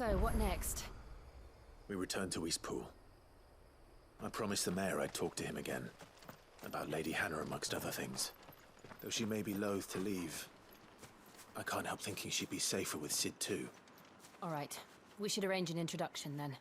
So, what next? We return to Eastpool. I promised the mayor I'd talk to him again. About Lady Hannah amongst other things. Though she may be loath to leave, I can't help thinking she'd be safer with Sid too. All right. We should arrange an introduction then.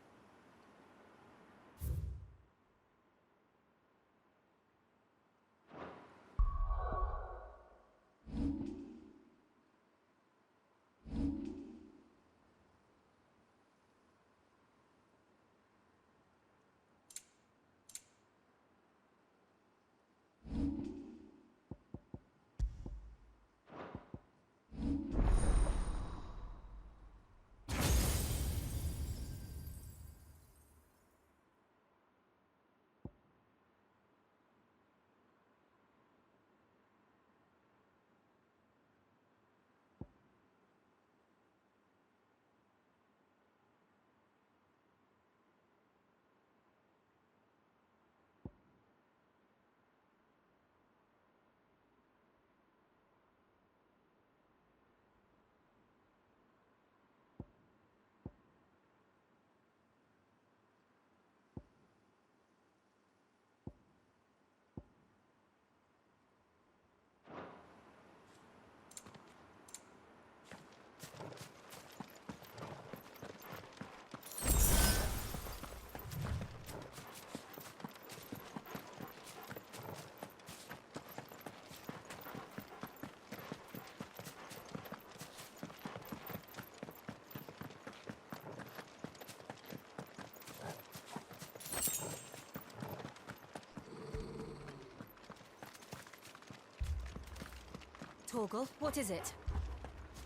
Torgal, what is it?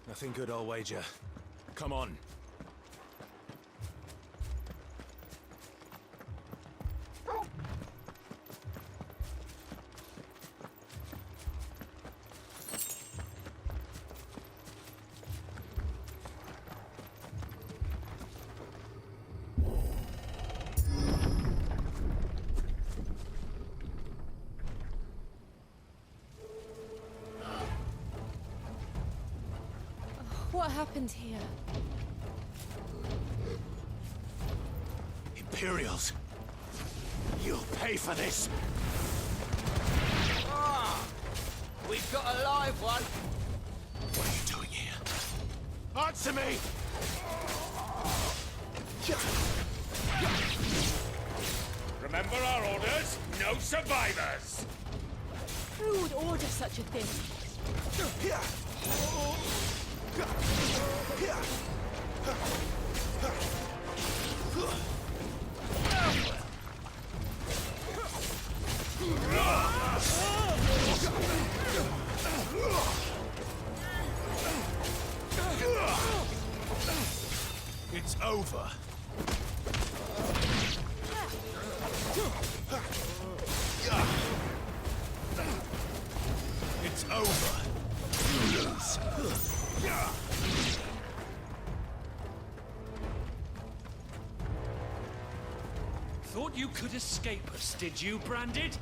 Nothing good, I'll wager. Come on. What happened here? Imperials! You'll pay for this! Ah! We've got a live one! What are you doing here? Answer me! Remember our orders? No survivors! Who would order such a thing? It's over. It's over. You lose. Thought you could escape us, did you, Branded?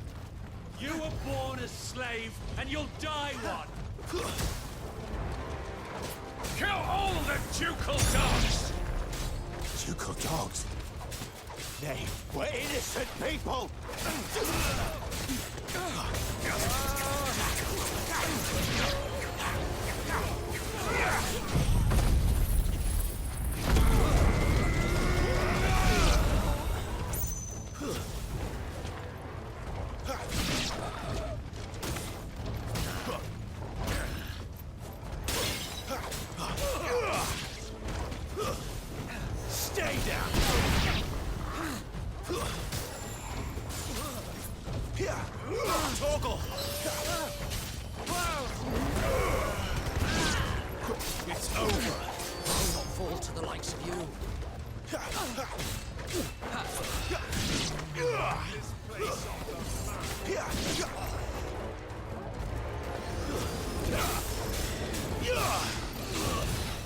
You were born a slave, and you'll die one! Kill all the ducal dogs! Ducal dogs? They were innocent people! Stay down! Torgal! It's over! I'll not fall to the likes of you.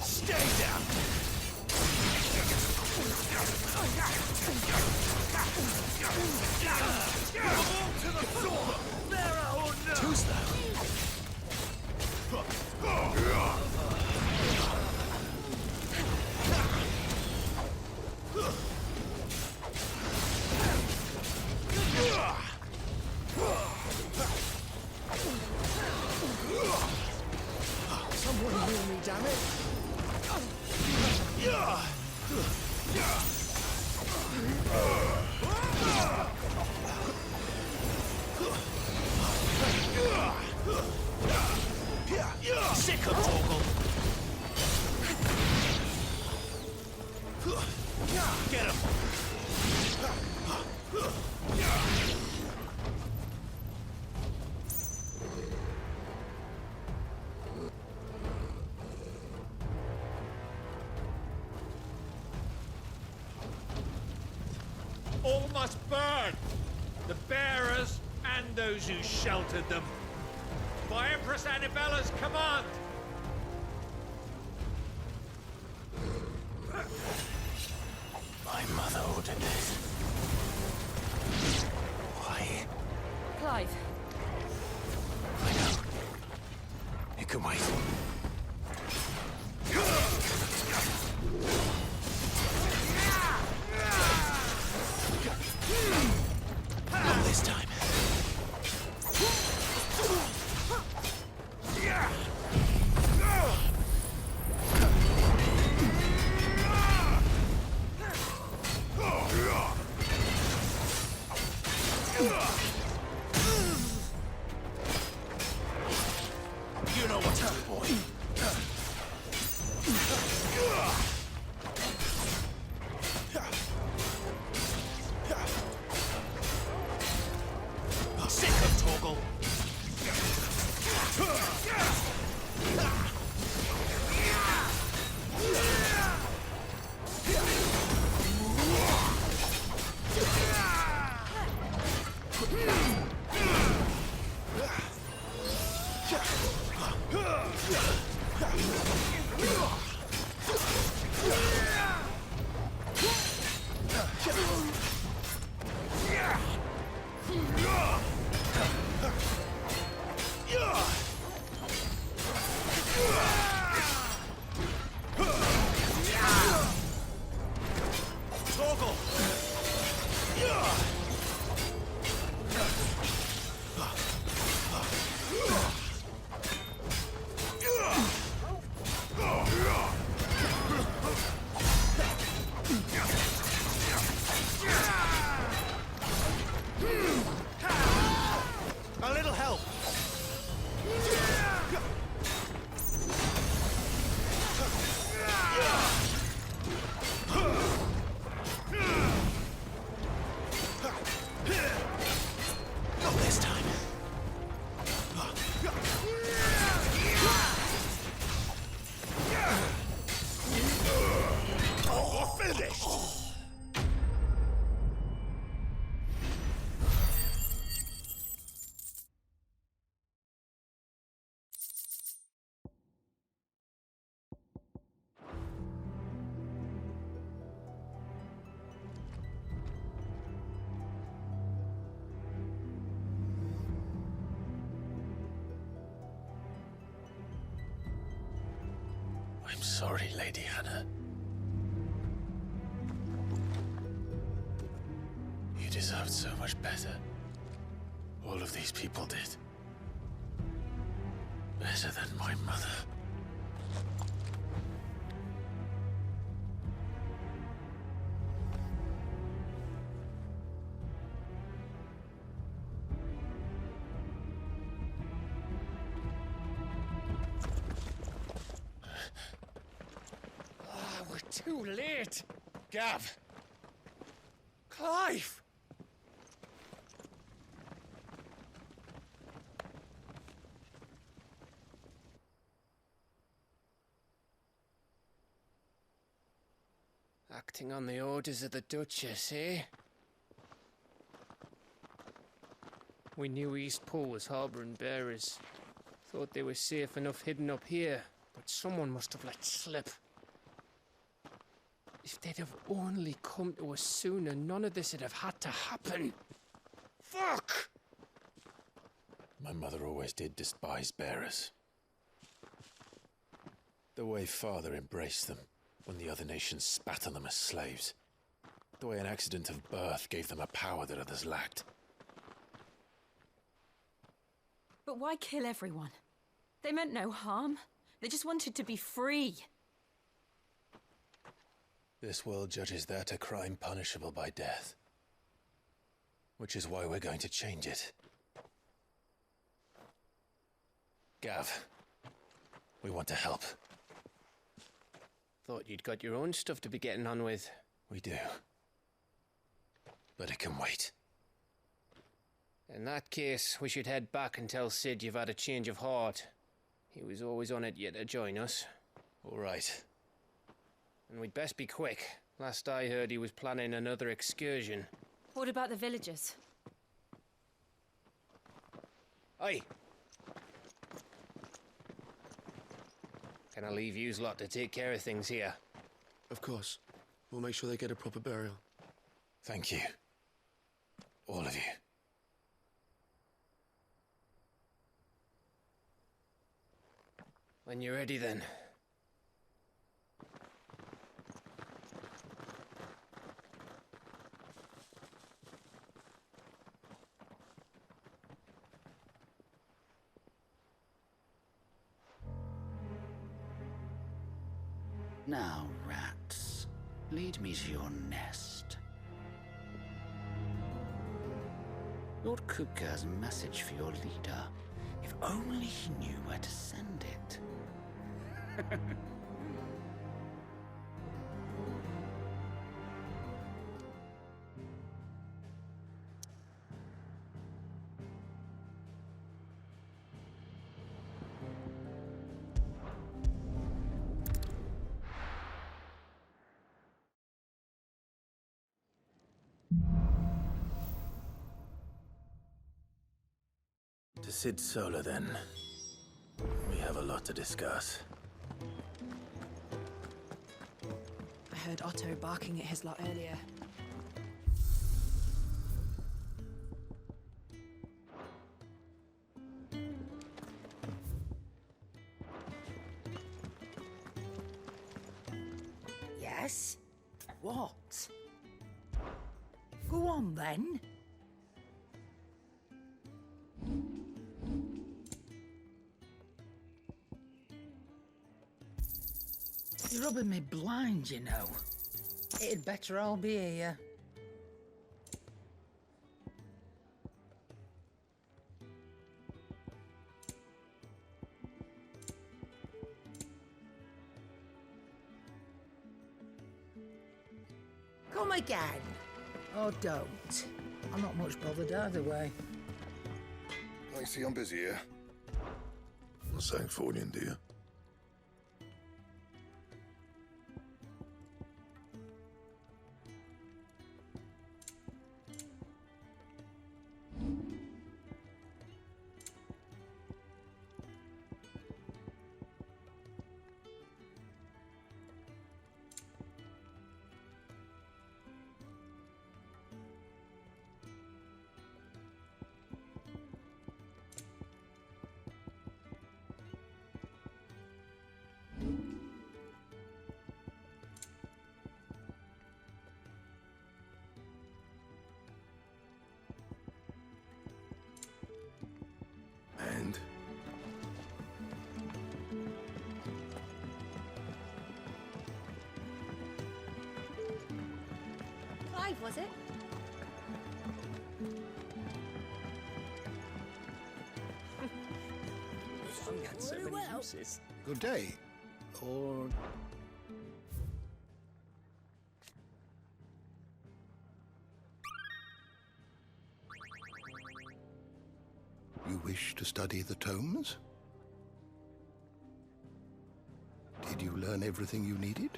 Stay down! To the sword! There or no! Too slow! Sick of Torgal. Get him. All must burn! The bearers and those who sheltered them. By Empress Annabella's command! My mother ordered this. Why? Clive, I know. It can wait. Not this time. You know what's up, boy. Sick of Torgal. A little help. Not this time. Oh, finished. I'm sorry, Lady Hannah. You deserved so much better. All of these people did. Better than my mother. We're too late! Gav! Clive! Acting on the orders of the Duchess, eh? We knew East Pool was harbouring bearers. Thought they were safe enough hidden up here, but someone must have let slip. If they'd have only come to us sooner, none of this would have had to happen. Fuck! My mother always did despise bearers. The way Father embraced them when the other nations spat on them as slaves. The way an accident of birth gave them a power that others lacked. but why kill everyone? They meant no harm. They just wanted to be free. This world judges that a crime punishable by death. Which is why we're going to change it. Gav, we want to help. Thought you'd got your own stuff to be getting on with. We do. But it can wait. In that case, we should head back and tell Sid you've had a change of heart. He was always on it yet to join us. All right. And we'd best be quick. Last I heard, he was planning another excursion. What about the villagers? Oi! Can I leave yous lot to take care of things here? Of course. We'll make sure they get a proper burial. Thank you. All of you. When you're ready, then. Now, rats, lead me to your nest. Lord Kupka has a message for your leader. If only he knew where to send it. To Sid Solar, then. We have a lot to discuss. I heard Otto barking at his lot earlier. Yes? What? Go on, then. You're rubbing me blind, you know. It'd better all be here. Come again. Or don't. I'm not much bothered either way. I see I'm busy here. Well, thanks for it, dear. And? Clive, was it? Very well. Good day. Or... You wish to study the tomes? Did you learn everything you needed?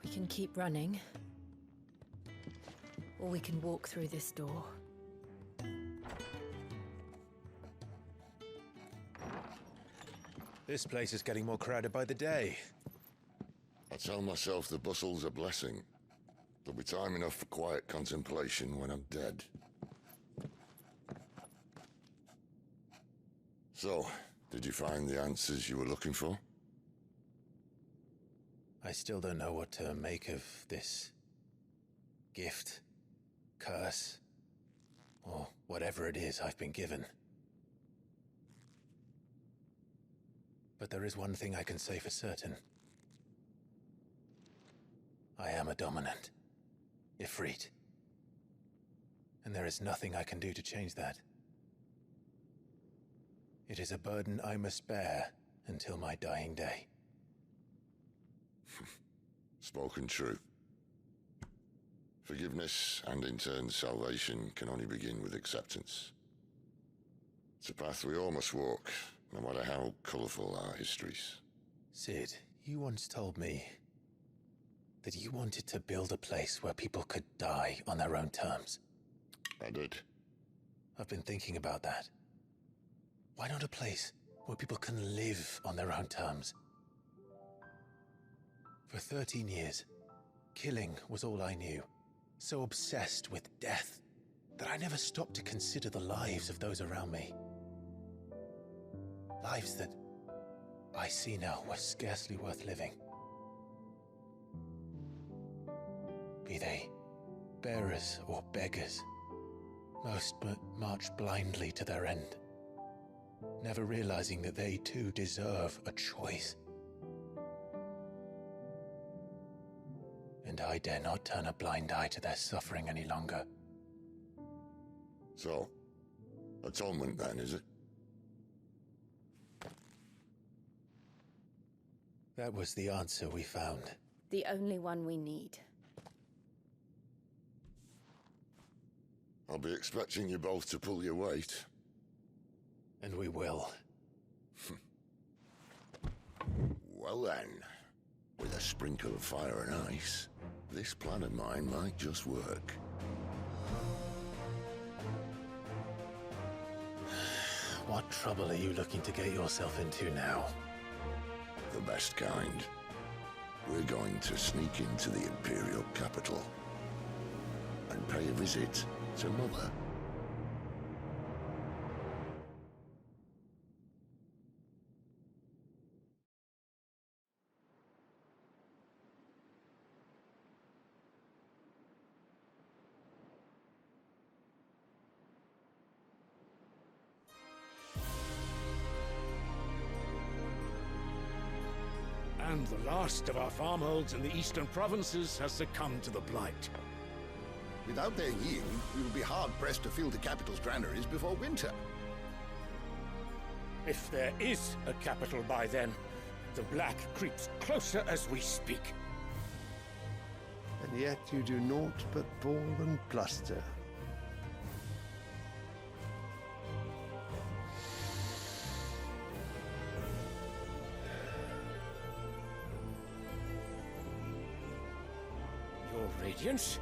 We can keep running. Or we can walk through this door. This place is getting more crowded by the day. tell myself the bustle's a blessing. There'll be time enough for quiet contemplation when I'm dead. So, did you find the answers you were looking for? I still don't know what to make of this gift, curse, or whatever it is I've been given. But there is one thing I can say for certain. I am a dominant, Ifrit. And there is nothing I can do to change that. It is a burden I must bear until my dying day. Spoken true. Forgiveness and in turn salvation can only begin with acceptance. It's a path we all must walk, no matter how colourful our histories. Sid, you once told me that you wanted to build a place where people could die on their own terms. I did. I've been thinking about that. Why not a place where people can live on their own terms? For 13 years, killing was all I knew. So obsessed with death that I never stopped to consider the lives of those around me. Lives that I see now were scarcely worth living. Be they bearers or beggars, most march blindly to their end, never realizing that they too deserve a choice. And I dare not turn a blind eye to their suffering any longer. So, atonement then, is it? That was the answer we found. The only one we need. I'll be expecting you both to pull your weight. And we will. Well then, with a sprinkle of fire and ice, this plan of mine might just work. What trouble are you looking to get yourself into now? The best kind. We're going to sneak into the Imperial capital and pay a visit to Mother. And the last of our farmholds in the eastern provinces has succumbed to the blight. Without their yield, we will be hard-pressed to fill the capital's granaries before winter. If there is a capital by then, the black creeps closer as we speak. And yet you do naught but bawl and bluster. Your Radiance?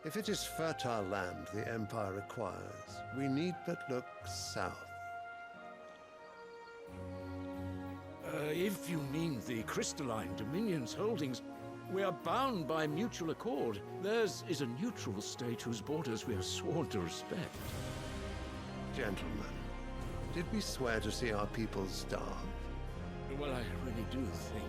If it is fertile land the Empire requires, we need but look south. If you mean the crystalline Dominion's holdings, we are bound by mutual accord. Theirs is a neutral state whose borders we are sworn to respect. Gentlemen, did we swear to see our people starve? Well, I really do think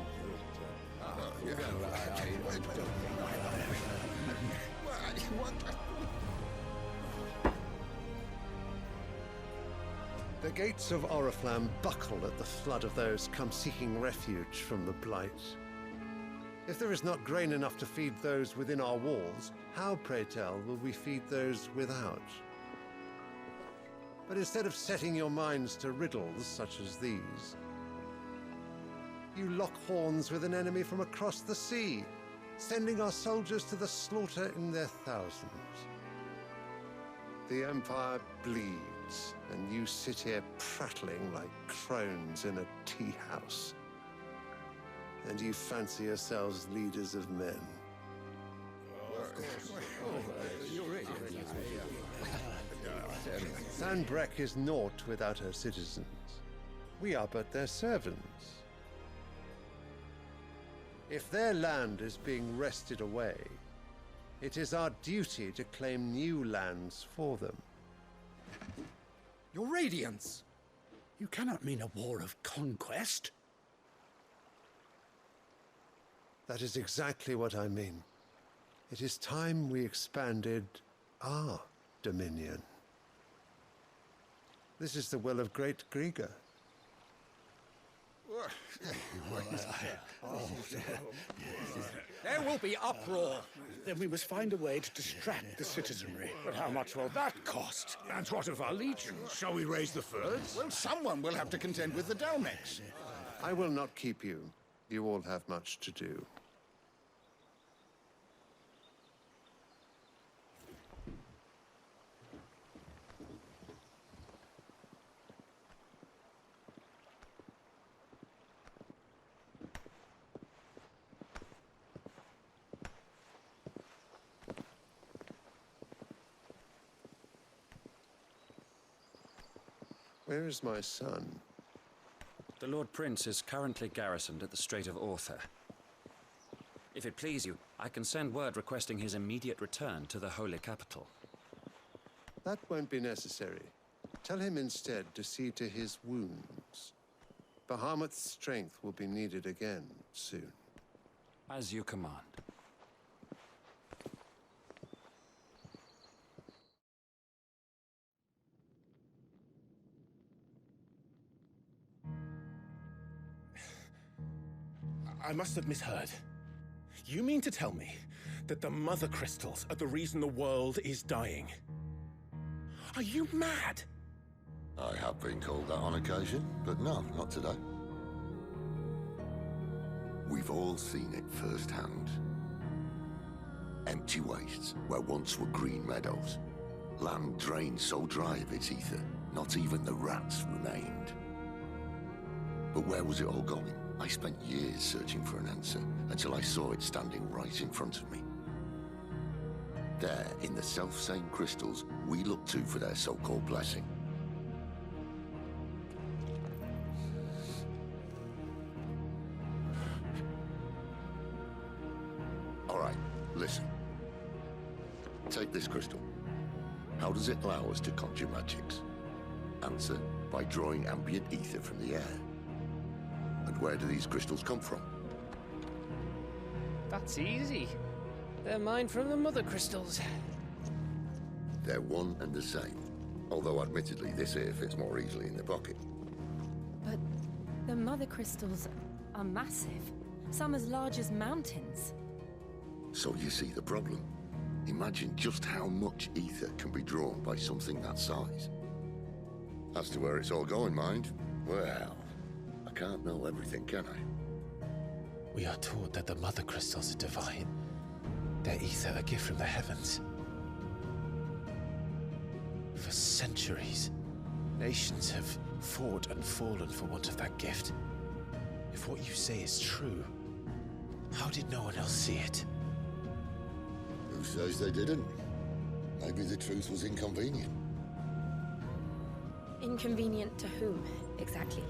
The gates of Oriflamme buckle at the flood of those come seeking refuge from the blight. If there is not grain enough to feed those within our walls, how, pray tell, will we feed those without? But instead of setting your minds to riddles such as these, you lock horns with an enemy from across the sea, sending our soldiers to the slaughter in their thousands. The Empire bleeds, and you sit here prattling like crones in a tea house. And you fancy yourselves leaders of men. Sanbreque is naught without her citizens. We are but their servants. If their land is being wrested away, it is our duty to claim new lands for them. Your Radiance! You cannot mean a war of conquest. That is exactly what I mean. It is time we expanded our dominion. This is the will of great Grieger. There will be uproar. Then we must find a way to distract the citizenry. But how much will that cost? And what of our legions? Shall we raise the furs? Well, someone will have to contend with the Dalmex. I will not keep you. You all have much to do. Where is my son? The Lord Prince is currently garrisoned at the Strait of Author. If it please you, I can send word requesting his immediate return to the Holy Capital. That won't be necessary. Tell him instead to see to his wounds. Bahamut's strength will be needed again soon. As you command. I must have misheard. You mean to tell me that the Mother Crystals are the reason the world is dying? Are you mad? I have been called that on occasion, but no, not today. We've all seen it firsthand. Empty wastes where once were green meadows. Land drained so dry of its ether, not even the rats remained. But where was it all going? I spent years searching for an answer until I saw it standing right in front of me. There, in the self-same crystals we look to for their so-called blessing. All right, listen. Take this crystal. How does it allow us to conjure magics? Answer, by drawing ambient ether from the air. And where do these crystals come from? That's easy. They're mined from the Mother Crystals. They're one and the same. Although admittedly this here fits more easily in the pocket. But the Mother Crystals are massive. Some as large as mountains. So you see the problem. Imagine just how much ether can be drawn by something that size. As to where it's all going, mind, well, I can't know everything, can I? We are taught that the Mother Crystals are divine. Their ether a gift from the heavens. For centuries, nations have fought and fallen for want of that gift. If what you say is true, how did no one else see it? Who says they didn't? Maybe the truth was inconvenient. Inconvenient to whom, exactly?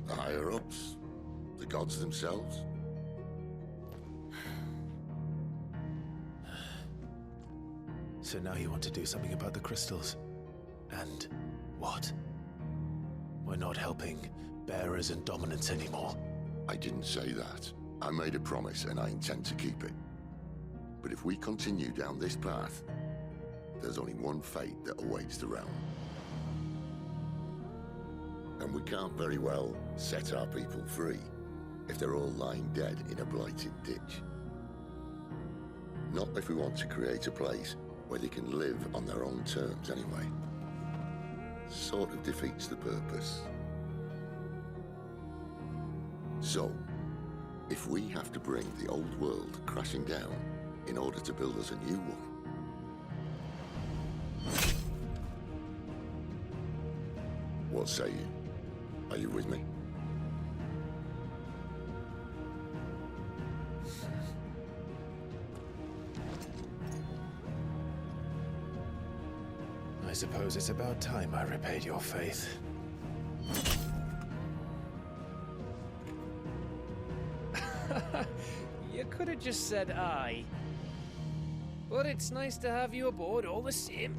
The higher-ups? The gods themselves? So now you want to do something about the crystals? And what? We're not helping bearers and dominants anymore. I didn't say that. I made a promise and I intend to keep it. But if we continue down this path, there's only one fate that awaits the realm. And we can't very well set our people free if they're all lying dead in a blighted ditch. Not if we want to create a place where they can live on their own terms anyway. Sort of defeats the purpose. So, if we have to bring the old world crashing down in order to build us a new one, what say you? Are you with me? I suppose it's about time I repaid your faith. You could have just said aye. But it's nice to have you aboard all the same.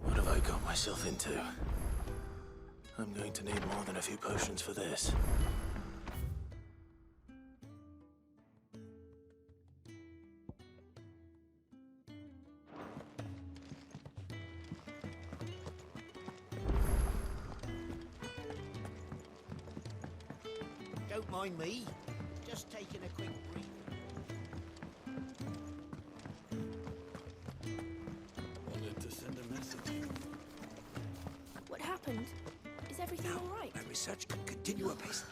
What have I got myself into? I'm going to need more than a few potions for this. Don't mind me. Just taking a quick breather. Wanted to send a message. What happened? Is everything all right? My research can continue apace.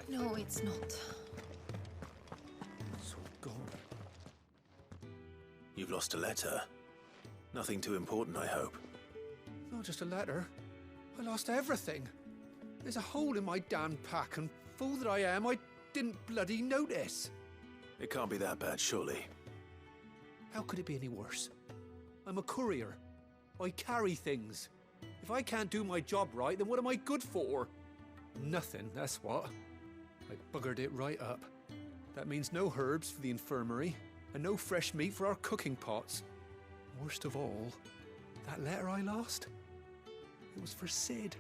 No, it's not. It's all gone. You've lost a letter. Nothing too important, I hope. Not just a letter. I lost everything. There's a hole in my damn pack, and fool that I am, I didn't bloody notice. It can't be that bad, surely. How could it be any worse? I'm a courier. I carry things. If I can't do my job right, then what am I good for? Nothing, that's what. I buggered it right up. That means no herbs for the infirmary, and no fresh meat for our cooking pots. Worst of all, that letter I lost? It was for Sid.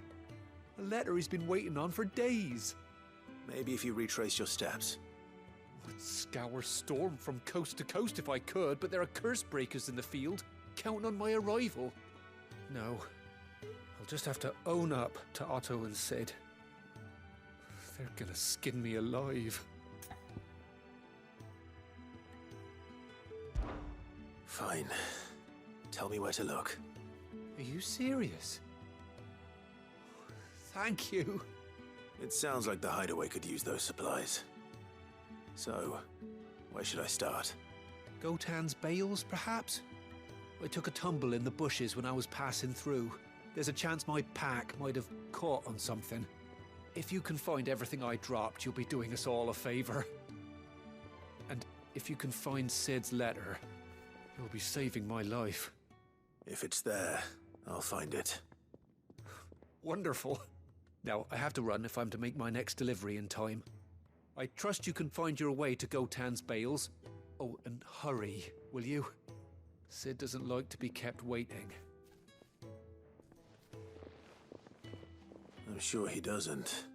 A letter he's been waiting on for days. Maybe if you retrace your steps. I'd scour Storm from coast to coast if I could, but there are curse breakers in the field, counting on my arrival. No, I'll just have to own up to Otto and Sid. They're gonna skin me alive. Fine. Tell me where to look. Are you serious? Thank you. It sounds like the hideaway could use those supplies. So, where should I start? Gotan's bales, perhaps? I took a tumble in the bushes when I was passing through. There's a chance my pack might have caught on something. If you can find everything I dropped, you'll be doing us all a favor. And if you can find Sid's letter, you'll be saving my life. If it's there, I'll find it. Wonderful. Now, I have to run if I'm to make my next delivery in time. I trust you can find your way to Gotan's bales. Oh, and hurry, will you? Sid doesn't like to be kept waiting. I'm sure he doesn't.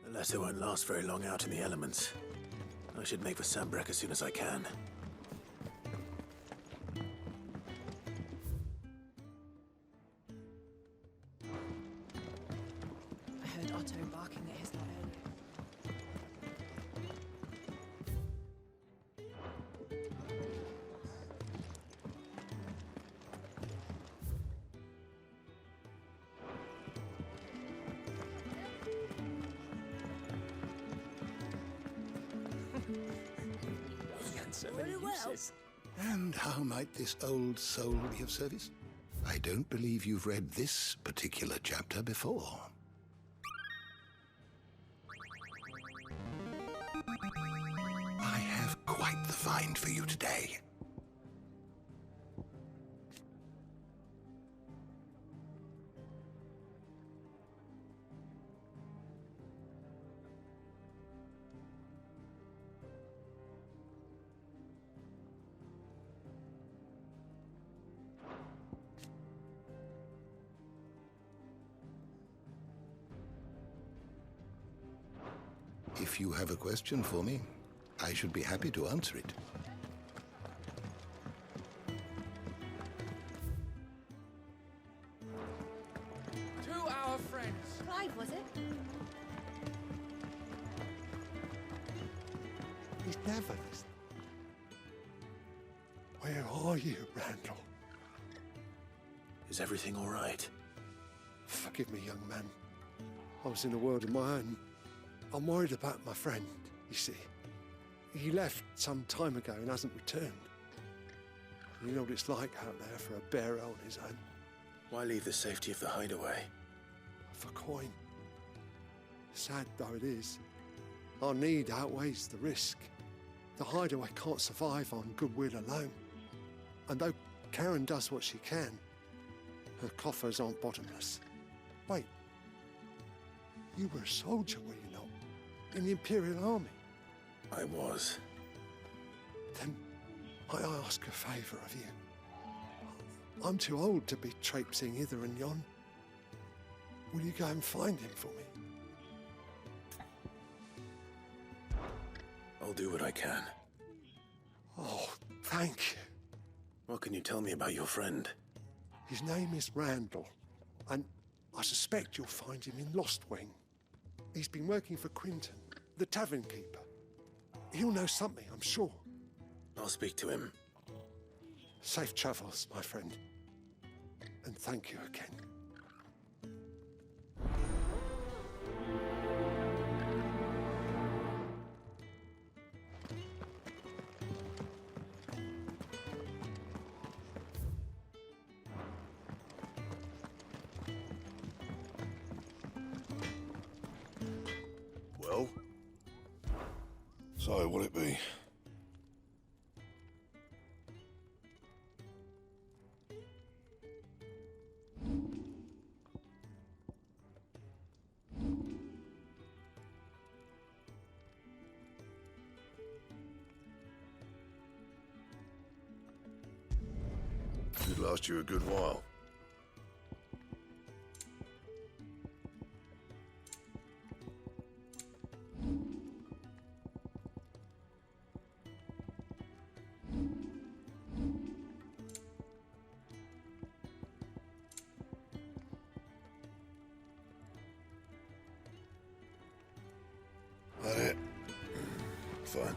The letter won't last very long out in the elements. I should make for Sambrek as soon as I can. I heard Otto barking at his lot earlier. Very well. And how might this old soul be of service? I don't believe you've read this particular chapter before. I have quite the find for you today. If you have a question for me, I should be happy to answer it. To our friends. Clive, was it? He's never listened. Where are you, Randall? Is everything all right? Forgive me, young man. I was in a world of my own. I'm worried about my friend. You see, he left some time ago and hasn't returned. You know what it's like out there for a bearer on his own. Why leave the safety of the hideaway? For coin. Sad though it is, our need outweighs the risk. The hideaway can't survive on goodwill alone. And though Karen does what she can, her coffers aren't bottomless. Wait, you were a soldier, were you not? In the Imperial Army? I was. Then I ask a favour of you. I'm too old to be traipsing hither and yon. Will you go and find him for me? I'll do what I can. Oh, thank you. What can you tell me about your friend? His name is Randall, and I suspect you'll find him in Lost Wing. He's been working for Quinton, the tavern keeper. He'll know something, I'm sure. I'll speak to him. Safe travels, my friend. And thank you again. Well? So, what'll it be? Should last you a good while. That it? Fine.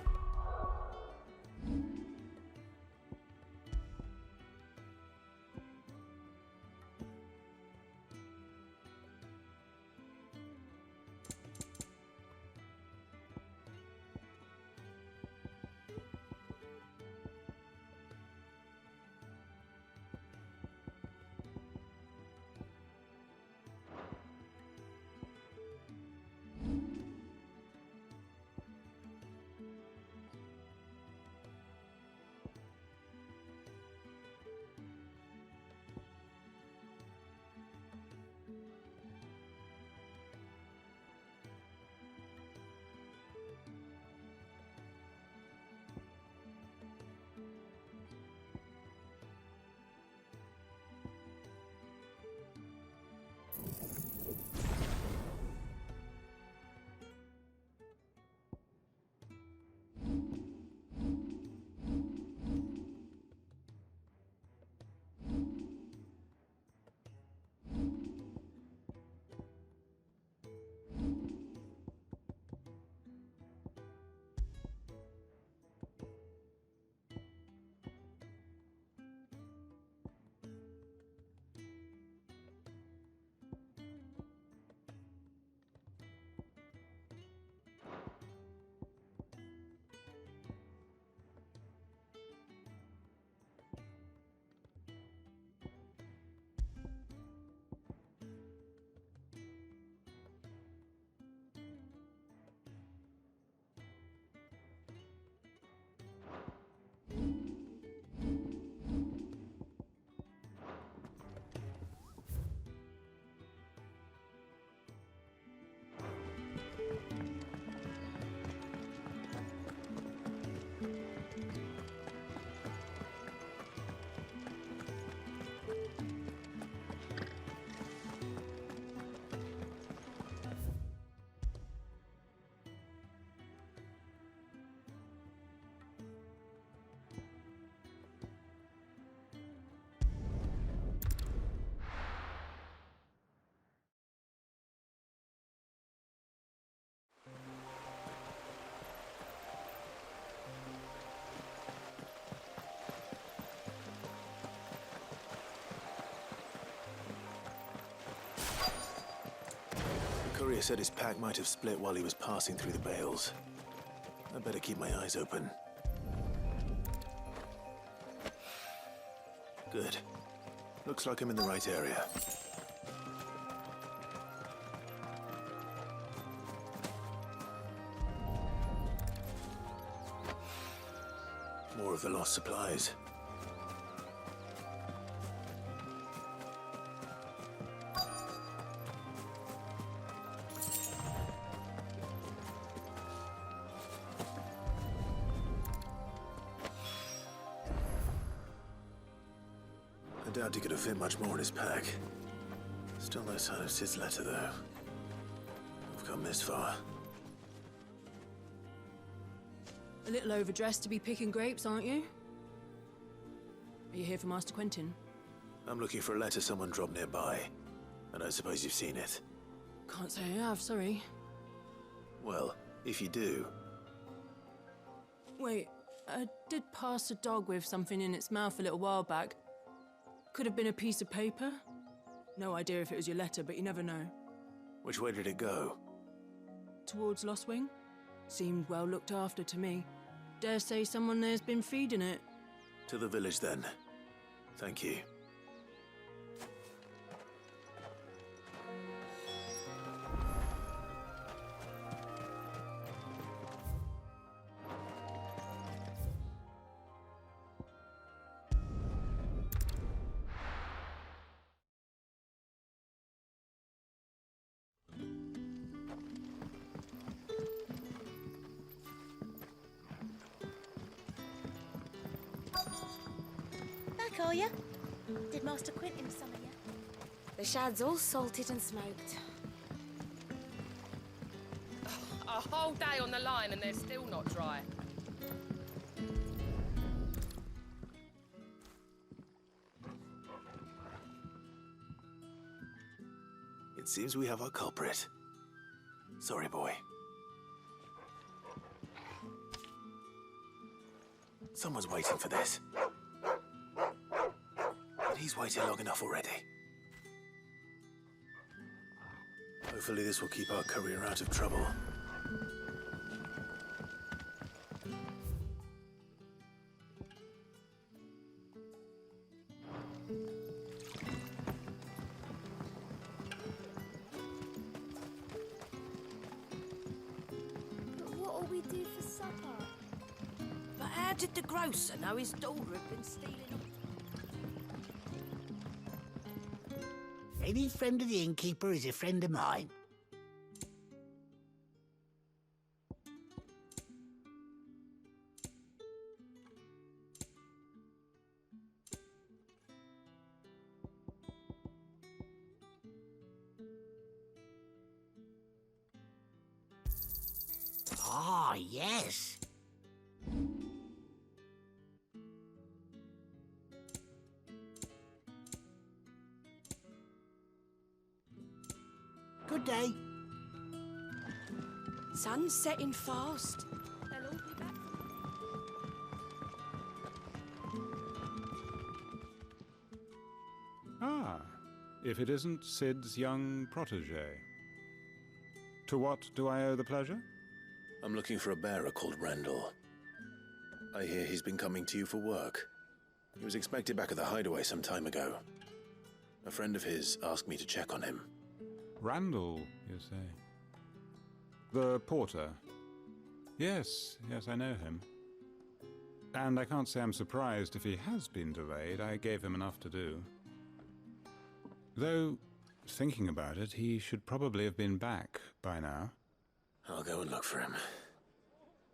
The courier said his pack might have split while he was passing through the bales. I better keep my eyes open. Good. Looks like I'm in the right area. More of the lost supplies. I doubt he could have fit much more in his pack. Still no sign of Sid's letter, though. We've come this far. A little overdressed to be picking grapes, aren't you? Are you here for Master Quentin? I'm looking for a letter someone dropped nearby. And I suppose you've seen it. Can't say I have, sorry. Well, if you do... Wait, I did pass a dog with something in its mouth a little while back. Could have been a piece of paper. No idea if it was your letter, but you never know. Which way did it go? Towards Lost Wing? Seemed well looked after to me. Dare say someone there's been feeding it. To the village, then. Thank you. Back, are ya? Did Master Quentin summon ya? The shad's all salted and smoked. A whole day on the line and they're still not dry. It seems we have our culprit. Sorry, boy. Someone's waiting for this. And he's waited long enough already. Hopefully this will keep our courier out of trouble. But what'll we do for supper? But how did the grocer know his daughter had been stealing them? Any friend of the innkeeper is a friend of mine. Ah, yes. Good day. Sun's setting fast. They'll all be back. Ah, if it isn't Sid's young protege. To what do I owe the pleasure? I'm looking for a bearer called Randall. I hear he's been coming to you for work. He was expected back at the hideaway some time ago. A friend of his asked me to check on him. Randall, you say? The porter? Yes, I know him. And I can't say I'm surprised if he has been delayed. I gave him enough to do. Though, thinking about it, he should probably have been back by now. I'll go and look for him.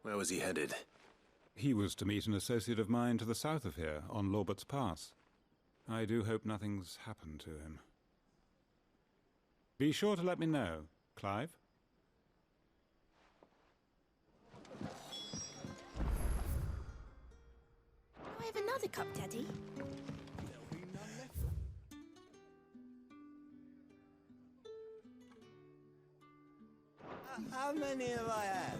Where was he headed? He was to meet an associate of mine to the south of here, on Lorbert's Pass. I do hope nothing's happened to him. Be sure to let me know, Clive. I have another cup, Daddy. How many have I had?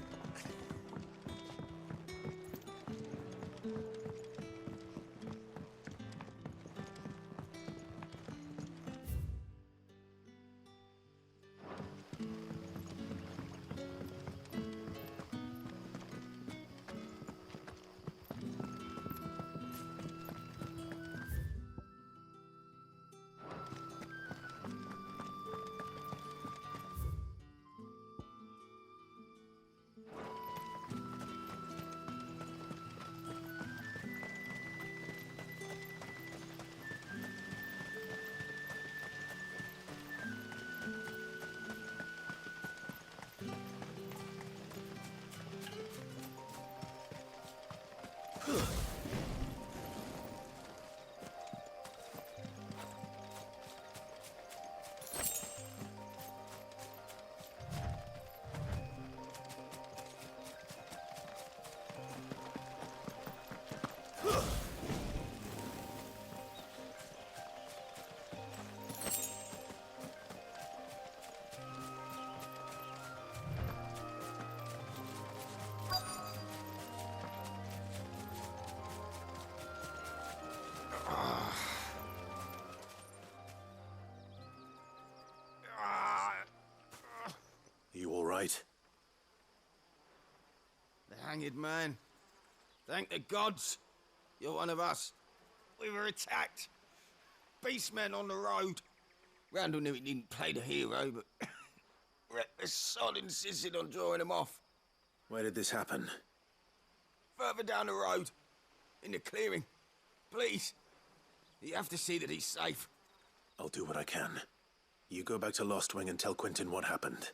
You all right? The hanged man. Thank the gods. You're one of us. We were attacked. Beastmen on the road. Randall knew he didn't play the hero, but reckless sod insisted on drawing him off. Where did this happen? Further down the road. In the clearing. Please. You have to see that he's safe. I'll do what I can. You go back to Lost Wing and tell Quentin what happened.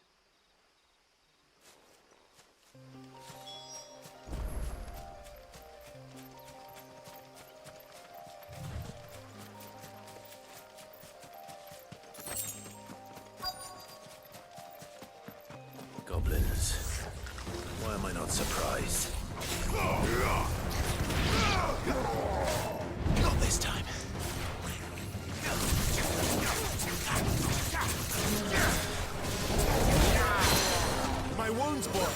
Goblins. Why am I not surprised? Not this time. My wounds, boy.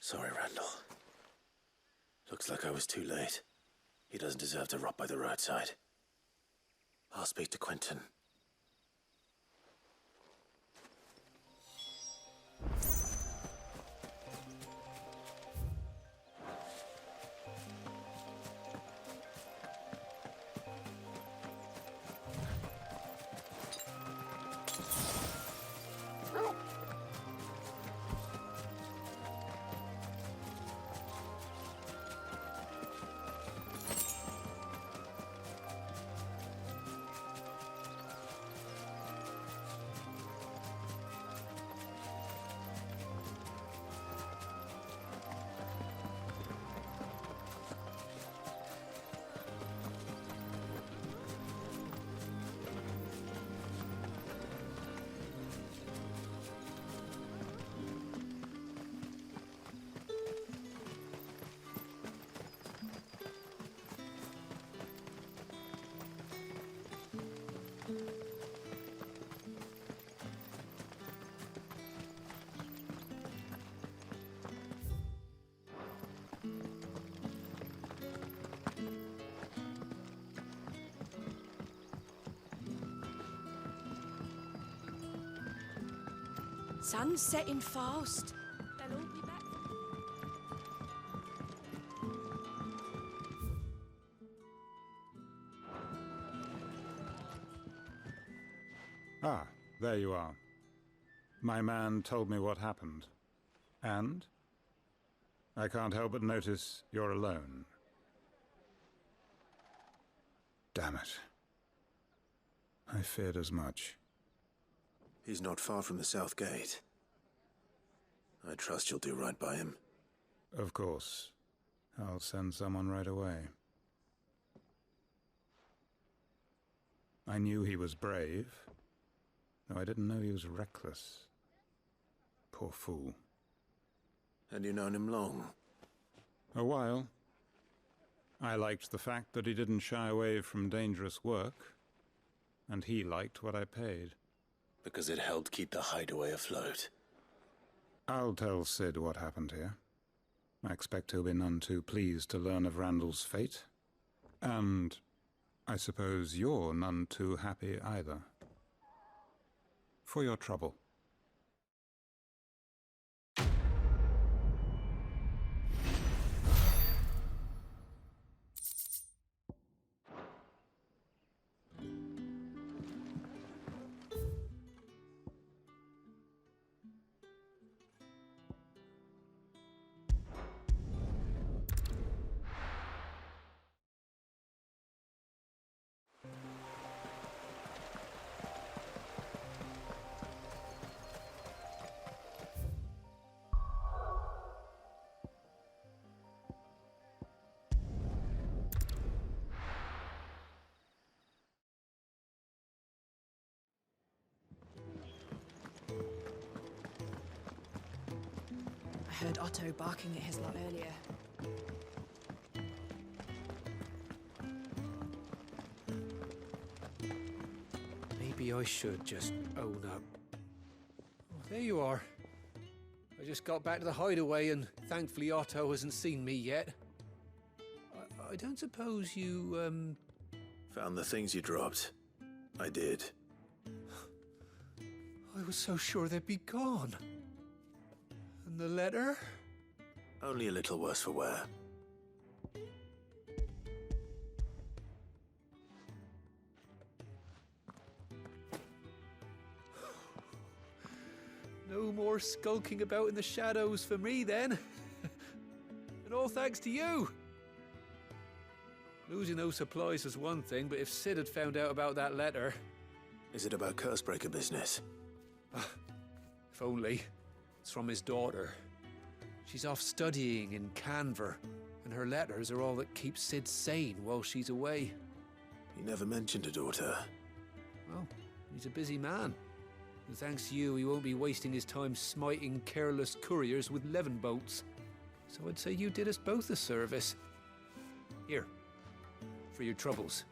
Sorry, Randall. Looks like I was too late. He doesn't deserve to rot by the roadside. I'll speak to Quentin. Sun's setting fast. They'll all be back. Ah, there you are. My man told me what happened. And? I can't help but notice you're alone. Damn it. I feared as much. He's not far from the South Gate. I trust you'll do right by him. Of course. I'll send someone right away. I knew he was brave, though I didn't know he was reckless. Poor fool. Had you known him long? A while. I liked the fact that he didn't shy away from dangerous work, and he liked what I paid. Because it helped keep the hideaway afloat. I'll tell Sid what happened here. I expect he'll be none too pleased to learn of Randall's fate. And I suppose you're none too happy either. For your trouble. I heard Otto barking at his lot earlier. Maybe I should just own up. Oh, there you are. I just got back to the hideaway and thankfully Otto hasn't seen me yet. I don't suppose you, Found the things you dropped. I did. I was so sure they'd be gone. And the letter? Only a little worse for wear. No more skulking about in the shadows for me, then. And all thanks to you. Losing those supplies was one thing, but if Sid had found out about that letter... Is it about Cursebreaker business? If only. It's from his daughter. She's off studying in Canver, and her letters are all that keeps Sid sane while she's away. He never mentioned a daughter. Well, he's a busy man. And thanks to you, he won't be wasting his time smiting careless couriers with levin bolts. So I'd say you did us both a service. Here, for your troubles.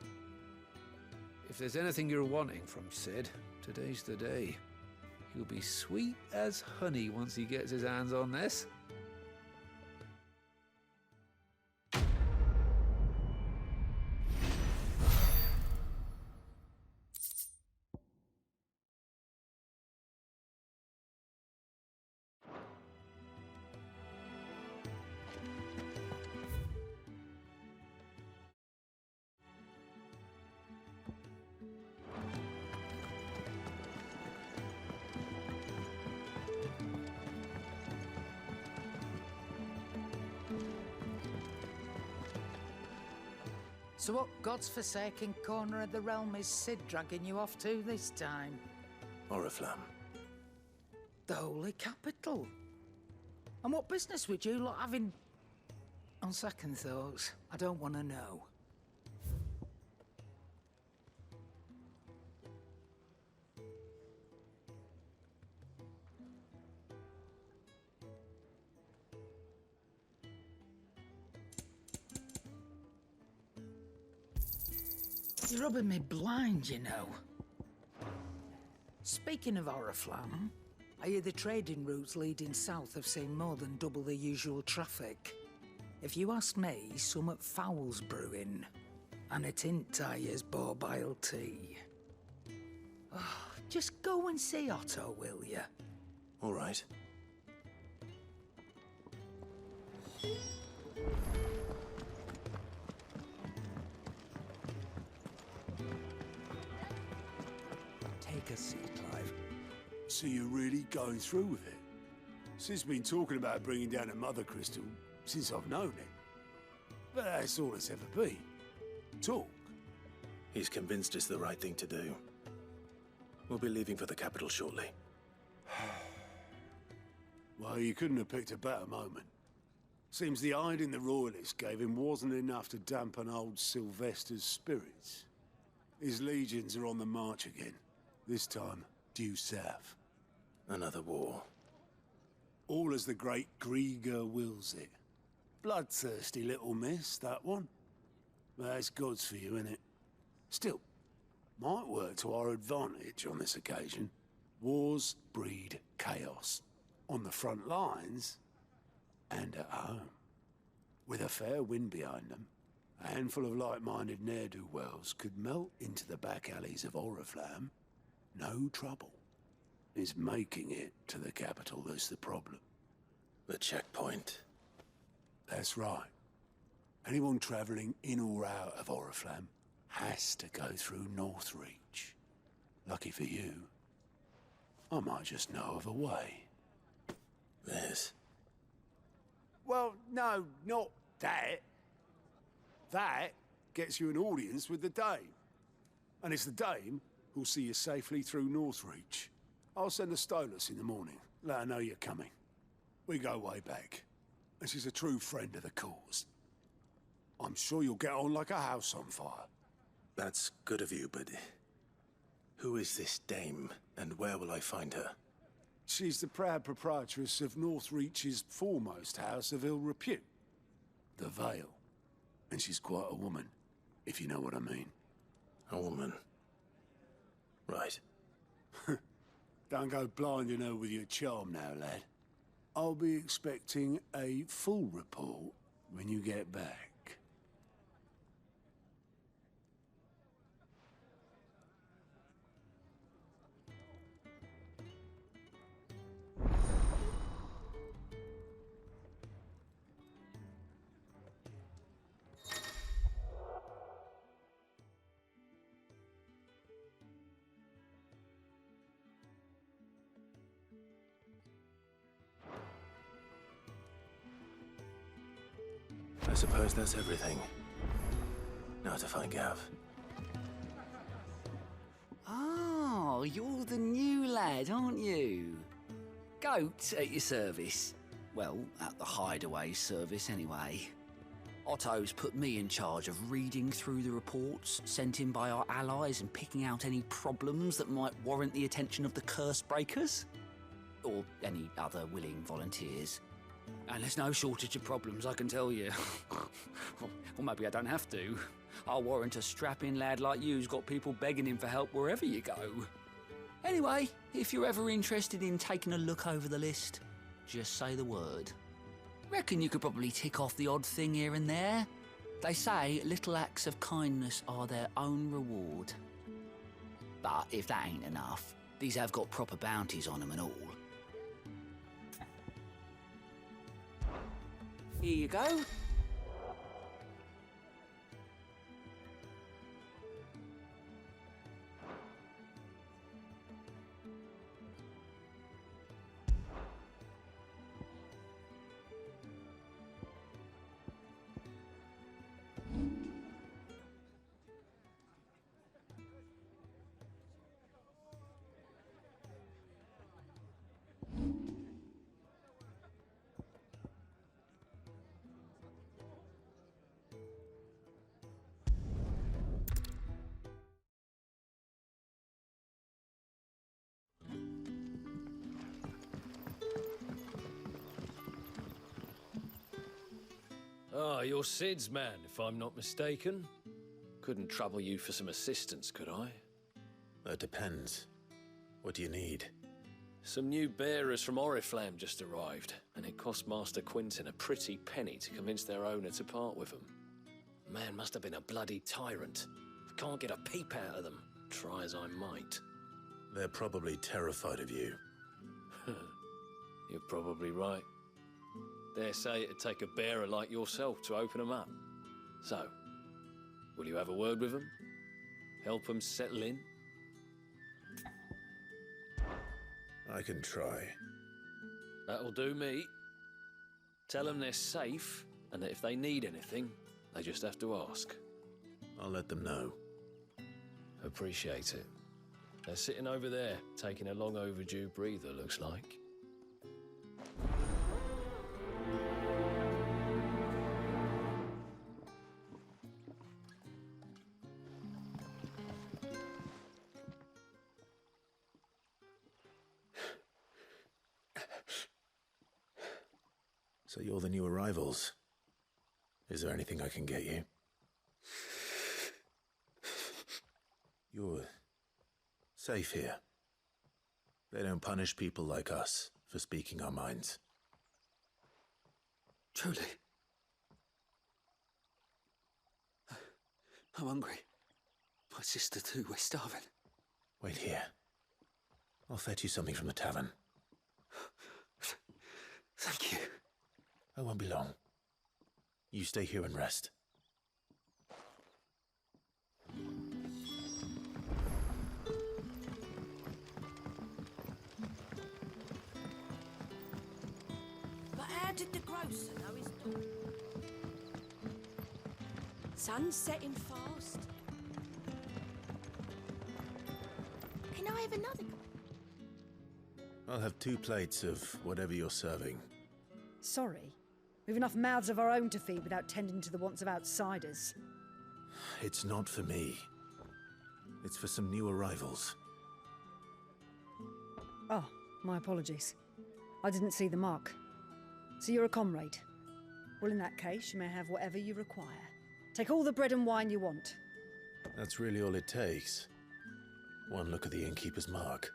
If there's anything you're wanting from Sid, today's the day. He'll be sweet as honey once he gets his hands on this. So what god's-forsaken corner of the realm is Sid dragging you off to this time? Oriflamme. The Holy Capital. And what business would you lot having... On second thoughts, I don't want to know. You're rubbing me blind, you know. Speaking of Oriflamme, I hear the trading routes leading south have seen more than double the usual traffic. If you ask me, summat foul's brewing. And a tint tires borbile tea. Oh, just go and see Otto, will you? All right. Take a seat, Clive. So you're really going through with it? Sid's been talking about bringing down a mother crystal since I've known it. But that's all it's ever been. Talk. He's convinced it's the right thing to do. We'll be leaving for the capital shortly. Well, you couldn't have picked a better moment. Seems the hiding the royalists gave him wasn't enough to dampen old Sylvester's spirits. His legions are on the march again. This time, due south. Another war. All as the great Grieger wills it. Bloodthirsty little miss, that one. But that's God's for you, innit? Still, might work to our advantage on this occasion. Wars breed chaos. On the front lines, and at home. With a fair wind behind them, a handful of like-minded ne'er-do-wells could melt into the back alleys of Oriflamme. No trouble. It's making it to the capital that's the problem. The checkpoint. That's right. Anyone travelling in or out of Oriflamme has to go through Northreach. Lucky for you, I might just know of a way. This? Well, no, not that. That gets you an audience with the Dame. And it's the Dame who'll see you safely through Northreach. I'll send the Stolas in the morning. Let her know you're coming. We go way back. And she's a true friend of the cause. I'm sure you'll get on like a house on fire. That's good of you, but... who is this Dame, and where will I find her? She's the proud proprietress of Northreach's foremost house of ill repute. The Vale. And she's quite a woman, if you know what I mean. A woman? Right. Don't go blinding her with your charm now, lad. I'll be expecting a full report when you get back. I suppose that's everything. Now to find Gav. Oh, you're the new lad, aren't you? Goat at your service. Well, at the hideaway service anyway. Otto's put me in charge of reading through the reports sent in by our allies and picking out any problems that might warrant the attention of the curse breakers. Or any other willing volunteers. And there's no shortage of problems, I can tell you. Or maybe I don't have to. I'll warrant a strapping lad like you's got people begging him for help wherever you go. Anyway, if you're ever interested in taking a look over the list, just say the word. Reckon you could probably tick off the odd thing here and there. They say little acts of kindness are their own reward. But if that ain't enough, these have got proper bounties on them and all. Here you go. Ah, you're Sid's man, if I'm not mistaken. Couldn't trouble you for some assistance, could I? That depends. What do you need? Some new bearers from Oriflamme just arrived, and it cost Master Quinton a pretty penny to convince their owner to part with them. Man must have been a bloody tyrant. Can't get a peep out of them, try as I might. They're probably terrified of you. You're probably right. Dare say it'd take a bearer like yourself to open them up. So, will you have a word with them? Help them settle in? I can try. That'll do me. Tell them they're safe, and that if they need anything, they just have to ask. I'll let them know. Appreciate it. They're sitting over there, taking a long overdue breather, looks like. So you're the new arrivals. Is there anything I can get you? You're safe here. They don't punish people like us for speaking our minds. Truly. I'm hungry. My sister too, we're starving. Wait here. I'll fetch you something from the tavern. Thank you. I won't be long. You stay here and rest. But how did the grocer know his daughter? Sun's setting fast. Can I have another? I'll have 2 plates of whatever you're serving. Sorry. We've enough mouths of our own to feed without tending to the wants of outsiders. It's not for me. It's for some new arrivals. Oh, my apologies. I didn't see the mark. So you're a comrade. Well, in that case, you may have whatever you require. Take all the bread and wine you want. That's really all it takes. One look at the innkeeper's mark.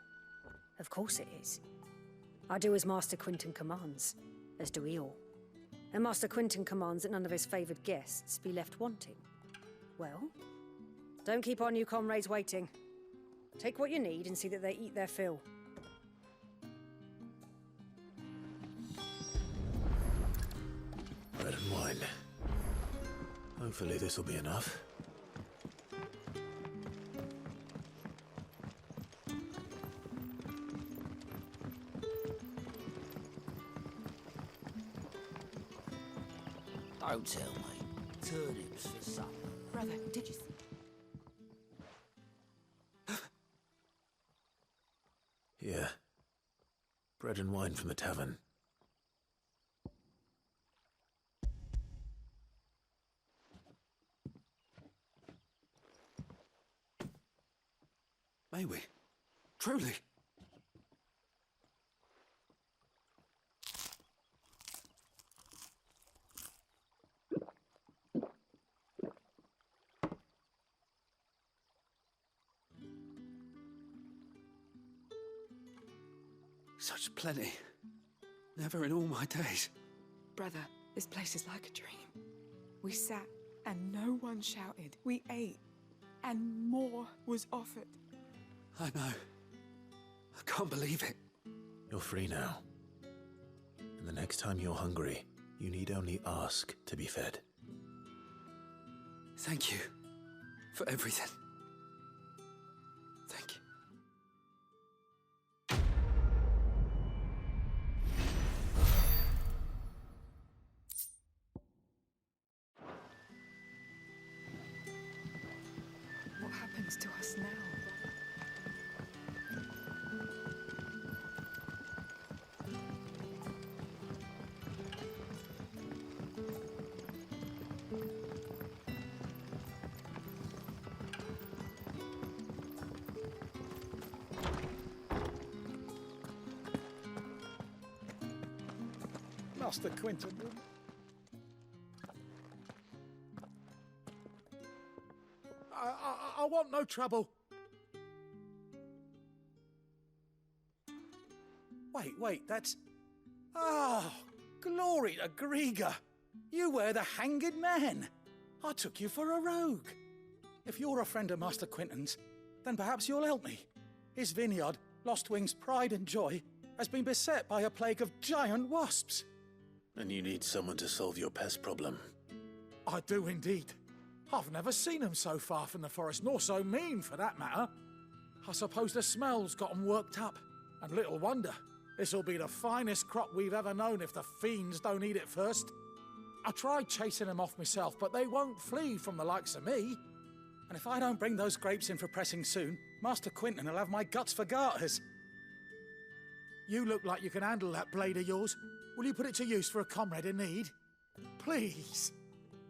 Of course it is. I do as Master Quinton commands, as do we all. And Master Quinton commands that none of his favoured guests be left wanting. Well, don't keep our new comrades waiting. Take what you need and see that they eat their fill. Bread and wine. Hopefully this will be enough. Don't tell me. Turnips for supper. Brother, did you see? Here. Bread and wine from the tavern. May we? Truly? Such plenty. Never in all my days. Brother, this place is like a dream. We sat and no one shouted. We ate and more was offered. I know. I can't believe it. You're free now. And the next time you're hungry, you need only ask to be fed. Thank you for everything. Thank you. What happens to us now? Master Quinton. I want no trouble. Wait, that's... Oh, glory to Griga. You were the hanged man. I took you for a rogue. If you're a friend of Master Quinton's, then perhaps you'll help me. His vineyard, Lost Wing's pride and joy, has been beset by a plague of giant wasps. And you need someone to solve your pest problem. I do indeed. I've never seen them so far from the forest, nor so mean for that matter. I suppose the smell's got them worked up. And little wonder. This'll be the finest crop we've ever known if the fiends don't eat it first. I tried chasing them off myself, but they won't flee from the likes of me. And if I don't bring those grapes in for pressing soon, Master Quinton will have my guts for garters. You look like you can handle that blade of yours. Will you put it to use for a comrade in need? Please,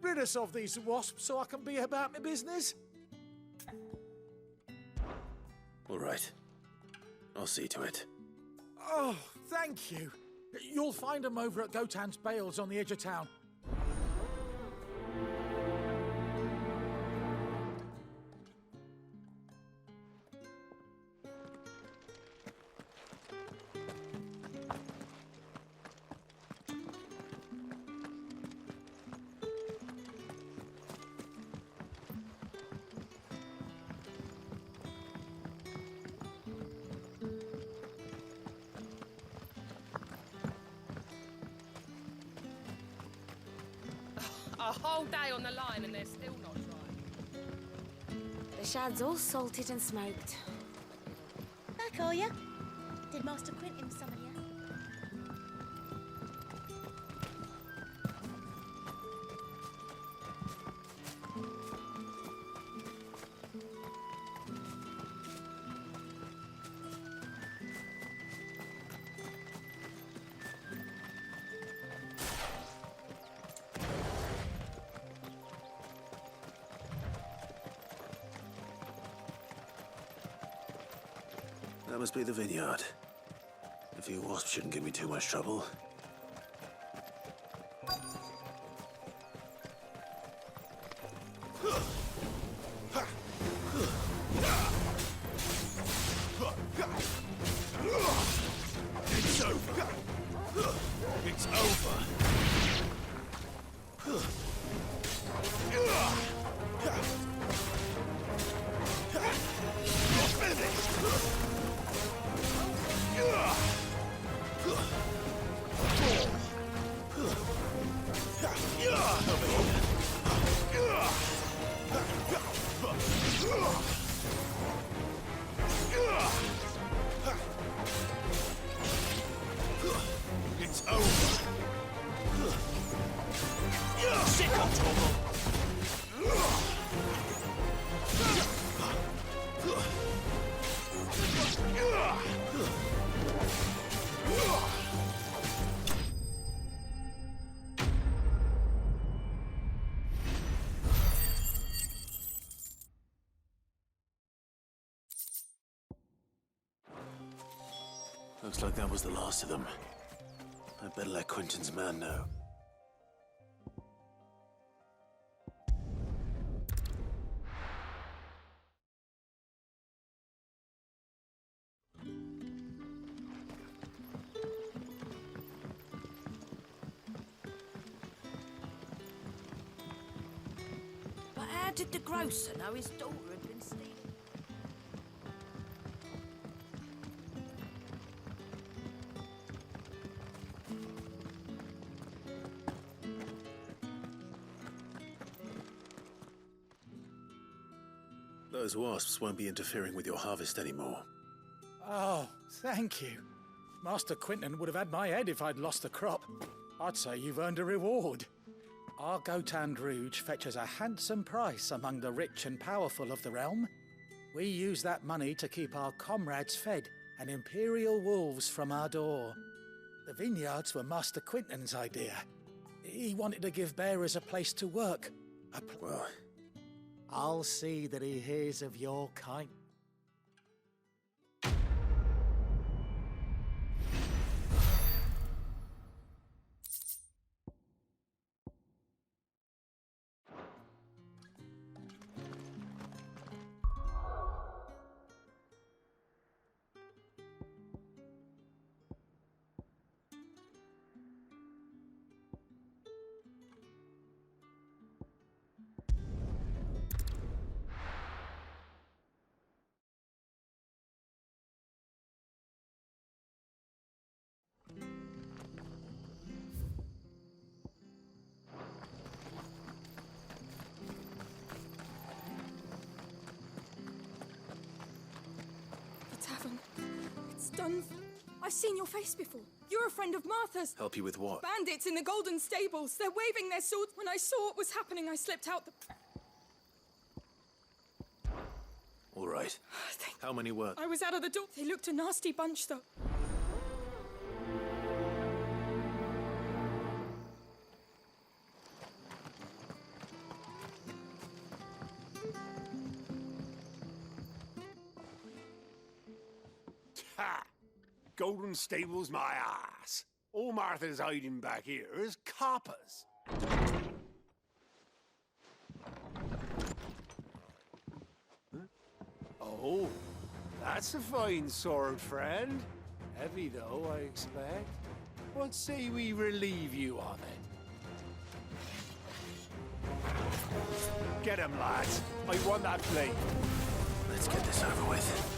rid us of these wasps so I can be about my business. All right. I'll see to it. Oh, thank you. You'll find them over at Gotan's Bales on the edge of town. A whole day on the line and they're still not dry. The shad's all salted and smoked. Back, are ya? Did Master Quinton summon ya? That must be the vineyard. A few wasps shouldn't give me too much trouble. It's over. It's over. You're finished. It's over. Sick of trouble. Looks like that was the last of them. I'd better let Quinton's man know. But how did the grocer know his daughter had been stealing? Those wasps won't be interfering with your harvest anymore. Oh, thank you. Master Quinton would have had my head if I'd lost the crop. I'd say you've earned a reward. Our Gotan Rouge fetches a handsome price among the rich and powerful of the realm. We use that money to keep our comrades fed and imperial wolves from our door. The vineyards were Master Quinton's idea. He wanted to give bearers a place to work. Well, I'll see that he hears of your kind. sons. I've seen your face before. You're a friend of Martha's. Help you with what? Bandits in the Golden Stables. They're waving their swords. When I saw what was happening, I slipped out the... All right. How many were? I was out of the door. They looked a nasty bunch, though. Ha! Golden Stables, my ass. All Martha's hiding back here is coppers. Huh? Oh, that's a fine sword, friend. Heavy, though, I expect. What say we relieve you of it? Get him, lads. I want that blade. Let's get this over with.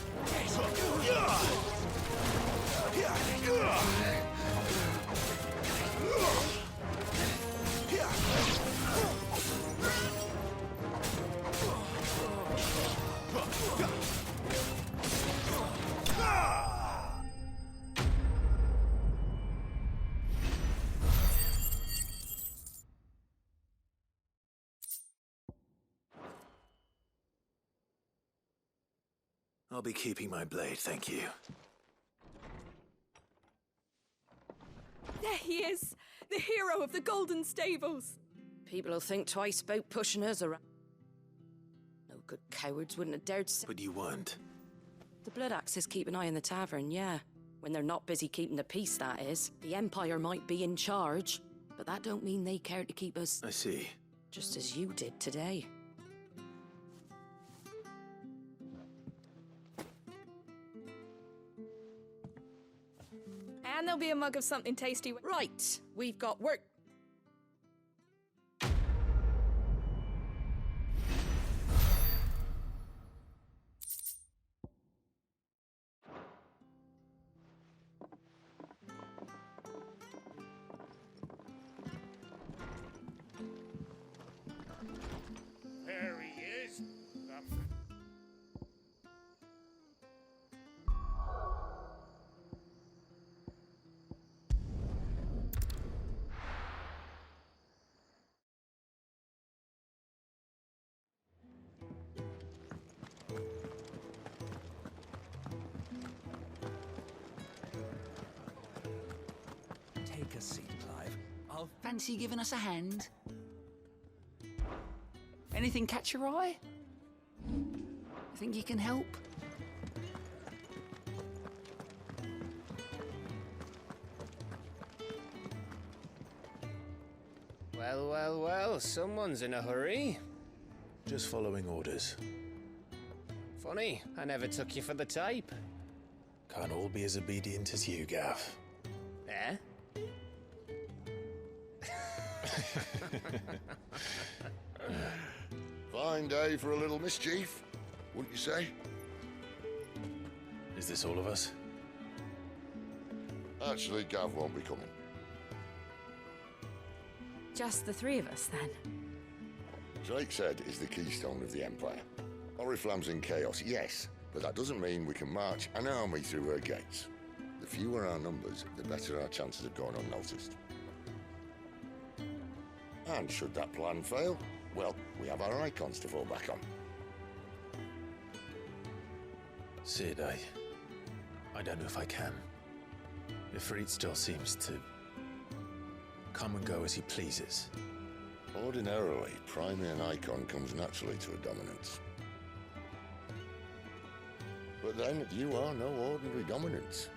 I'll be keeping my blade, thank you. There he is, the hero of the Golden Stables. People will think twice about pushing us around. No good cowards wouldn't have dared to... But you weren't. The Blood Axes keep an eye on the tavern, yeah. When they're not busy keeping the peace, that is. The Empire might be in charge, but that don't mean they care to keep us... I see. Just as you did today. And there'll be a mug of something tasty. Right, we've got work. There he is. Take a seat, Clive. I'll fancy giving us a hand. Anything catch your eye? You think you can help? Well, well, well, someone's in a hurry. Just following orders. Funny, I never took you for the type. Can't all be as obedient as you, Gav. Eh? Fine day for a little mischief, wouldn't you say? Is this all of us? Actually, Gav won't be coming. Just the three of us, then? Drake's Head is the keystone of the Empire. Oriflamme's in chaos, yes, but that doesn't mean we can march an army through her gates. The fewer our numbers, the better our chances of going unnoticed. And should that plan fail, well, we have our icons to fall back on. Sid, I don't know if I can. Ifrit still seems to come and go as he pleases. Ordinarily, priming an icon comes naturally to a dominance. But then, you are no ordinary dominance.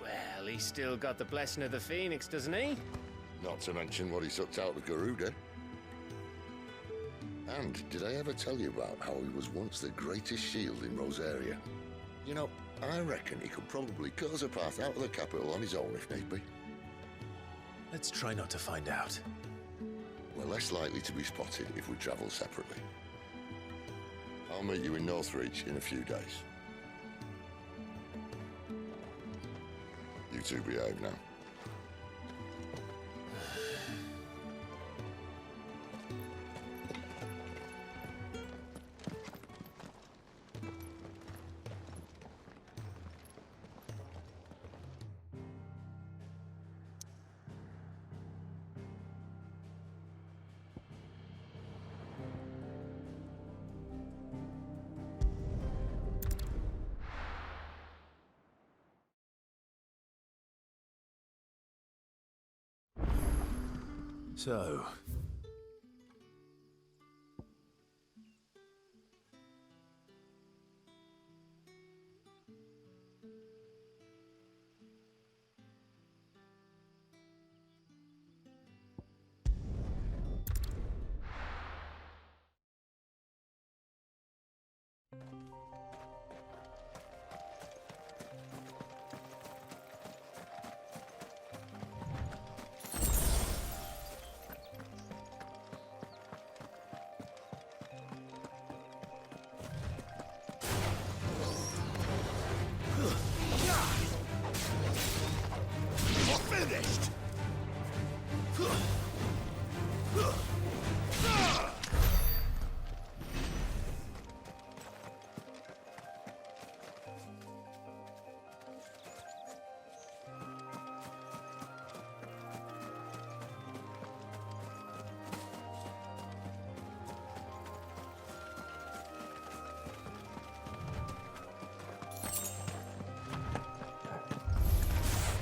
Well, he's still got the blessing of the Phoenix, doesn't he? Not to mention what he sucked out of Garuda. And did I ever tell you about how he was once the greatest shield in Rosaria? You know, I reckon he could probably cut us a path out of the capital on his own if need be. Let's try not to find out. We're less likely to be spotted if we travel separately. I'll meet you in Northreach in a few days. You two behave now. So, finished!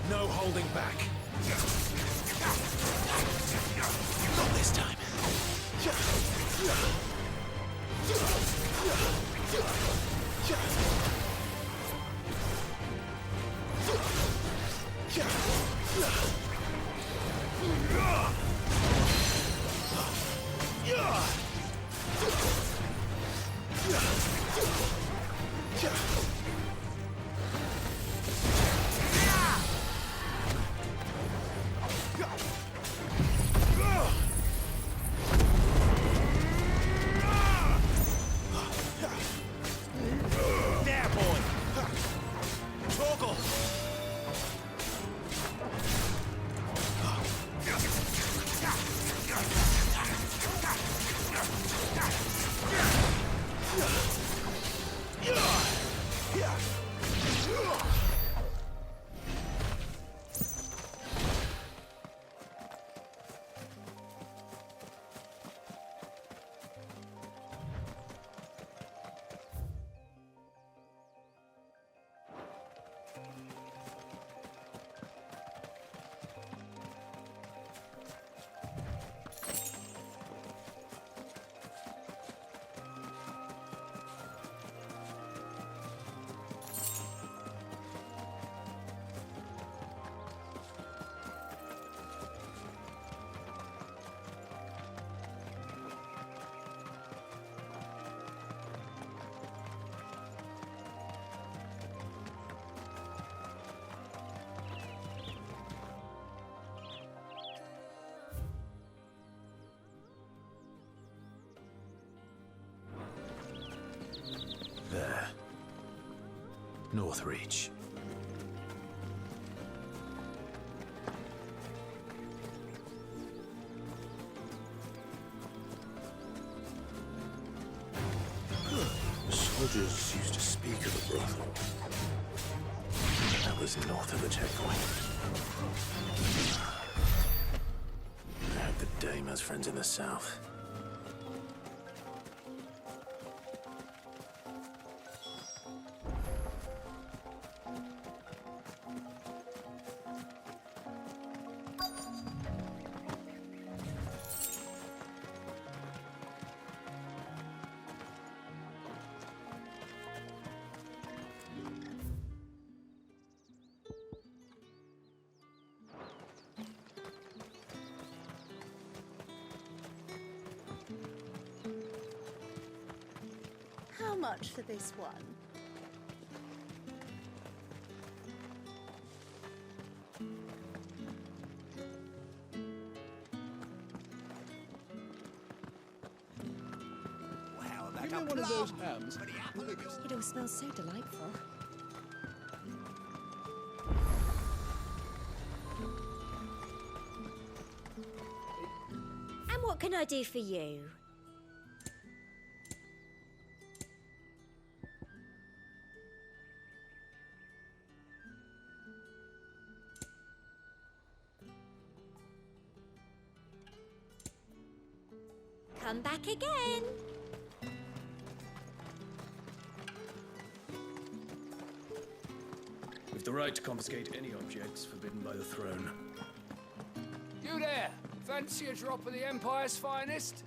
no holding back. Not this time. There, boy! Toggle! There. North Reach. Soldiers used to speak of a brothel. That was north of the checkpoint. I hope the dame has friends in the south. How much for this one? Give me one of those hams. It all smells so delightful. And what can I do for you? Come back again. We've the right to confiscate any objects forbidden by the throne. You there! Fancy a drop of the Empire's finest?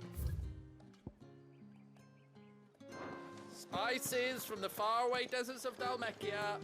Spices from the faraway deserts of Dalmekia.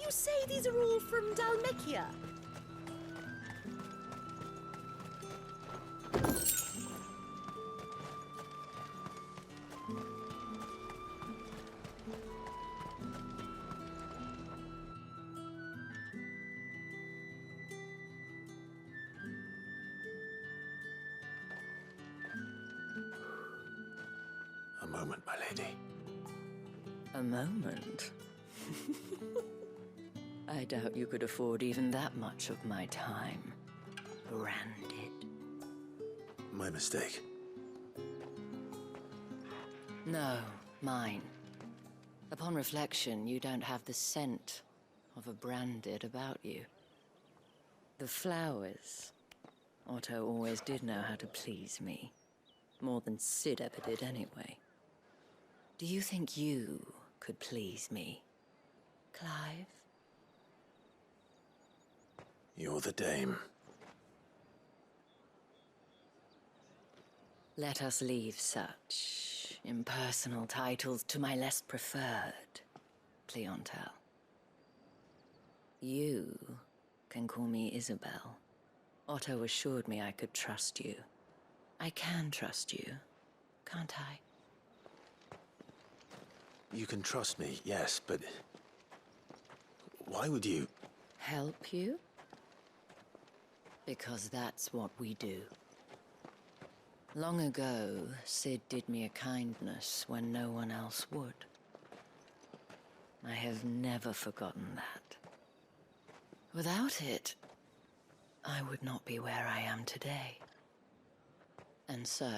You say these are all from Dalmekia? A moment, my lady. A moment? I doubt you could afford even that much of my time. Branded. My mistake. No, mine. Upon reflection, you don't have the scent of a branded about you. The flowers. Otto always did know how to please me. More than Sid ever did anyway. Do you think you could please me, Clive? You're the dame. Let us leave such impersonal titles to my less preferred clientele. You can call me Isabel. Otto assured me I could trust you. I can trust you, can't I? You can trust me, yes, but... why would you... Help you? Because that's what we do. Long ago, Sid did me a kindness when no one else would. I have never forgotten that. Without it, I would not be where I am today. And so,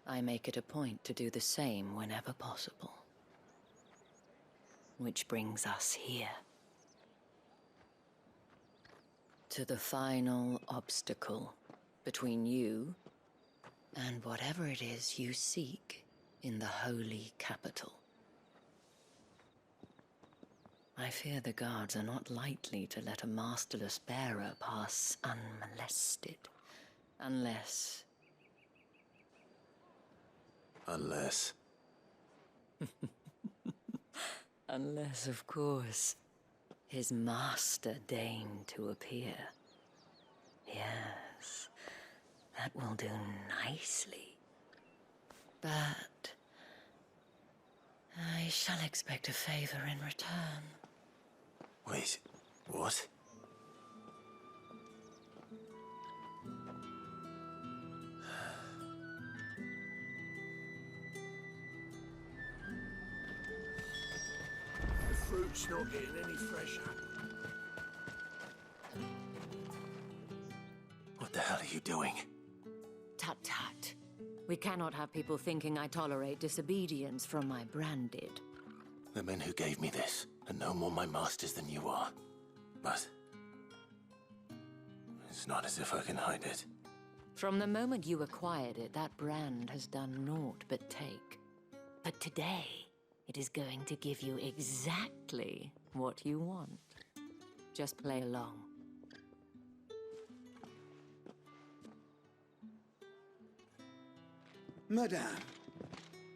I make it a point to do the same whenever possible. Which brings us here. To the final obstacle between you and whatever it is you seek in the holy capital. I fear the guards are not likely to let a masterless bearer pass unmolested. Unless... Unless... Unless, of course, his master deigned to appear. Yes, that will do nicely. But I shall expect a favor in return. Wait, what? The fruit's not getting any fresher. What the hell are you doing? Tut tut. We cannot have people thinking I tolerate disobedience from my branded. The men who gave me this are no more my masters than you are. But... it's not as if I can hide it. From the moment you acquired it, that brand has done naught but take. But today, it is going to give you exactly what you want. Just play along. Madame,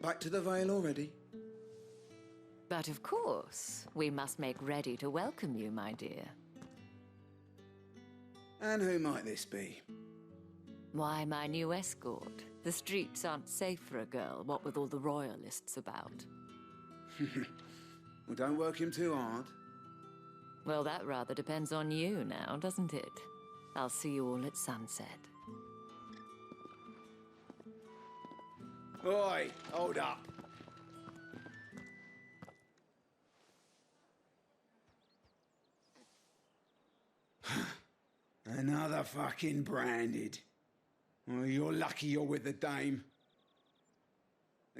back to the Vale already? But of course, we must make ready to welcome you, my dear. And who might this be? Why, my new escort. The streets aren't safe for a girl, what with all the royalists about. Well, don't work him too hard. Well, that rather depends on you now, doesn't it? I'll see you all at sunset. Oi, hold up. Another fucking branded. Well, you're lucky you're with the dame.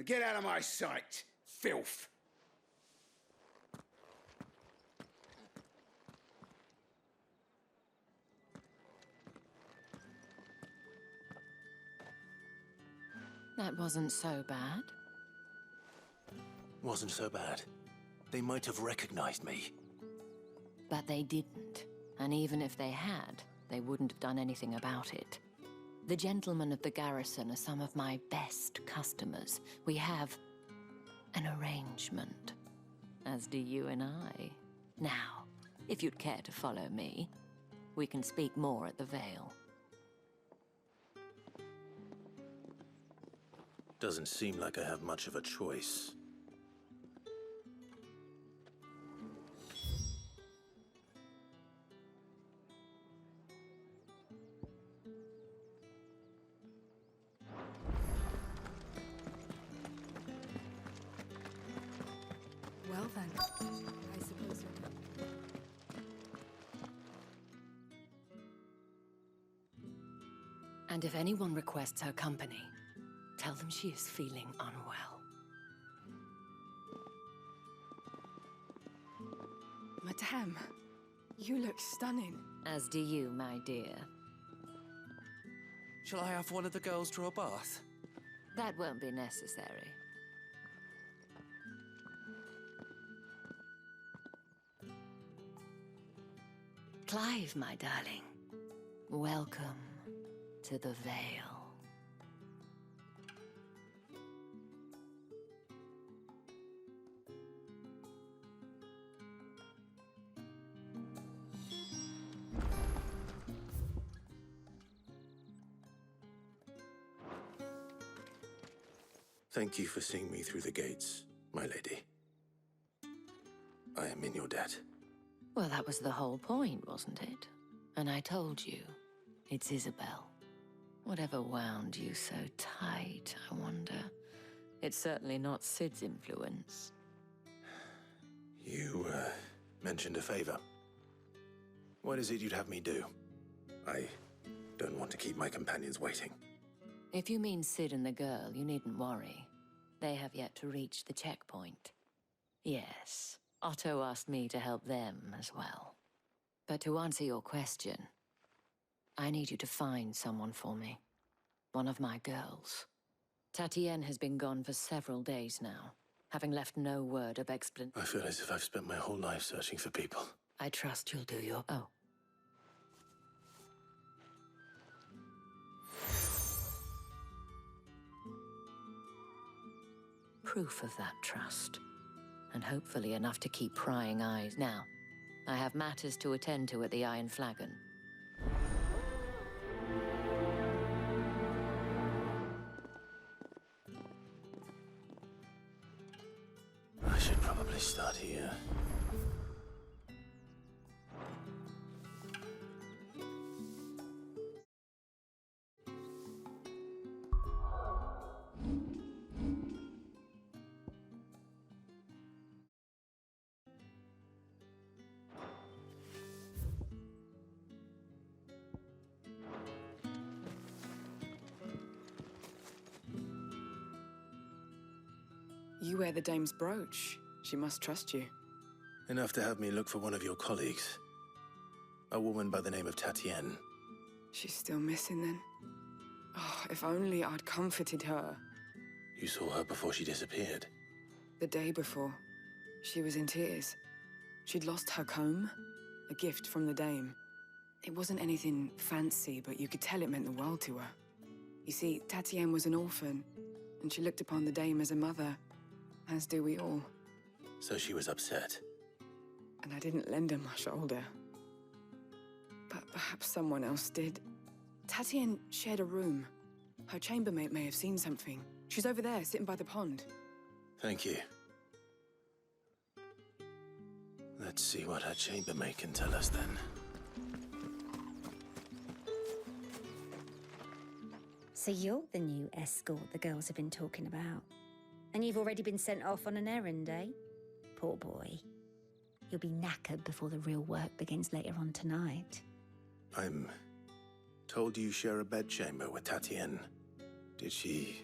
Get out of my sight, filth! That wasn't so bad. Wasn't so bad. They might have recognized me. But they didn't. And even if they had, they wouldn't have done anything about it. The gentlemen of the garrison are some of my best customers. We have an arrangement, as do you and I. Now, if you'd care to follow me, we can speak more at the Vale. Doesn't seem like I have much of a choice. Well then, I suppose you're done. And if anyone requests her company, tell them she is feeling unwell. Madame, you look stunning. As do you, my dear. Shall I have one of the girls draw a bath? That won't be necessary. Clive, my darling. Welcome to the Vale. Thank you for seeing me through the gates, my lady. I am in your debt. Well, that was the whole point, wasn't it? And I told you, it's Isabel. Whatever wound you so tight, I wonder. It's certainly not Sid's influence. You, mentioned a favor. What is it you'd have me do? I don't want to keep my companions waiting. If you mean Sid and the girl, you needn't worry. They have yet to reach the checkpoint. Yes, Otto asked me to help them as well. But to answer your question, I need you to find someone for me. One of my girls. Tatienne has been gone for several days now, having left no word of explanation. I feel as if I've spent my whole life searching for people. I trust you'll do your... Oh. Proof of that trust. And hopefully enough to keep prying eyes. Now, I have matters to attend to at the Iron Flagon. I should probably start here. You wear the dame's brooch. She must trust you. Enough to have me look for one of your colleagues. A woman by the name of Tatienne. She's still missing then. Oh, if only I'd comforted her. You saw her before she disappeared. The day before, she was in tears. She'd lost her comb, a gift from the dame. It wasn't anything fancy, but you could tell it meant the world to her. You see, Tatienne was an orphan, and she looked upon the dame as a mother, as do we all. So she was upset. And I didn't lend her my shoulder. But perhaps someone else did. Tatienne shared a room. Her chambermaid may have seen something. She's over there, sitting by the pond. Thank you. Let's see what her chambermaid can tell us then. So you're the new escort the girls have been talking about. And you've already been sent off on an errand, eh? Poor boy. You'll be knackered before the real work begins later on tonight. I'm told you share a bedchamber with Tatienne. Did she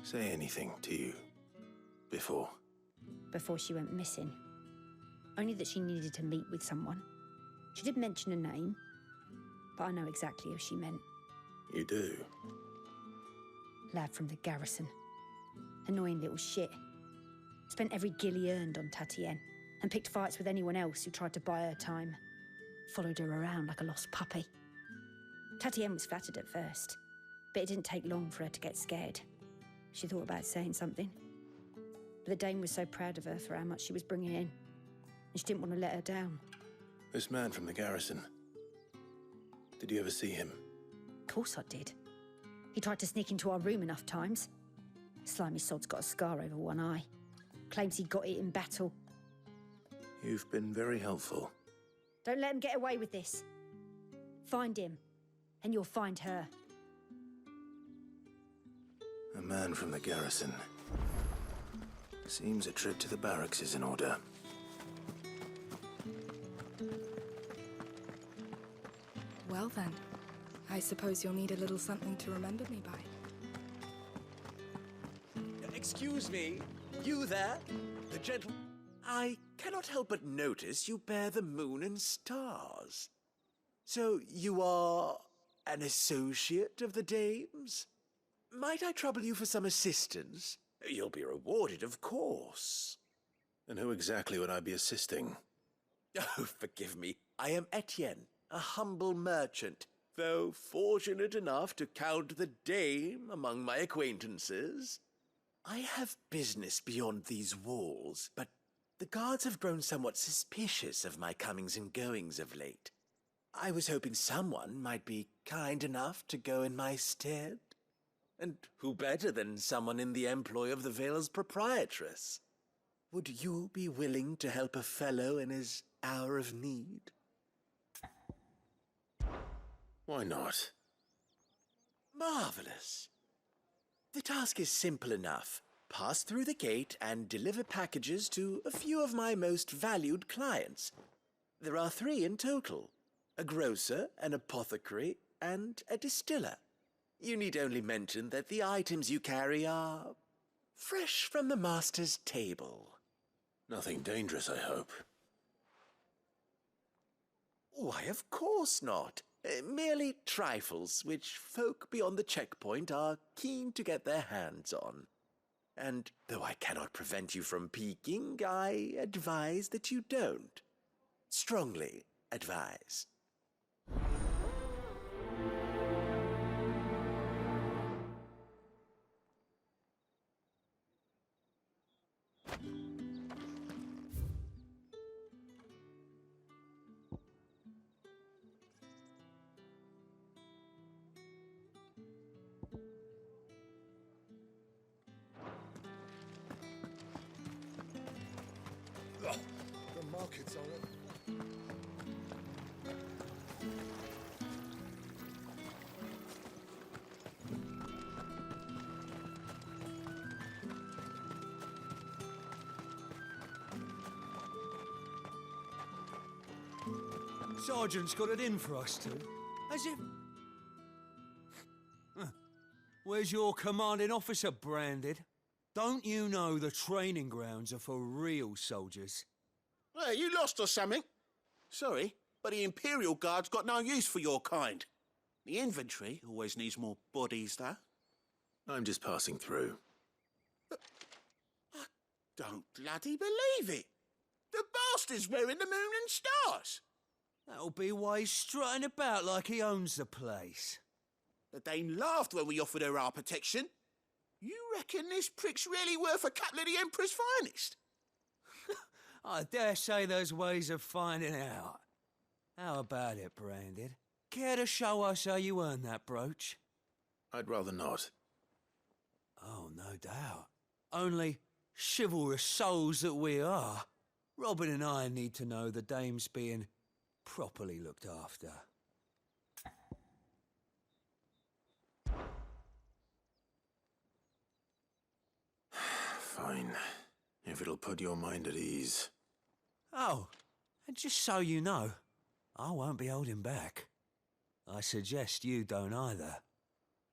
say anything to you Before? Before she went missing. Only that she needed to meet with someone. She did mention a name, but I know exactly who she meant. You do? Lad from the garrison. Annoying little shit. Spent every guil he earned on Tatienne, and picked fights with anyone else who tried to buy her time. Followed her around like a lost puppy. Tatienne was flattered at first, but it didn't take long for her to get scared. She thought about saying something. But the Dame was so proud of her for how much she was bringing in, and she didn't want to let her down. This man from the garrison. Did you ever see him? Of course I did. He tried to sneak into our room enough times. Slimy sod's got a scar over one eye. Claims he got it in battle. You've been very helpful. Don't let him get away with this. Find him, and you'll find her. A man from the garrison. Seems a trip to the barracks is in order. Well then, I suppose you'll need a little something to remember me by. Excuse me, you there? The I cannot help but notice you bear the moon and stars. So you are an associate of the Dame's? Might I trouble you for some assistance? You'll be rewarded, of course. And who exactly would I be assisting? Oh, forgive me. I am Etienne, a humble merchant, though fortunate enough to count the Dame among my acquaintances. I have business beyond these walls, but the guards have grown somewhat suspicious of my comings and goings of late. I was hoping someone might be kind enough to go in my stead. And who better than someone in the employ of the Vale's proprietress? Would you be willing to help a fellow in his hour of need? Why not? Marvelous. The task is simple enough. Pass through the gate and deliver packages to a few of my most valued clients. There are 3 in total. A grocer, an apothecary, and a distiller. You need only mention that the items you carry are fresh from the master's table. Nothing dangerous, I hope. Why, of course not. Merely trifles which folk beyond the checkpoint are keen to get their hands on. And though I cannot prevent you from peeking, I advise that you don't. Strongly advise. The market's on it. Sergeant's got it in for us two. As if... Where's your commanding officer branded? Don't you know the training grounds are for real soldiers? Hey, you lost or something? Sorry, but the Imperial Guard's got no use for your kind. The infantry always needs more bodies, though. I'm just passing through. I don't bloody believe it. The bastard's wearing the moon and stars. That'll be why he's strutting about like he owns the place. The Dame laughed when we offered her our protection. You reckon this prick's really worth a couple of the Emperor's finest? I dare say there's ways of finding out. How about it, Branded? Care to show us how you earned that brooch? I'd rather not. Oh, no doubt. Only chivalrous souls that we are, Robin and I need to know the Dame's being properly looked after. Fine. If it'll put your mind at ease. Oh, and just so you know, I won't be holding back. I suggest you don't either.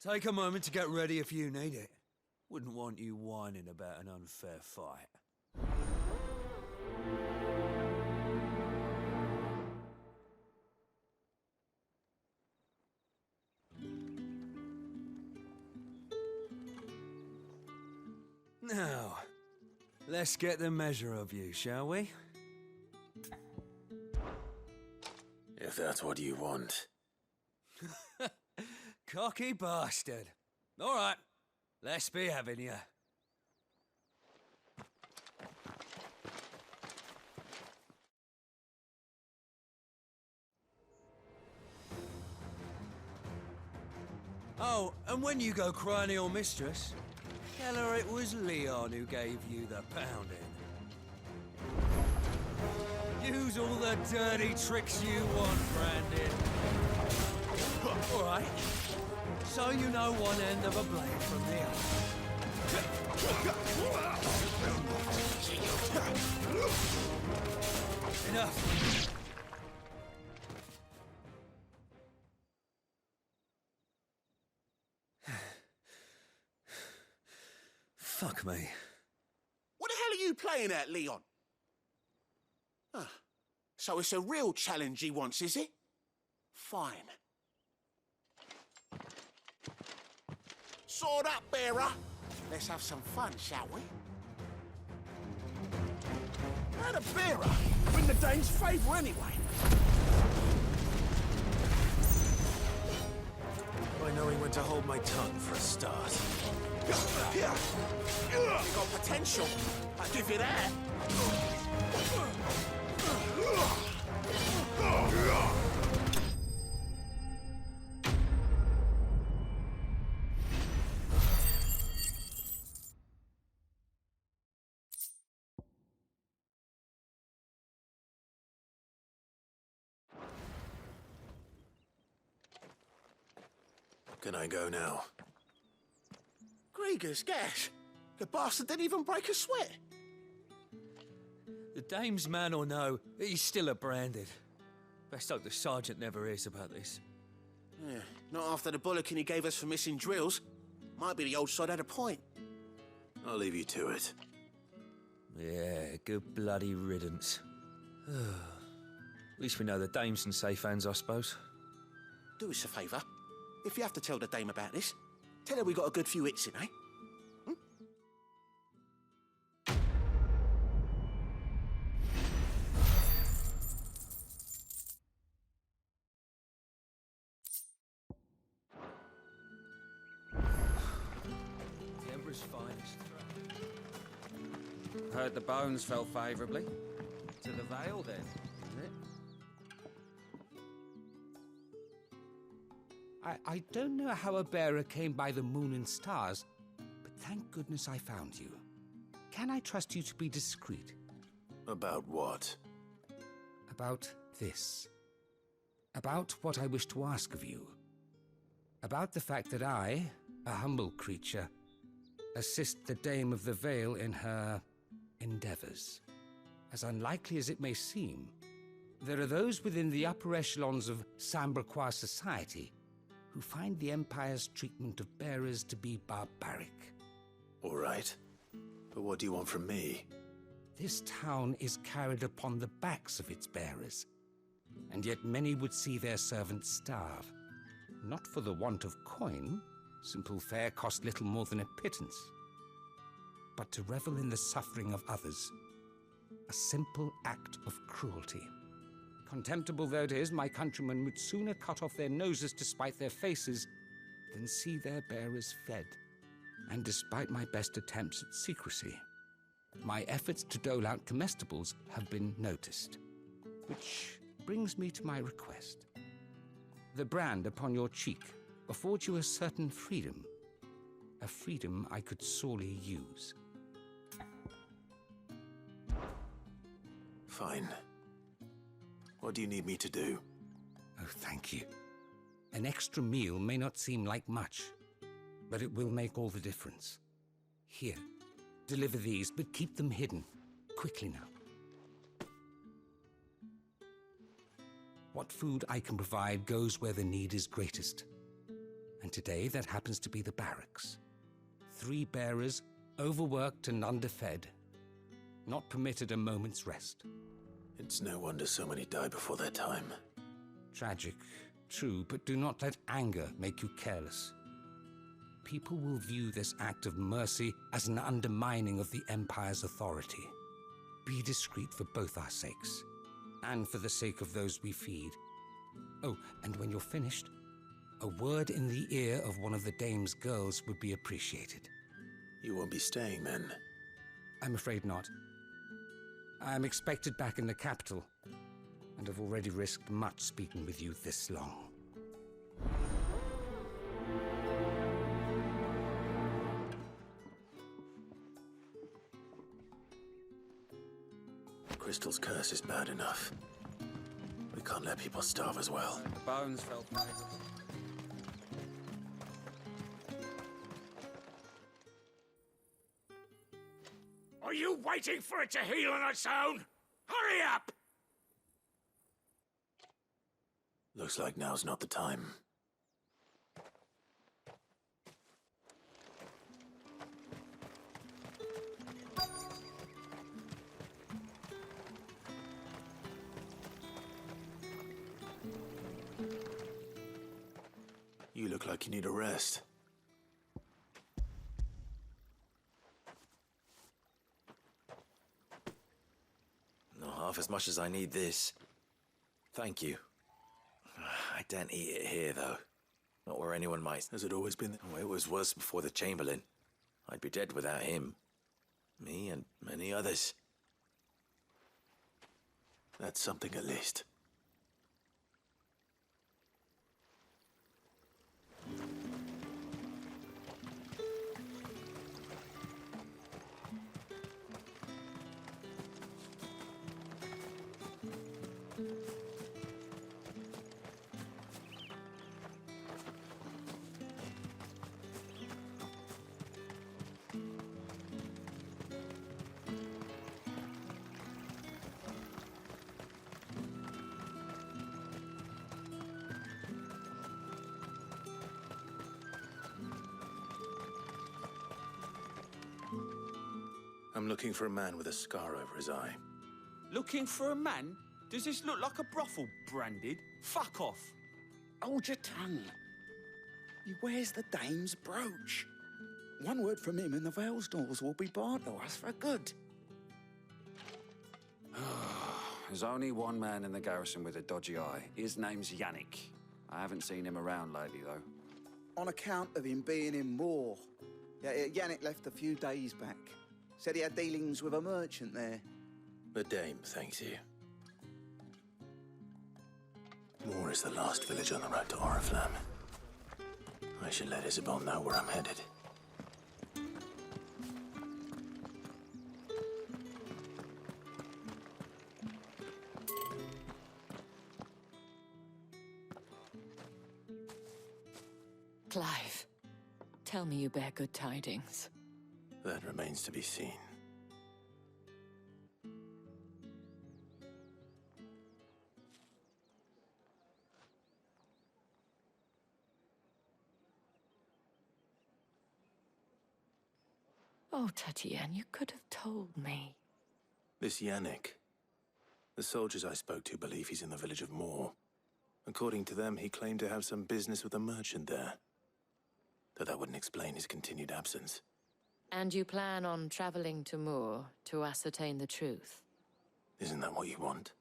Take a moment to get ready if you need it. Wouldn't want you whining about an unfair fight. Now, let's get the measure of you, shall we? If that's what you want. Cocky bastard. All right, let's be having you. Oh, and when you go cry to your mistress, tell her it was Leon who gave you the pounding. Use all the dirty tricks you want, Brandon. All right. So you know one end of a blade from the other. Enough. Fuck me. What the hell are you playing at, Leon? Ah, so it's a real challenge he wants, is it? Fine. Sword up, bearer. Let's have some fun, shall we? How the bearer? We're in the Dane's favour anyway. By knowing when to hold my tongue for a start. You got potential. I'll give you that. Can I go now? Grieger's gash. The bastard didn't even break a sweat. The dame's man or no, he's still a branded. Best hope the sergeant never hears about this. Yeah, not after the bollocking he gave us for missing drills. Might be the old sod had a point. I'll leave you to it. Yeah, good bloody riddance. At least we know the dame's in safe hands, I suppose. Do us a favour. If you have to tell the dame about this, tell her we got a good few hits in, eh? The Emperor's finest. Heard the bones fell favourably. To the Vale, then, is it? I don't know how a bearer came by the moon and stars, but thank goodness I found you. Can I trust you to be discreet? About what? About this. About what I wish to ask of you. About the fact that I, a humble creature, assist the Dame of the Vale in her endeavors. As unlikely as it may seem, there are those within the upper echelons of Samberquois society who find the Empire's treatment of bearers to be barbaric. All right. But what do you want from me? This town is carried upon the backs of its bearers, and yet many would see their servants starve. Not for the want of coin, simple fare cost little more than a pittance, but to revel in the suffering of others, a simple act of cruelty. Contemptible though it is, my countrymen would sooner cut off their noses to spite their faces than see their bearers fed. And despite my best attempts at secrecy, my efforts to dole out comestibles have been noticed. Which brings me to my request. The brand upon your cheek affords you a certain freedom, a freedom I could sorely use. Fine. What do you need me to do? Oh, thank you. An extra meal may not seem like much, but it will make all the difference. Here, deliver these, but keep them hidden. Quickly now. What food I can provide goes where the need is greatest. And today, that happens to be the barracks. 3 bearers, overworked and underfed. Not permitted a moment's rest. It's no wonder so many die before their time. Tragic, true, but do not let anger make you careless. People will view this act of mercy as an undermining of the Empire's authority. Be discreet for both our sakes, and for the sake of those we feed. Oh, and when you're finished, a word in the ear of one of the dame's girls would be appreciated. You won't be staying, then? I'm afraid not. I'm expected back in the capital, and have already risked much speaking with you this long. Crystal's curse is bad enough. We can't let people starve as well. The bones felt favourable. Are you waiting for it to heal on its own? Hurry up! Looks like now's not the time. You look like you need a rest. Not half as much as I need this. Thank you. I daren't eat it here, though. Not where anyone might. Has it always been? Oh, it was worse before the Chamberlain. I'd be dead without him. Me and many others. That's something at least. I'm looking for a man with a scar over his eye. Looking for a man? Does this look like a brothel branded? Fuck off. Hold your tongue. He wears the dame's brooch. One word from him and the Vale's doors will be barred to us for good. There's only one man in the garrison with a dodgy eye. His name's Yannick. I haven't seen him around lately, though. On account of him being in war. Yeah, Yannick left a few days back. Said he had dealings with a merchant there. The dame thanks you. Moor is the last village on the road to Oriflamme. I should let Isabel know where I'm headed. Clive, tell me you bear good tidings. That remains to be seen. Oh, Tatiana, you could have told me. This Yannick. The soldiers I spoke to believe he's in the village of Moor. According to them, he claimed to have some business with a merchant there. Though that wouldn't explain his continued absence. And you plan on traveling to Moor to ascertain the truth? Isn't that what you want?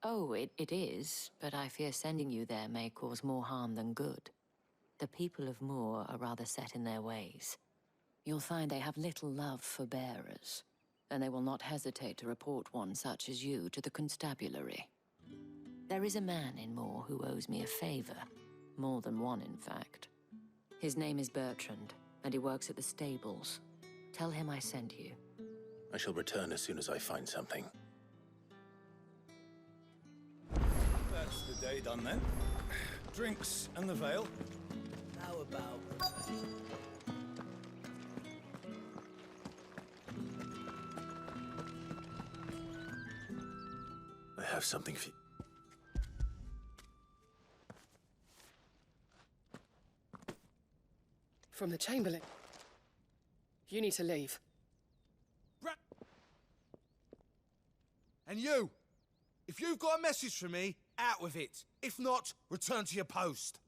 Oh, it is, but I fear sending you there may cause more harm than good. The people of Moor are rather set in their ways. You'll find they have little love for bearers, and they will not hesitate to report one such as you to the constabulary. There is a man in Moor who owes me a favor. More than one, in fact. His name is Bertrand, and he works at the stables. Tell him I sent you. I shall return as soon as I find something. That's the day done then. Drinks and the Vale. How about... I have something for you. From the Chamberlain. You need to leave. And you! If you've got a message for me, out with it. If not, return to your post.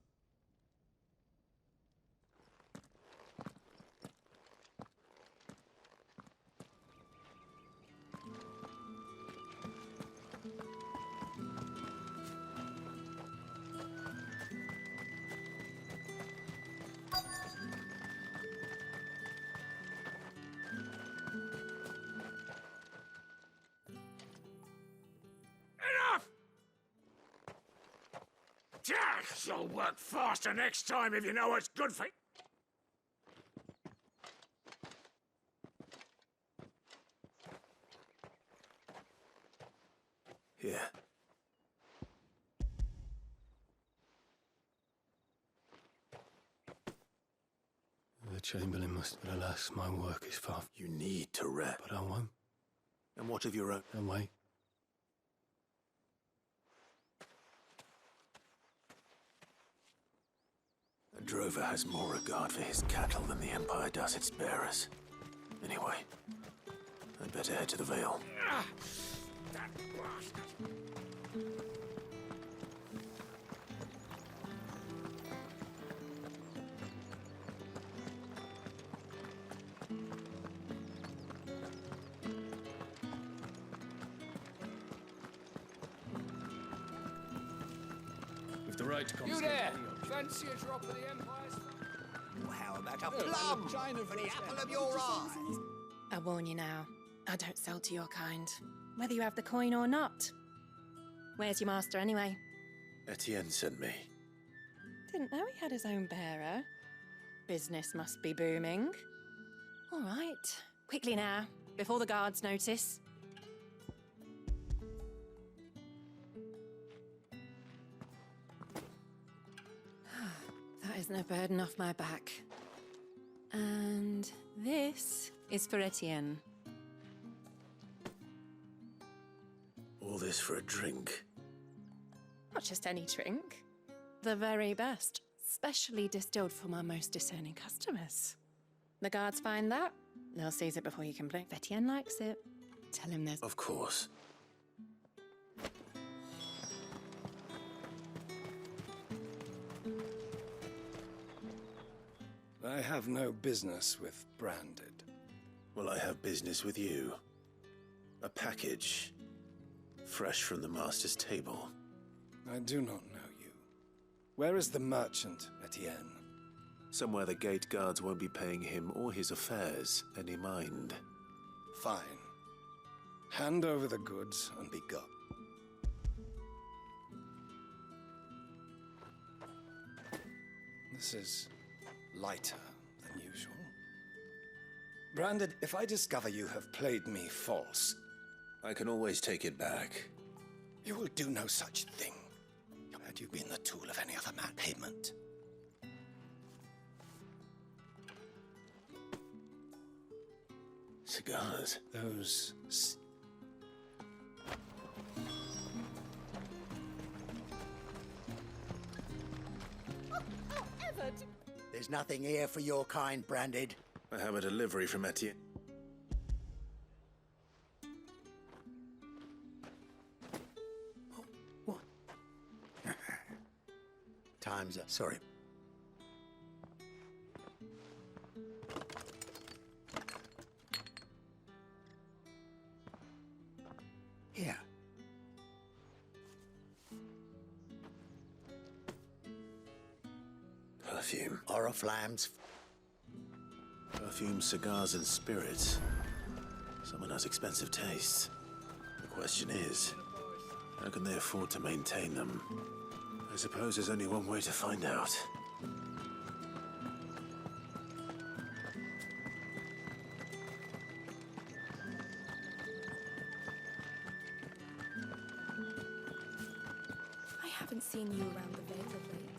You'll work faster next time if you know what's good for... Here. The Chamberlain must, but alas, my work is far. You need to rep. But I won't. And what of your own? And wait. A drover has more regard for his cattle than the Empire does its bearers. Anyway, I'd better head to the Vale. That bastard. With the right You there! Fancy a drop of the Empire's... How about a plum for the apple of your eye? I warn you now, I don't sell to your kind, whether you have the coin or not. Where's your master anyway? Etienne sent me. Didn't know he had his own bearer. Business must be booming. All right, quickly now, before the guards notice. That isn't a burden off my back. And this is for Etienne. All this for a drink. Not just any drink. The very best. Specially distilled for my most discerning customers. The guards find that, they'll seize it before you complain. If Etienne likes it, tell him there's... Of course. I have no business with Branded. Well, I have business with you. A package. Fresh from the Master's table. I do not know you. Where is the merchant, Etienne? Somewhere the gate guards won't be paying him or his affairs any mind. Fine. Hand over the goods and be gone. This is lighter than usual. Branded, if I discover you have played me false... I can always take it back. You will do no such thing. Had you been the tool of any other man, payment. Cigars. Those... Everett! There's nothing here for your kind, Branded. I have a delivery from Etienne. What? Time's up. Sorry. Here. Perfume. Oriflamme's. Perfume, cigars, and spirits. Someone has expensive tastes. The question is, how can they afford to maintain them? I suppose there's only one way to find out. I haven't seen you around the Vale of late.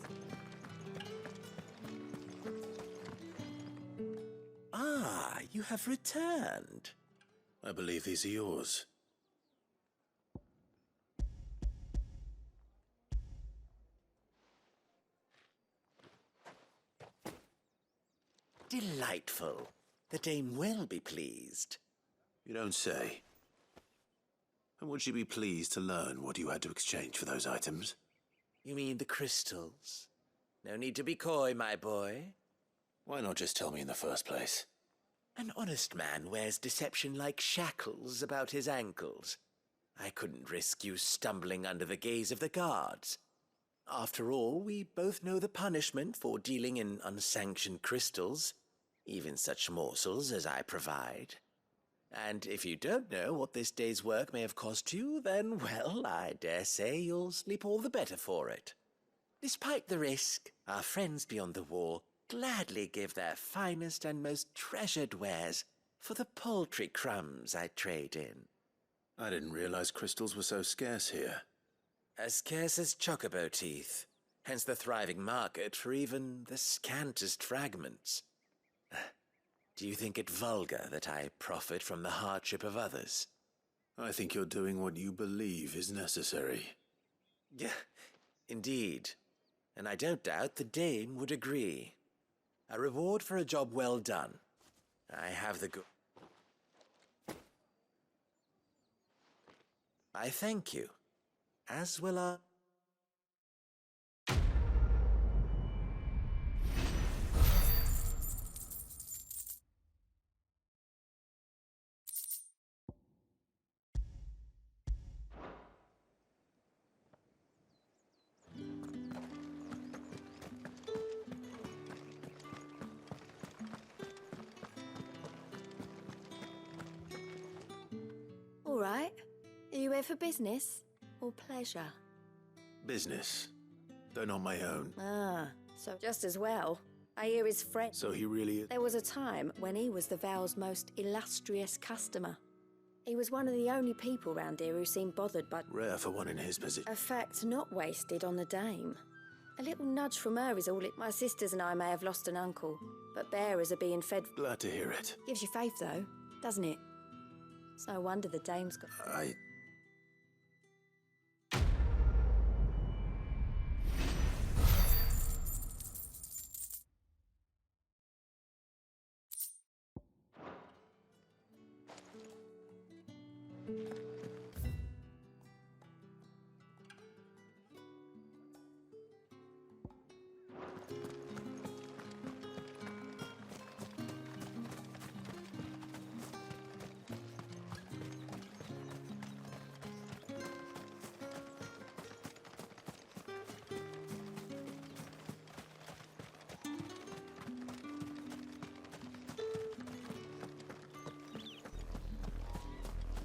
Ah, you have returned. I believe these are yours. Delightful. The dame will be pleased. You don't say. And would she be pleased to learn what you had to exchange for those items? You mean the crystals? No need to be coy, my boy. Why not just tell me in the first place? An honest man wears deception like shackles about his ankles. I couldn't risk you stumbling under the gaze of the guards. After all, we both know the punishment for dealing in unsanctioned crystals, even such morsels as I provide. And if you don't know what this day's work may have cost you, then, well, I dare say you'll sleep all the better for it. Despite the risk, our friends beyond the wall gladly give their finest and most treasured wares for the paltry crumbs I trade in. I didn't realize crystals were so scarce here. As scarce as chocobo teeth, hence the thriving market for even the scantest fragments. Do you think it vulgar that I profit from the hardship of others? I think you're doing what you believe is necessary. Yeah, indeed. And I don't doubt the dame would agree. A reward for a job well done. I have the I thank you, as will our... All right. Are you here for business or pleasure? Business, though not my own. Ah, so just as well. I hear his friend. So he really is... There was a time when he was the Vale's most illustrious customer. He was one of the only people round here who seemed bothered by... Rare for one in his position. A fact not wasted on the dame. A little nudge from her is all it... My sisters and I may have lost an uncle, but bearers are being fed... Glad to hear it. Gives you faith, though, doesn't it? It's no wonder the dame's got...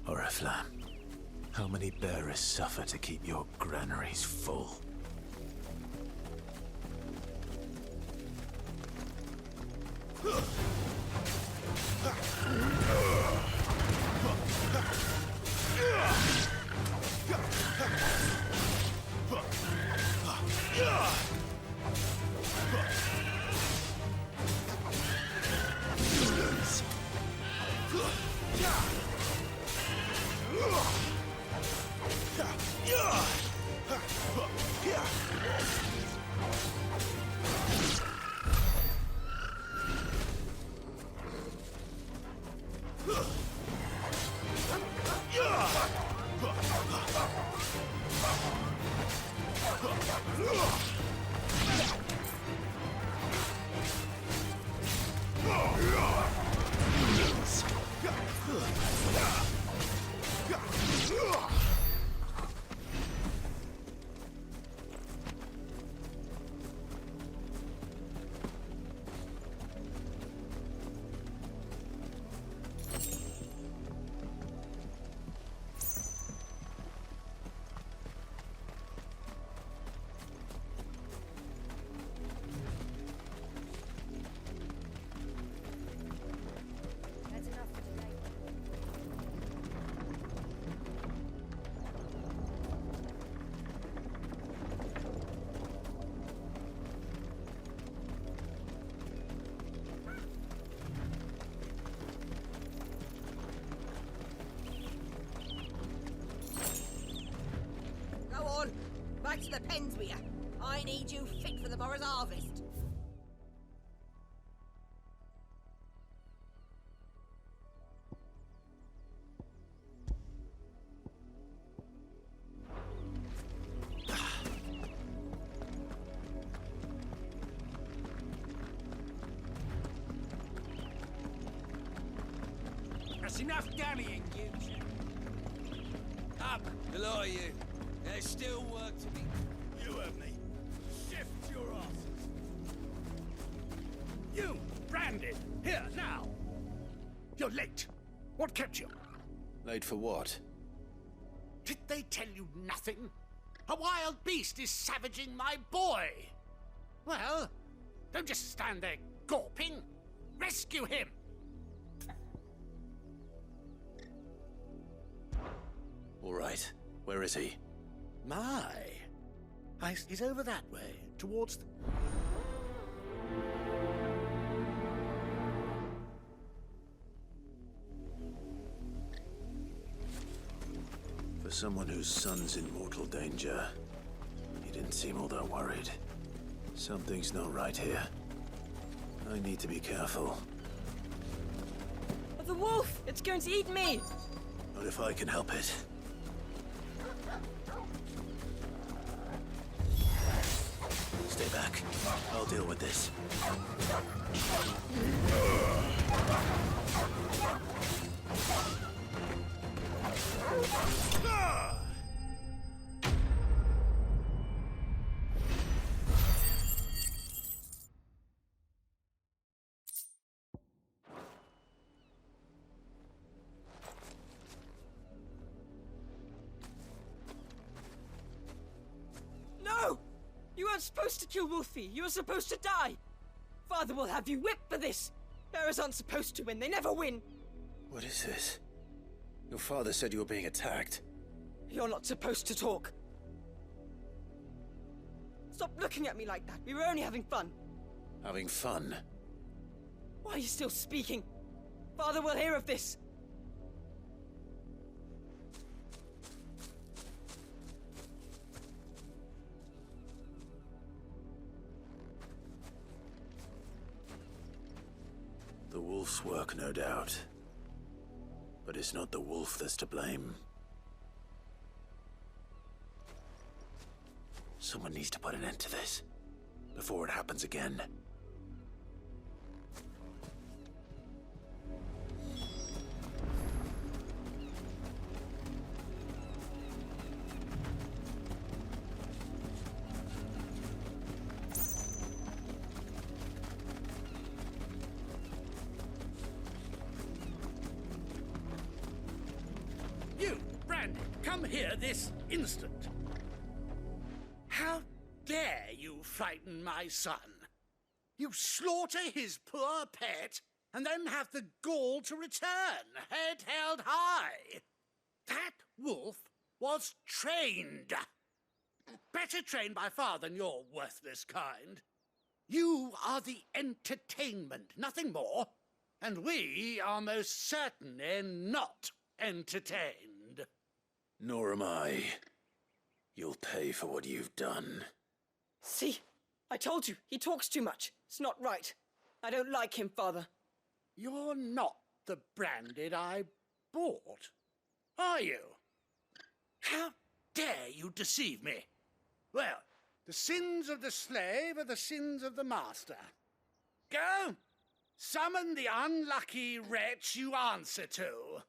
Oriflamme, how many bearers suffer to keep your granaries full? Back to the pens with you. I need you fit for the morrow's harvest. That's enough dallying, you two. Up, the lot of you. There's still work to be... You have me. Shift your asses. You, Branded, here, now. You're late. What kept you? Late for what? Did they tell you nothing? A wild beast is savaging my boy. Well, don't just stand there gawping. Rescue him. All right. Where is he? He's over that way, towards the... For someone whose son's in mortal danger, he didn't seem all that worried. Something's not right here. I need to be careful. The wolf! It's going to eat me! Not if I can help it. Stay back. I'll deal with this. No! You weren't supposed to kill Wolfie. You were supposed to die. Father will have you whipped for this. Bearers aren't supposed to win. They never win. What is this? Your father said you were being attacked. You're not supposed to talk. Stop looking at me like that. We were only having fun. Having fun? Why are you still speaking? Father will hear of this. The wolf's work, no doubt. But it's not the wolf that's to blame. Someone needs to put an end to this, before it happens again. You, Brandon, come here this instant. How dare you frighten my son? You slaughter his poor pet and then have the gall to return, head held high. That wolf was trained. Better trained by far than your worthless kind. You are the entertainment, nothing more. And we are most certainly not entertained. Nor am I. You'll pay for what you've done. See? I told you, he talks too much. It's not right. I don't like him, Father. You're not the Branded I bought, are you? How dare you deceive me? Well, the sins of the slave are the sins of the master. Go, summon the unlucky wretch you answer to.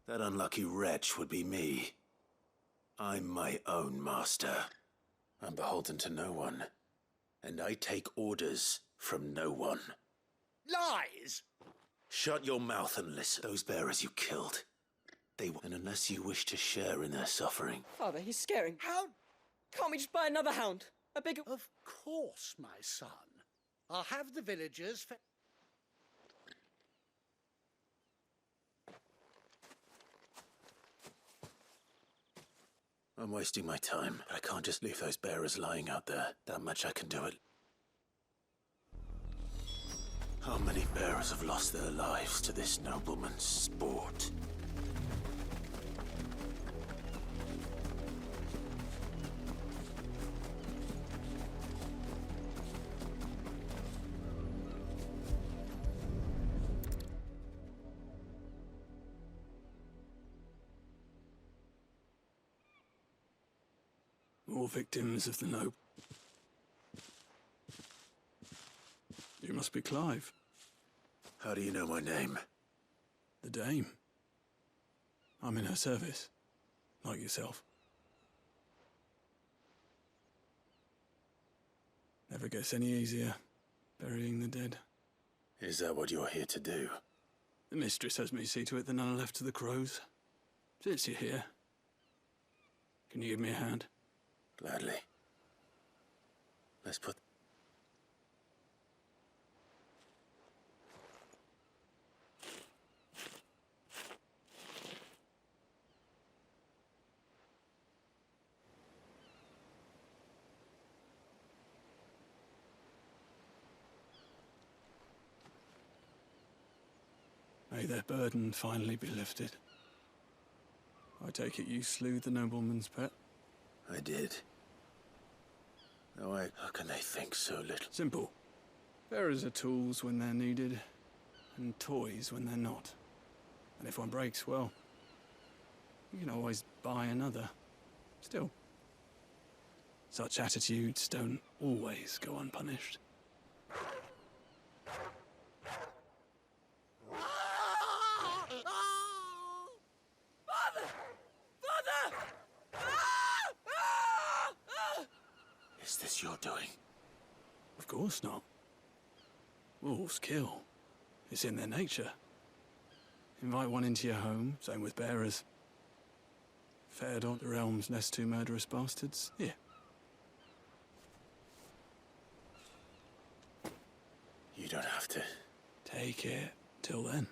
That unlucky wretch would be me. I'm my own master. I'm beholden to no one. And I take orders from no one. Lies! Shut your mouth and listen. Those bearers you killed. And unless you wish to share in their suffering... Father, he's scaring. How? Can't we just buy another hound? A bigger... Of course, my son. I'll have the villagers... I'm wasting my time, but I can't just leave those bearers lying out there. That much I can do it. How many bearers have lost their lives to this nobleman's sport? More victims of the noble. You must be Clive. How do you know my name? The Dame. I'm in her service, like yourself. Never gets any easier, burying the dead. Is that what you're here to do? The mistress has me see to it that none are left to the crows. Since you're here, can you give me a hand? Gladly. Let's put... May their burden finally be lifted. I take it you slew the nobleman's pet? I did. How can they think so little? Simple. Bearers are tools when they're needed, and toys when they're not. And if one breaks, well, you can always buy another. Still, such attitudes don't always go unpunished. Is this your doing? Of course not. Wolves kill. It's in their nature. Invite one into your home, same with bearers. Fair don't the realms nest two murderous bastards. Here. You don't have to. Take it. Till then.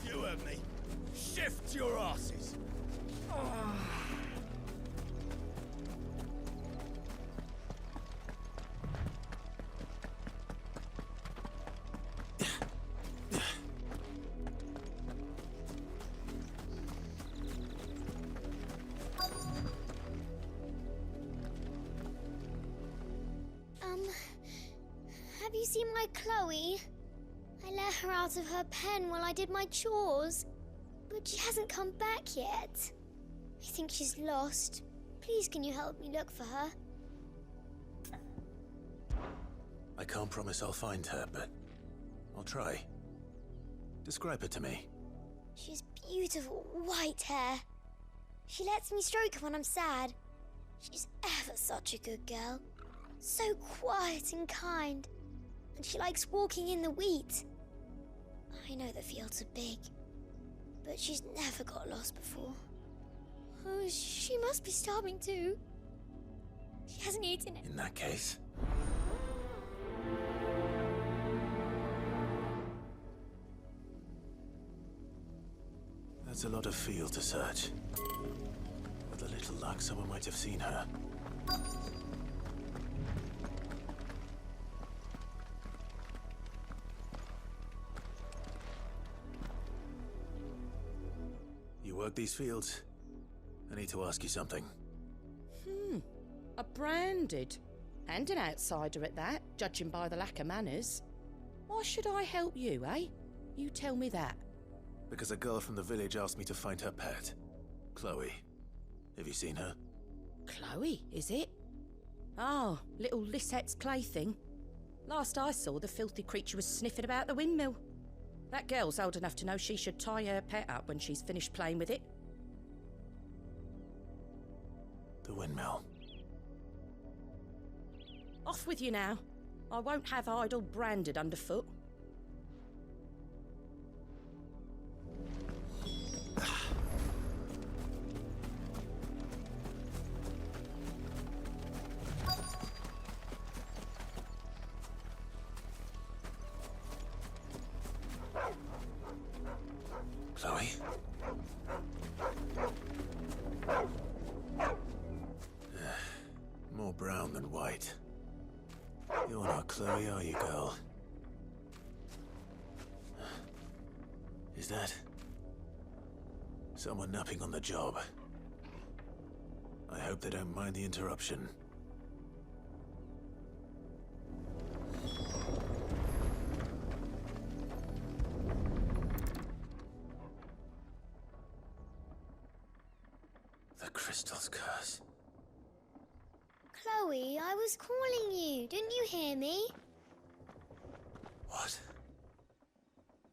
You heard me. Shift your asses. Have you seen my Chloe? I let her out of her pen while I did my chores, but she hasn't come back yet. I think she's lost. Please, can you help me look for her? I can't promise I'll find her, but I'll try. Describe her to me. She's beautiful white hair. She lets me stroke her when I'm sad. She's ever such a good girl. So quiet and kind. And she likes walking in the wheat. I know the fields are big, but she's never got lost before. Oh, she must be starving too. She hasn't eaten it. In that case... That's a lot of field to search. With a little luck, someone might have seen her. You work these fields? I need to ask you something. A branded. And an outsider at that, judging by the lack of manners. Why should I help you, eh? You tell me that. Because a girl from the village asked me to find her pet. Chloe. Have you seen her? Chloe, is it? Oh, little Lisette's plaything. Last I saw, the filthy creature was sniffing about the windmill. That girl's old enough to know she should tie her pet up when she's finished playing with it. The windmill. Off with you now. I won't have idle branded underfoot. Chloe? More brown than white. You're not Chloe, are you, girl? Is that someone napping on the job? I hope they don't mind the interruption. The crystal's curse. Chloe, I was calling you. Didn't you hear me? What?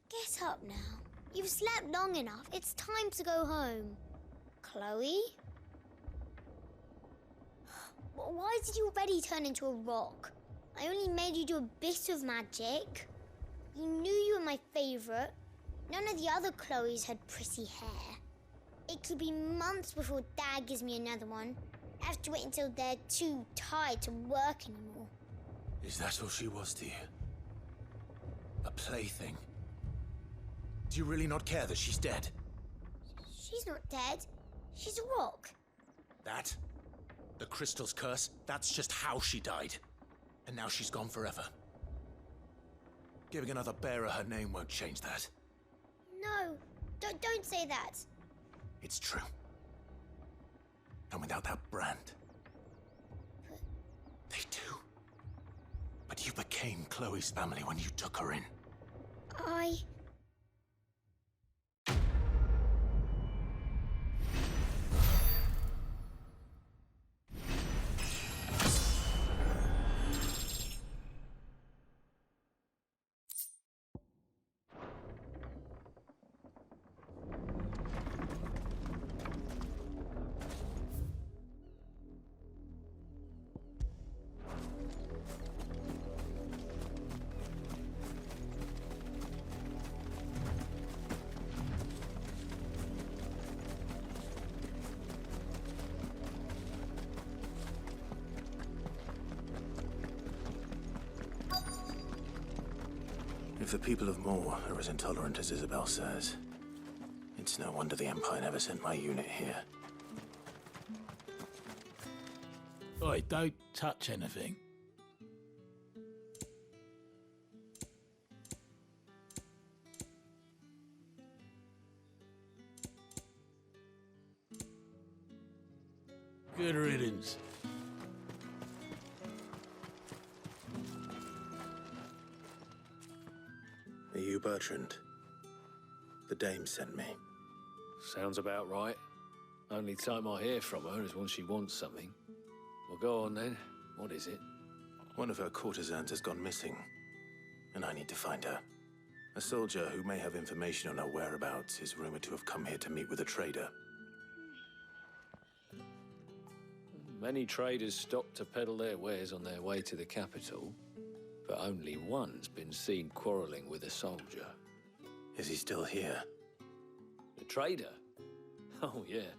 Get up now. You've slept long enough. It's time to go home. Chloe? Why did you already turn into a rock? I only made you do a bit of magic. You knew you were my favourite. None of the other Chloes had pretty hair. It could be months before Dad gives me another one. I have to wait until they're too tired to work anymore. Is that all she was to you? A plaything? Do you really not care that she's dead? She's not dead. She's a rock. That? The crystal's curse? That's just how she died. And now she's gone forever. Giving another bearer her name won't change that. No, don't say that. It's true. And without that brand... They do. But you became Chloe's family when you took her in. If the people of Moor are as intolerant as Isabel says, it's no wonder the Empire never sent my unit here. Oi, don't touch anything. Good riddance. Are you Bertrand? The dame sent me. Sounds about right. Only time I hear from her is when she wants something. Well, go on then. What is it? One of her courtesans has gone missing, and I need to find her. A soldier who may have information on her whereabouts is rumored to have come here to meet with a trader. Many traders stop to peddle their wares on their way to the capital, but only one's been seen quarrelling with a soldier. Is he still here? The trader? Oh, yeah.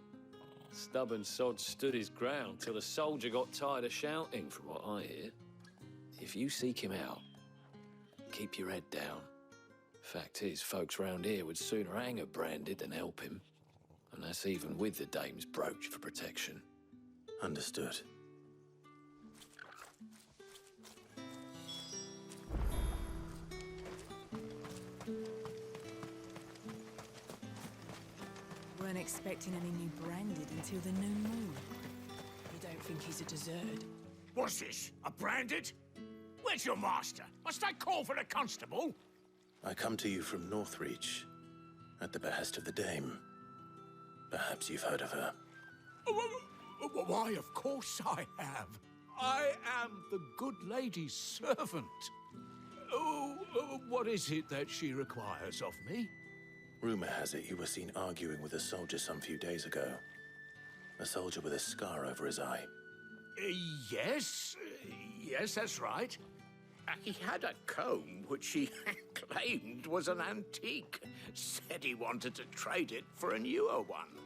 Stubborn sod stood his ground till the soldier got tired of shouting, from what I hear. If you seek him out, keep your head down. Fact is, folks round here would sooner hang a branded than help him. And that's even with the dame's brooch for protection. Understood. Weren't expecting any new branded until the new moon. You don't think he's a deserted? What's this? A branded? Where's your master? Must I call for the constable? I come to you from Northreach, at the behest of the dame. Perhaps you've heard of her. Why, of course I have. I am the good lady's servant. What is it that she requires of me? Rumor has it you were seen arguing with a soldier some few days ago. A soldier with a scar over his eye. Yes, that's right. He had a comb which he claimed was an antique. Said he wanted to trade it for a newer one.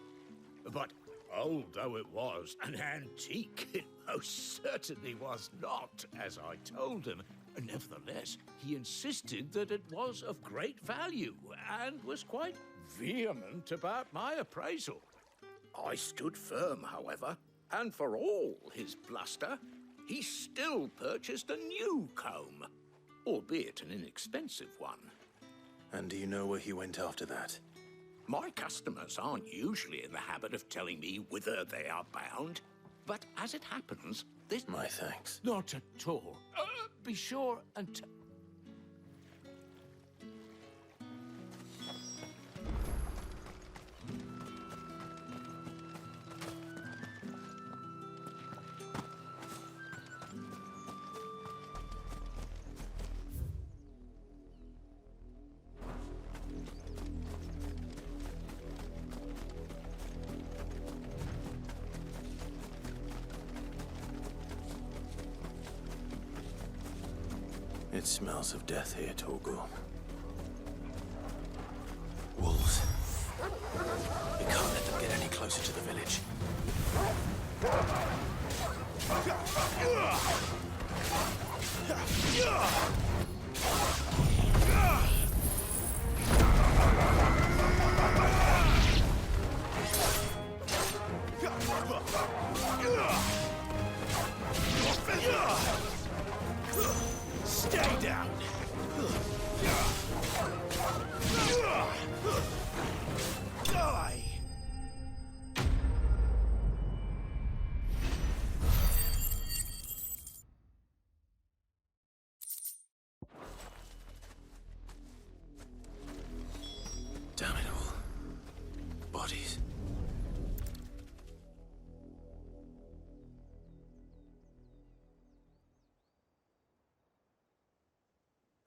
But old though it was, an antique it most certainly was not, as I told him. Nevertheless, he insisted that it was of great value and was quite vehement about my appraisal. I stood firm, however, and for all his bluster, he still purchased a new comb, albeit an inexpensive one. And do you know where he went after that? My customers aren't usually in the habit of telling me whither they are bound, but as it happens, this... My thanks. Not at all. Be sure and... It smells of death here, Torgal. Wolves. We can't let them get any closer to the village. Stay down! Die! Damn it all. Bodies.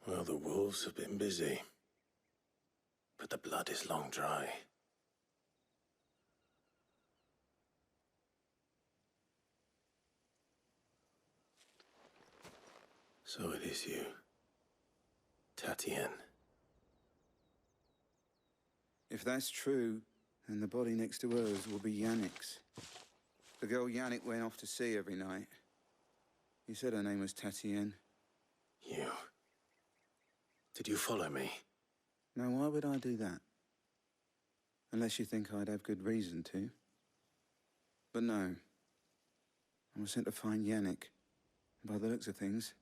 Well, the wolves have been busy. But the blood is long dry. So it is you, Tatienne. If that's true, then the body next to hers will be Yannick's. The girl Yannick went off to see every night. He said her name was Tatienne. You. Did you follow me? Now, why would I do that? Unless you think I'd have good reason to. But no. I was sent to find Yannick. By the looks of things,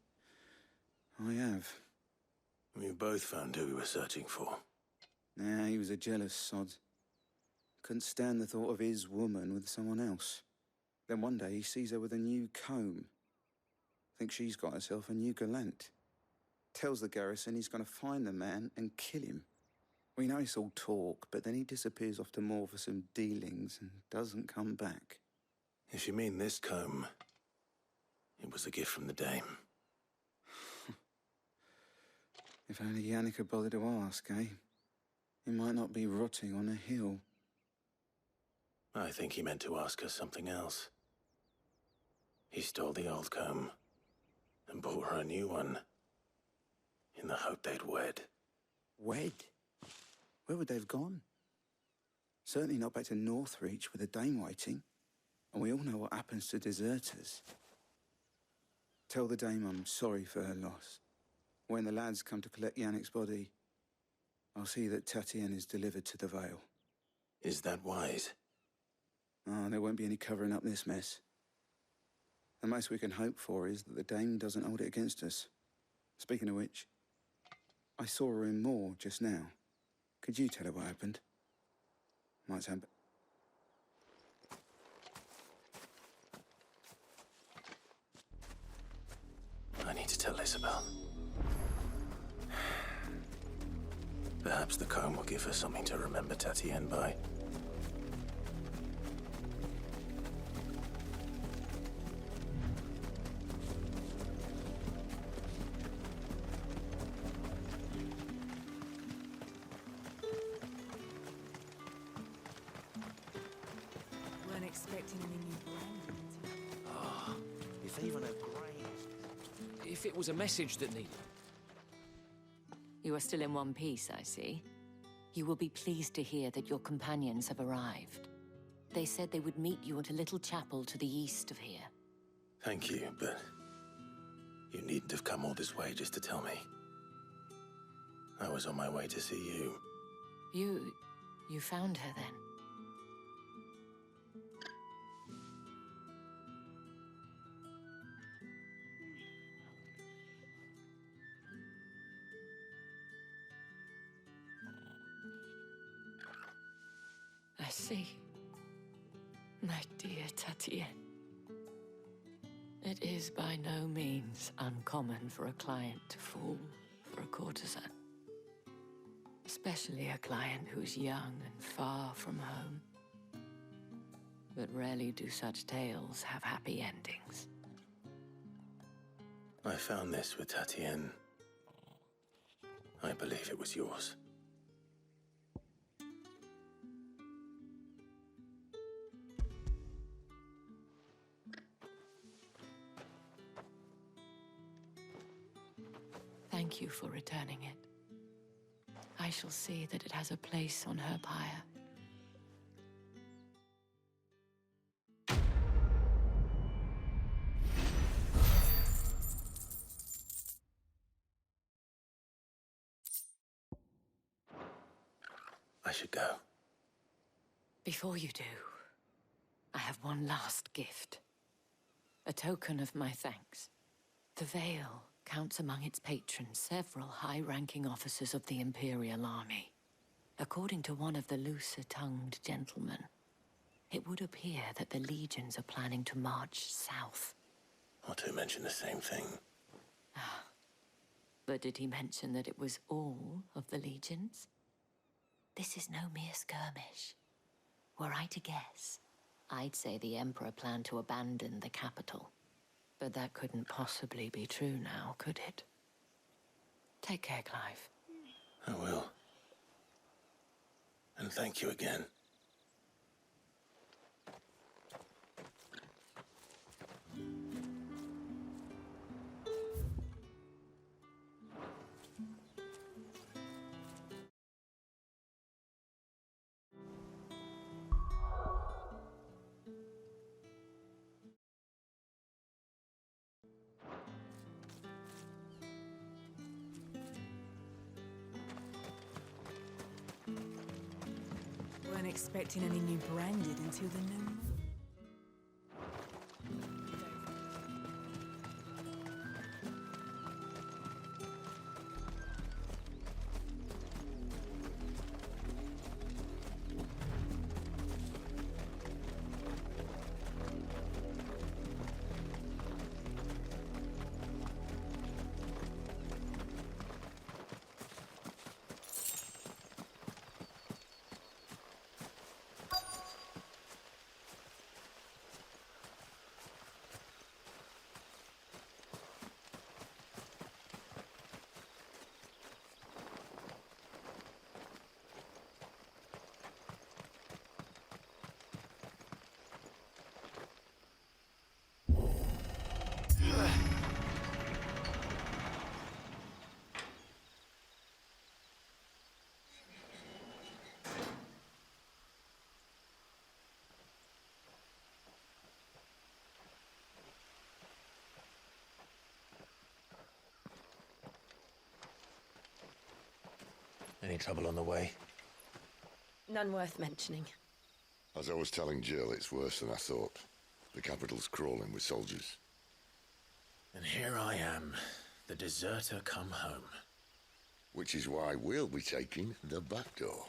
I have. We both found who we were searching for. Nah, he was a jealous sod. Couldn't stand the thought of his woman with someone else. Then one day he sees her with a new comb. Thinks she's got herself a new gallant. Tells the garrison he's going to find the man and kill him. We know it's all talk, but then he disappears off to Moor for some dealings and doesn't come back. If you mean this comb, it was a gift from the dame. If only Yannick had bothered to ask, eh? He might not be rotting on a hill. I think he meant to ask us something else. He stole the old comb and bought her a new one in the hope they'd wed. Wed? Where would they have gone? Certainly not back to Northreach with a dame waiting. And we all know what happens to deserters. Tell the dame I'm sorry for her loss. When the lads come to collect Yannick's body, I'll see that Tatienne is delivered to the Vale. Is that wise? Oh, there won't be any covering up this mess. The most we can hope for is that the dame doesn't hold it against us. Speaking of which, I saw her in Moor just now. Could you tell her what happened? Might sound... I need to tell Isabel. Perhaps the comb will give her something to remember Tatienne by. Weren't expecting any new branding. Ah, if even a grain... If it was a message that needed... You are still in one piece, I see. You will be pleased to hear that your companions have arrived. They said they would meet you at a little chapel to the east of here. Thank you, but you needn't have come all this way just to tell me. I was on my way to see you. You... You found her then? I see. My dear Tatienne. It is by no means uncommon for a client to fall for a courtesan. Especially a client who's young and far from home. But rarely do such tales have happy endings. I found this with Tatienne. I believe it was yours. Thank you for returning it. I shall see that it has a place on her pyre. I should go. Before you do, I have one last gift. A token of my thanks. The Veil counts among its patrons several high-ranking officers of the Imperial Army. According to one of the looser-tongued gentlemen, it would appear that the legions are planning to march south. Otto mentioned the same thing. But did he mention that it was all of the legions? This is no mere skirmish. Were I to guess, I'd say the Emperor planned to abandon the capital. But that couldn't possibly be true now, could it? Take care, Clive. I will. And thank you again. Weren't expecting any new branded until the new moon. Any trouble on the way? None worth mentioning. As I was telling Jill, it's worse than I thought. The capital's crawling with soldiers. And here I am, the deserter come home. Which is why we'll be taking the back door.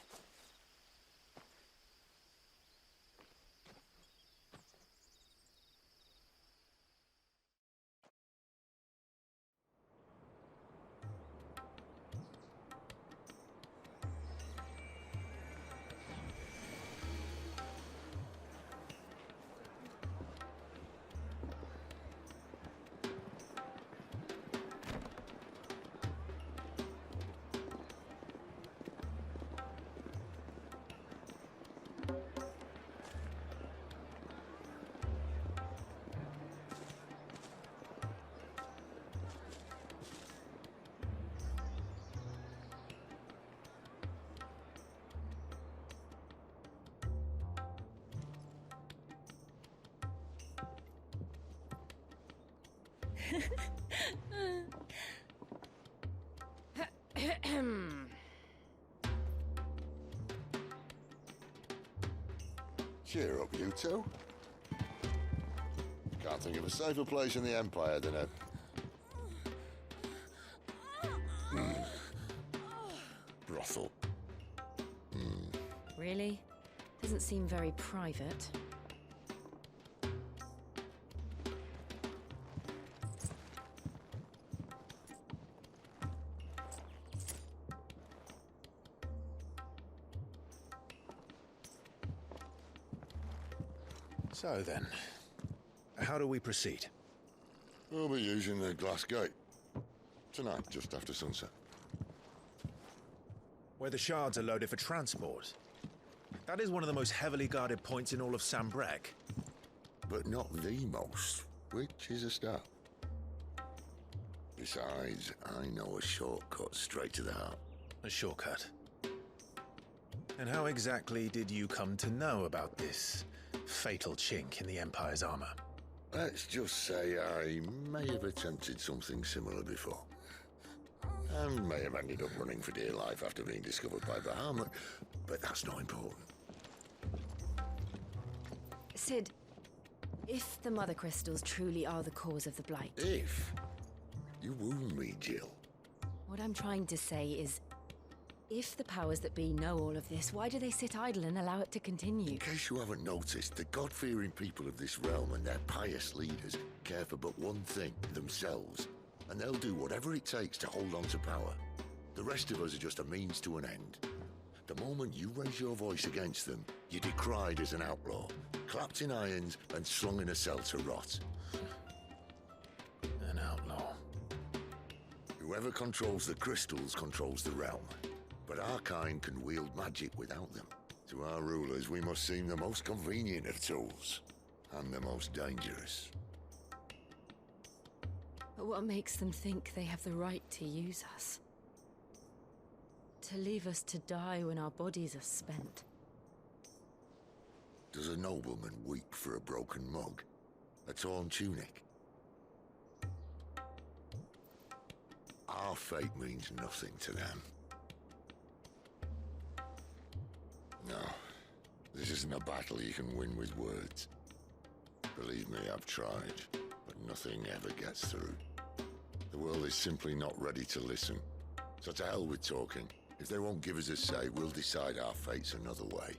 Cheer up, you two. Can't think of a safer place in the Empire than a... brothel. Really? Doesn't seem very private. So then, how do we proceed? We'll be using the glass gate. Tonight, just after sunset. Where the shards are loaded for transport. That is one of the most heavily guarded points in all of Sambrek. But not the most, which is a start. Besides, I know a shortcut straight to the heart. A shortcut? And how exactly did you come to know about this fatal chink in the Empire's armor? Let's just say I may have attempted something similar before. And may have ended up running for dear life after being discovered by Bahamut, but that's not important. Sid, if the Mother Crystals truly are the cause of the Blight... If? You wound me, Jill. What I'm trying to say is, if the powers that be know all of this, why do they sit idle and allow it to continue? In case you haven't noticed, the God-fearing people of this realm and their pious leaders care for but one thing, themselves. And they'll do whatever it takes to hold on to power. The rest of us are just a means to an end. The moment you raise your voice against them, you're decried as an outlaw, clapped in irons and slung in a cell to rot. An outlaw. Whoever controls the crystals controls the realm. But our kind can wield magic without them. To our rulers, we must seem the most convenient of tools, and the most dangerous. But what makes them think they have the right to use us? To leave us to die when our bodies are spent? Does a nobleman weep for a broken mug? A torn tunic? Our fate means nothing to them. No, this isn't a battle you can win with words. Believe me, I've tried, but nothing ever gets through. The world is simply not ready to listen. So to hell with talking. If they won't give us a say, we'll decide our fates another way.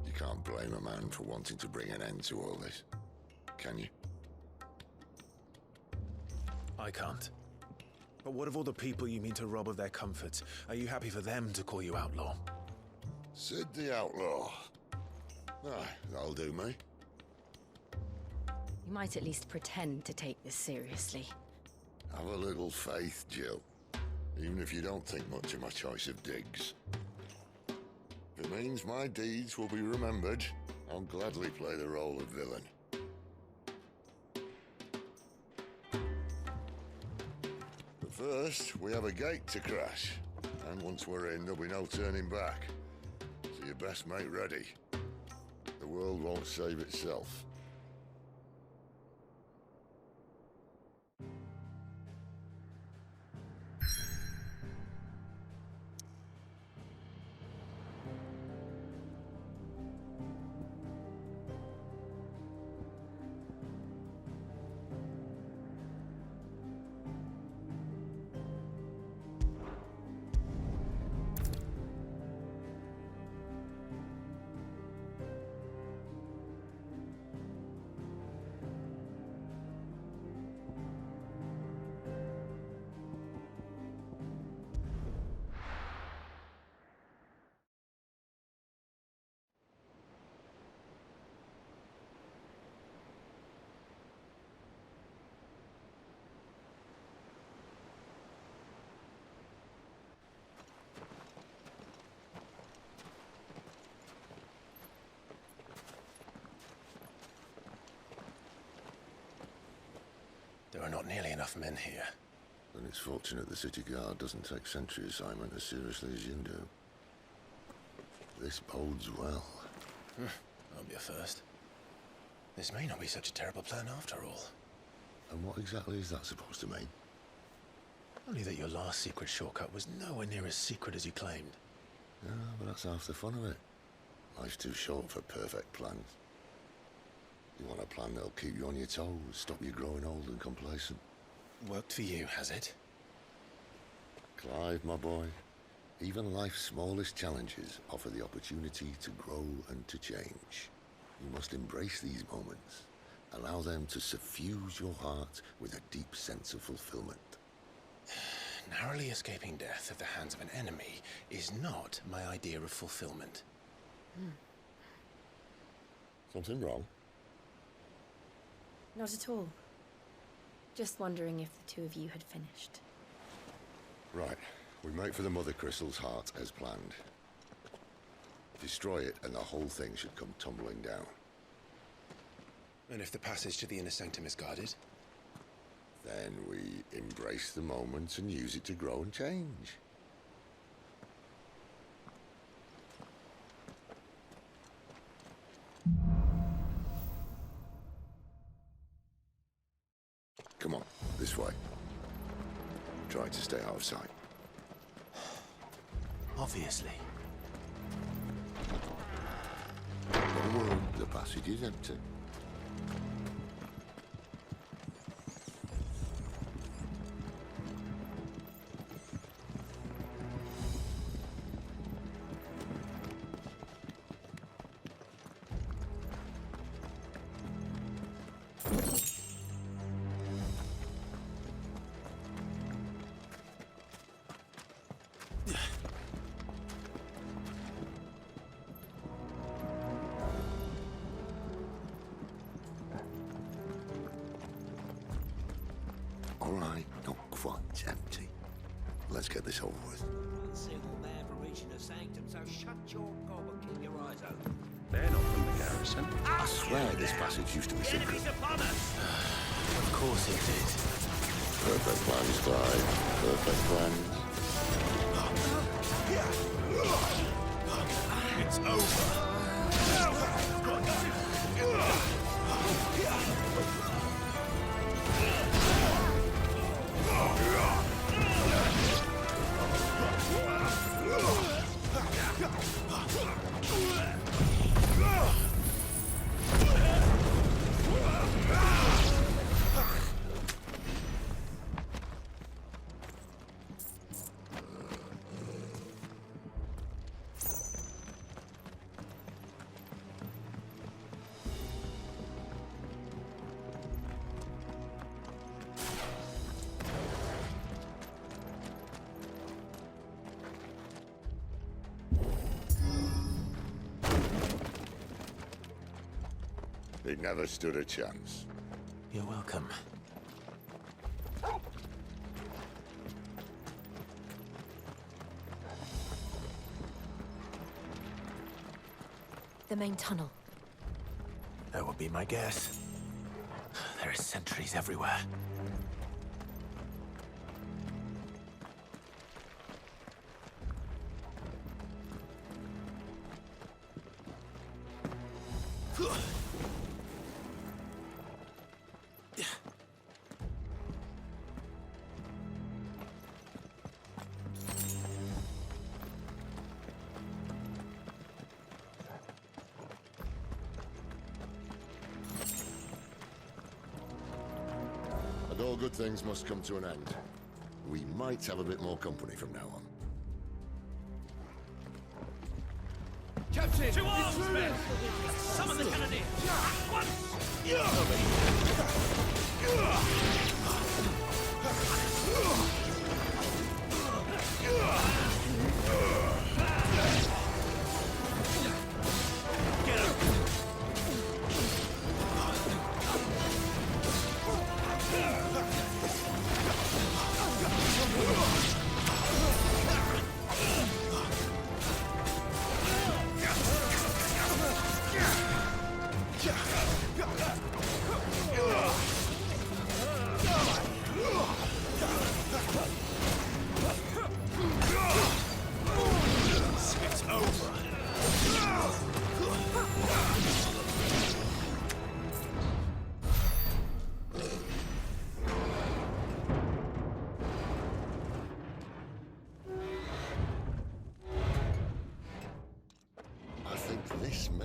You can't blame a man for wanting to bring an end to all this, can you? I can't. But what of all the people you mean to rob of their comforts? Are you happy for them to call you outlaw? Sid the Outlaw. Ah, that'll do me. You might at least pretend to take this seriously. Have a little faith, Jill. Even if you don't think much of my choice of digs. If it means my deeds will be remembered, I'll gladly play the role of villain. But first, we have a gate to crash. And once we're in, there'll be no turning back. So you best make ready. The world won't save itself. There are not nearly enough men here. Then it's fortunate the city guard doesn't take sentry assignment as seriously as you do. This bodes well. That'll be a first. This may not be such a terrible plan after all. And what exactly is that supposed to mean? Only that your last secret shortcut was nowhere near as secret as you claimed. Yeah, but that's half the fun of it. Life's too short for perfect plans. You want a plan that'll keep you on your toes, stop you growing old and complacent. Worked for you, has it? Clive, my boy, even life's smallest challenges offer the opportunity to grow and to change. You must embrace these moments. Allow them to suffuse your heart with a deep sense of fulfillment. Narrowly escaping death at the hands of an enemy is not my idea of fulfillment. Something wrong? Not at all. Just wondering if the two of you had finished. Right. We make for the Mother Crystal's heart as planned. Destroy it and the whole thing should come tumbling down. And if the passage to the inner sanctum is guarded? Then we embrace the moment and use it to grow and change. Come on, this way. Try to stay out of sight. Obviously. Don't worry, the passage is empty. All right, not quite empty. Let's get this over with. One single man for reaching the sanctum, so shut your gob and keep your eyes open. They're not from the garrison. I swear this passage used to be secret. Enemies upon us! Of course it did. Perfect plans, Clive. Perfect plans. It's over! They never stood a chance. You're welcome. The main tunnel. That would be my guess. There are sentries everywhere. And all good things must come to an end. We might have a bit more company from now on. Captain! To arms, men! Summon the cannoneer! At once!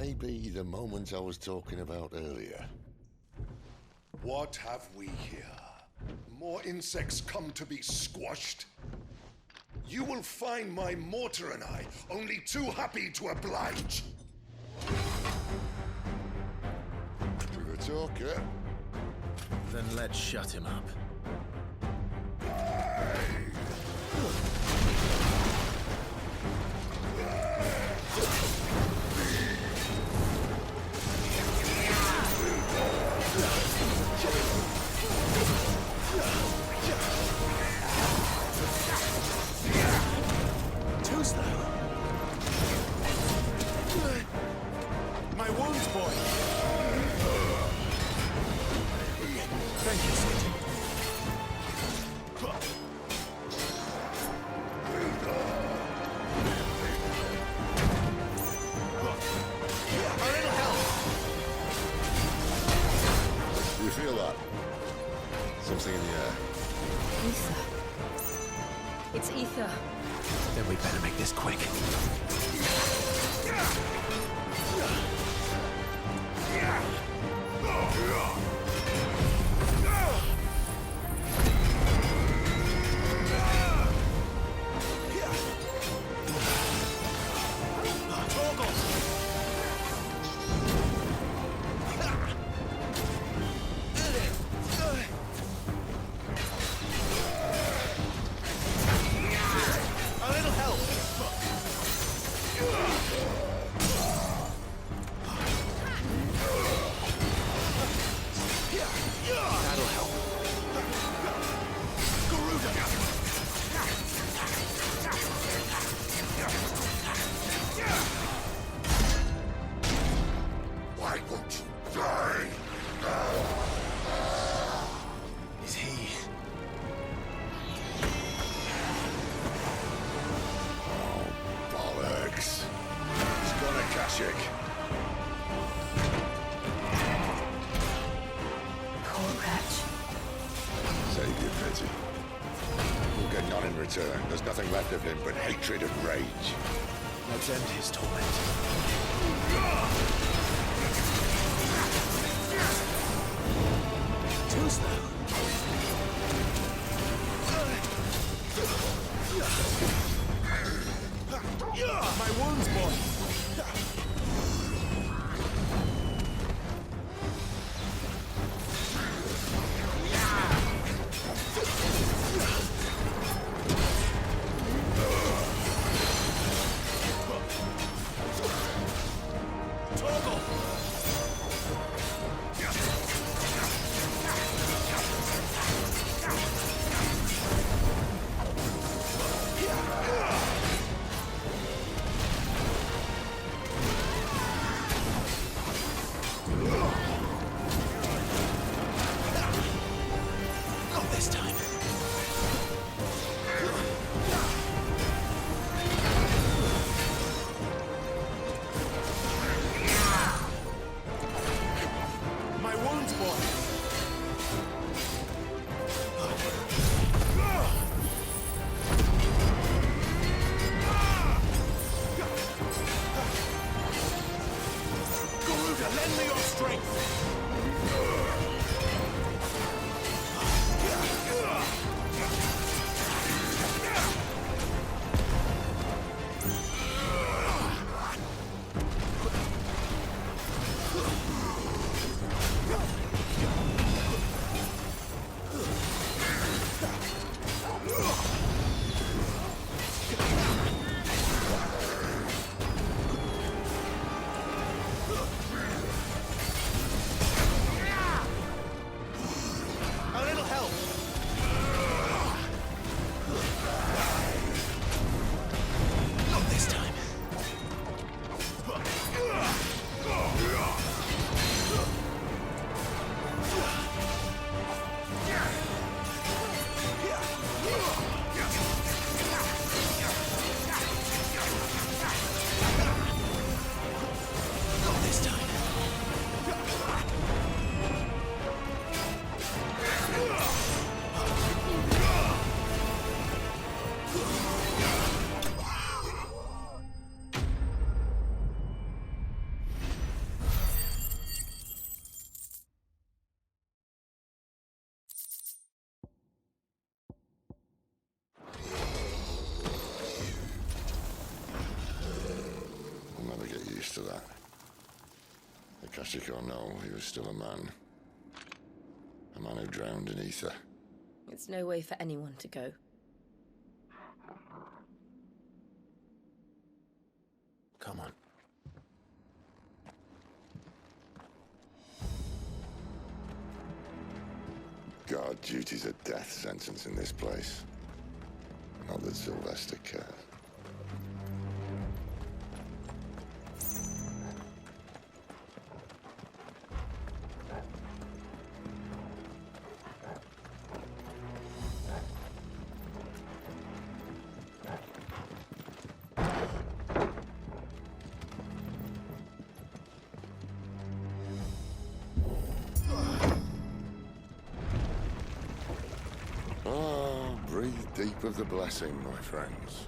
may be the moment I was talking about earlier. What have we here? More insects come to be squashed? You will find my mortar and I only too happy to oblige. To the talker. Then let's shut him up. Too slow. My wounds, boy. Thank you, Sid. A little help. You feel that? Something in the air. Ether. It's ether. Then we better make this quick. A little help. That'll help. Why won't you die? Is he? Bollocks. He's gonna Kashik. Poor wretch. Save your pity. We'll get none in return. There's nothing left of him but hatred and rage. Let's end his torment. Too slow. My wounds, boy. Toggle! Not this time. My wounds, boy. Garuda, lend me your strength! Magic or no, he was still a man. A man who drowned in ether. It's no way for anyone to go. Come on. Guard duty's a death sentence in this place. Not that Sylvester cares. Deep of the blessing, my friends.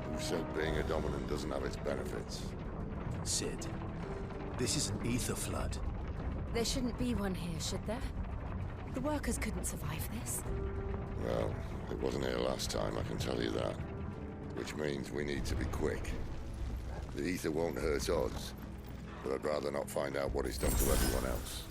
Who said being a dominant doesn't have its benefits? Sid, this is an ether flood. There shouldn't be one here, should there? The workers couldn't survive this. Well, it wasn't here last time, I can tell you that. Which means we need to be quick. The ether won't hurt us, but I'd rather not find out what it's done to everyone else.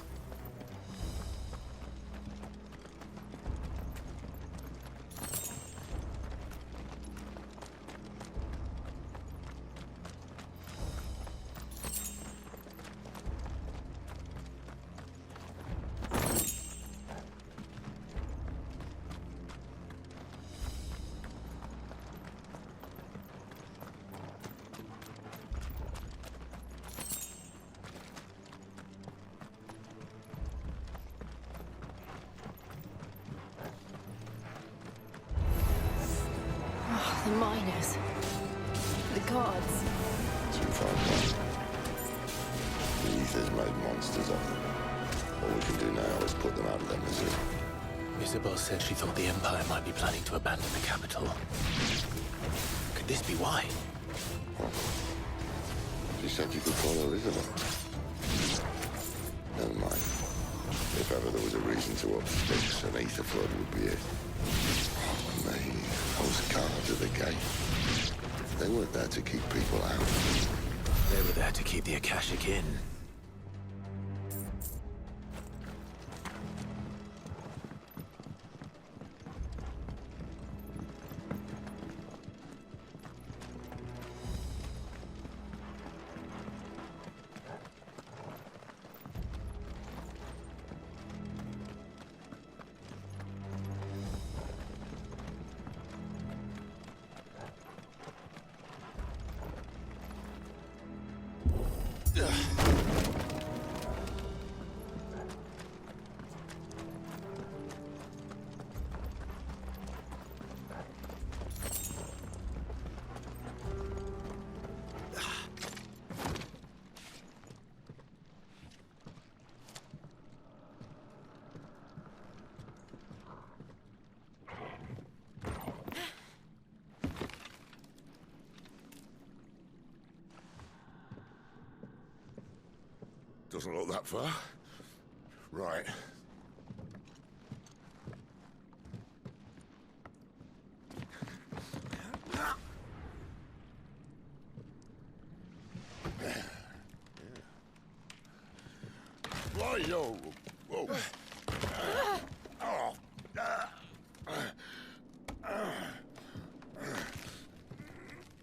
The miners. The guards. Too far gone. The ether's made monsters of them. All we can do now is put them out of their misery. Isabel said she thought the Empire might be planning to abandon the capital. Could this be why? She said you could follow Isabel. Never mind. If ever there was a reason to up sticks, an ether flood would be it. Oh, me. Those guards at the gate. They weren't there to keep people out. They were there to keep the Akashic in. Doesn't look that far. Right. Why, yo? Whoa.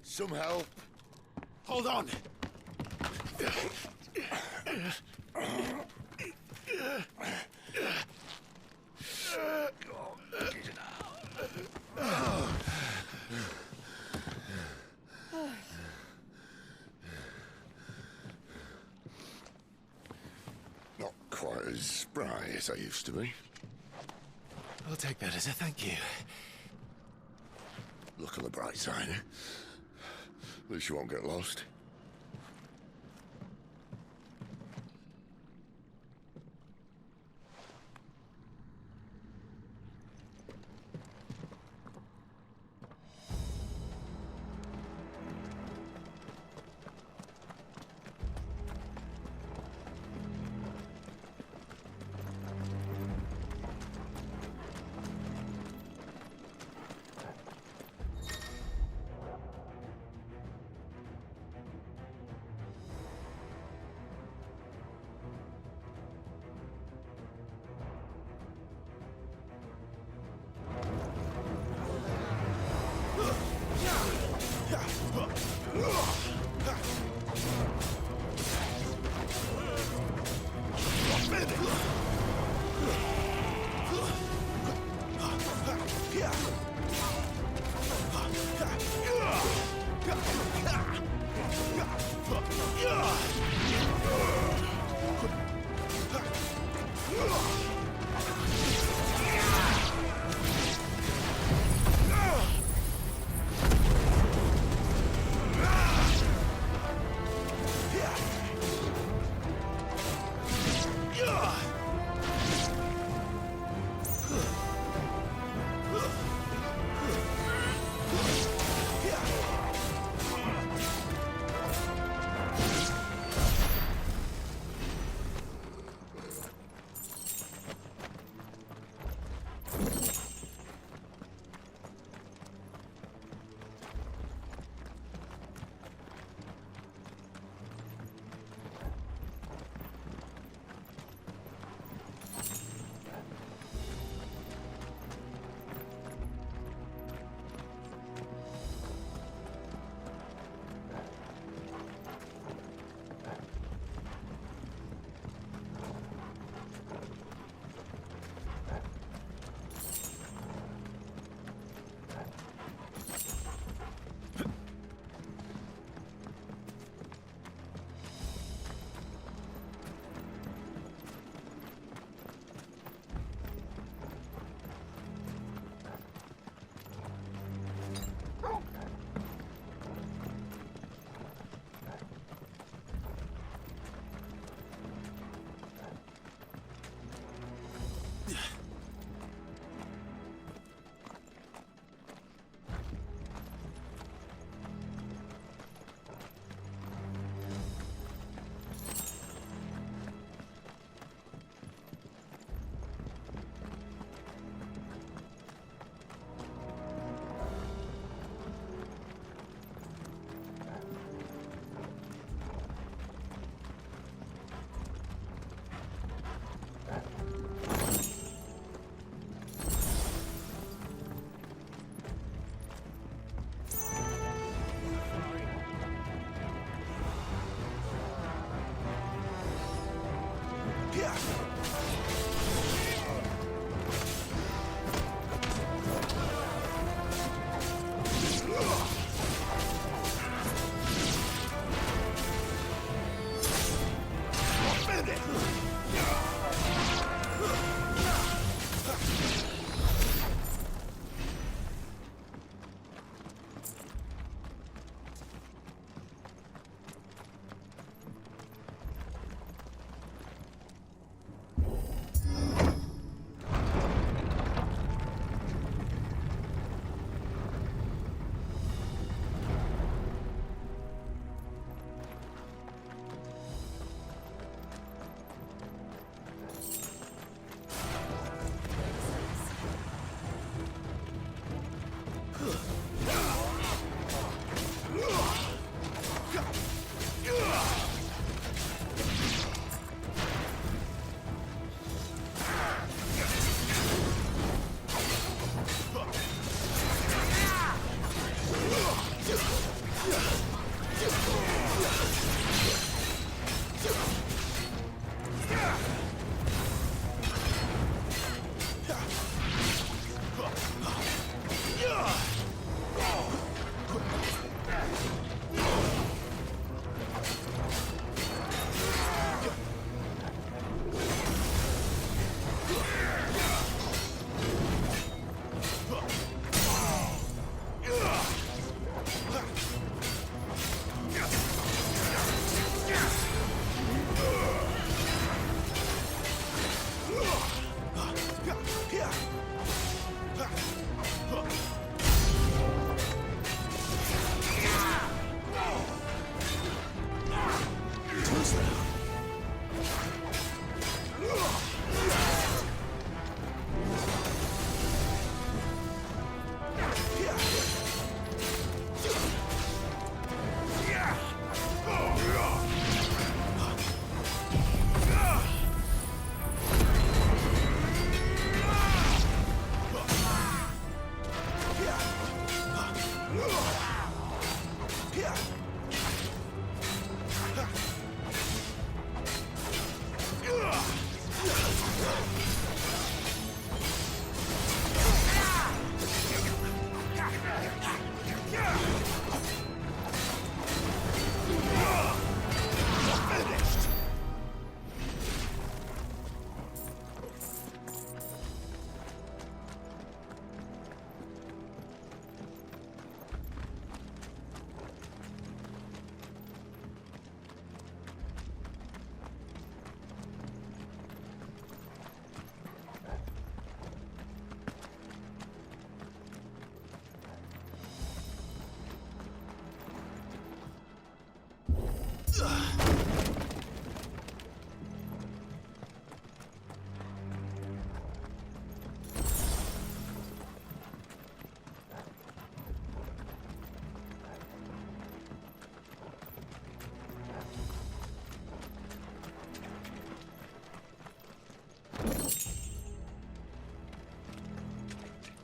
Some help. Hold on. Not quite as spry as I used to be. I'll take that as a thank you. Look on the bright side, eh? At least you won't get lost.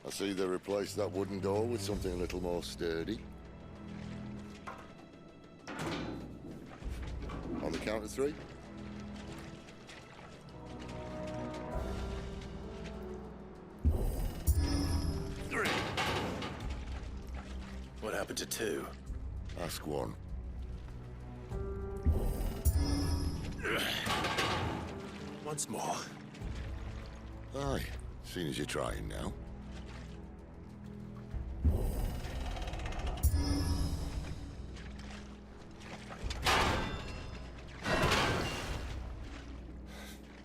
I see they replaced that wooden door with something a little more sturdy. On the count of 3. What happened to 2? Ask 1. Once more. Aye, seeing as you're trying now.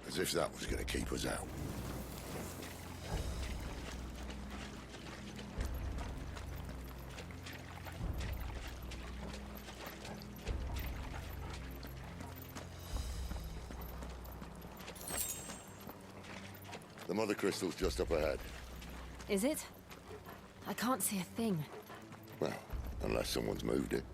As if that was going to keep us out. The mother crystal's just up ahead. Is it? I can't see a thing. Well, unless someone's moved it.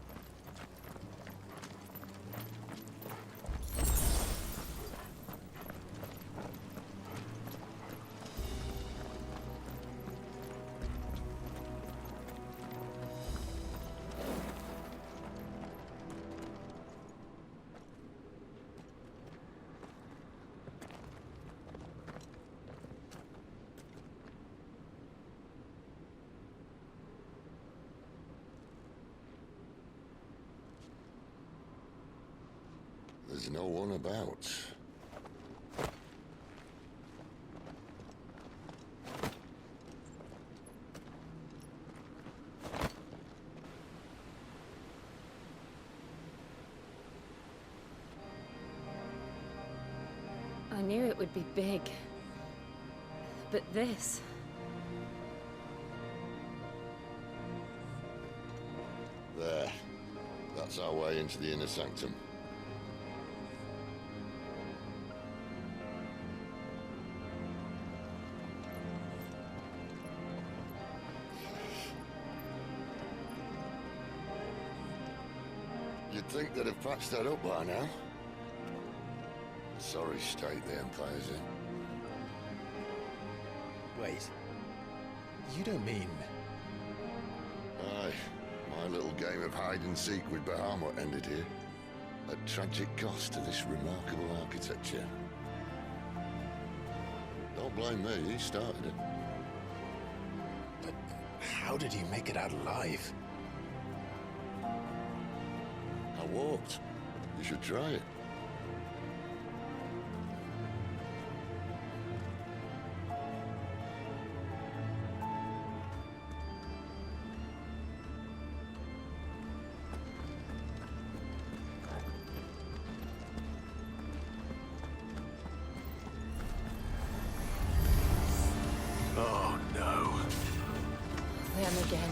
There's no one about. I knew it would be big. But this... There. That's our way into the inner sanctum. You'd think they'd have patched that up by now. Sorry state the Empire's in. Wait. You don't mean... Aye. My little game of hide-and-seek with Bahamut ended here. At tragic cost to this remarkable architecture. Don't blame me, he started it. But how did he make it out alive? I walked. You should try it. Oh, no. Them again.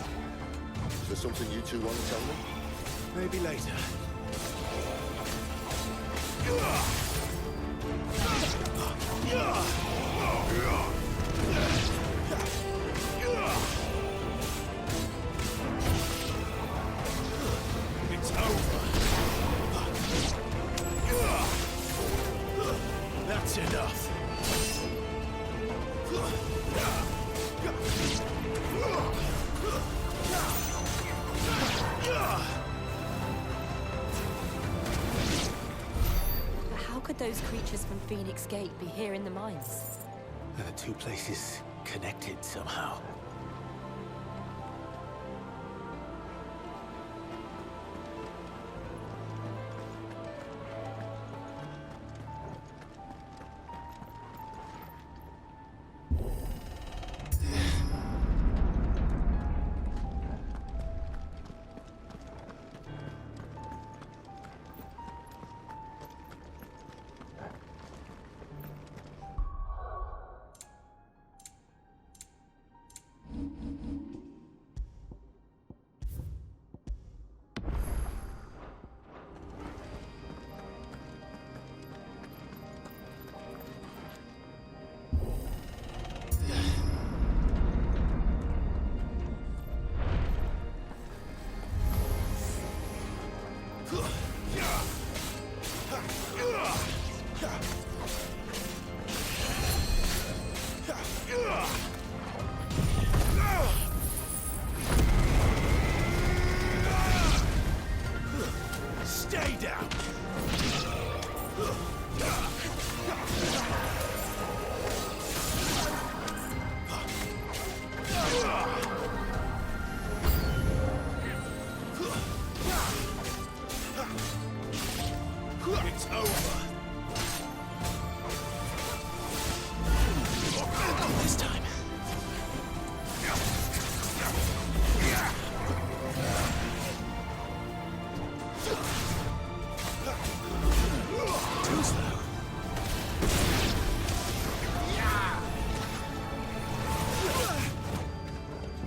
Is there something you two want to tell me? Maybe later. It's over. That's enough. How could those creatures from Phoenix Gate be here in the mines? Are the two places connected somehow?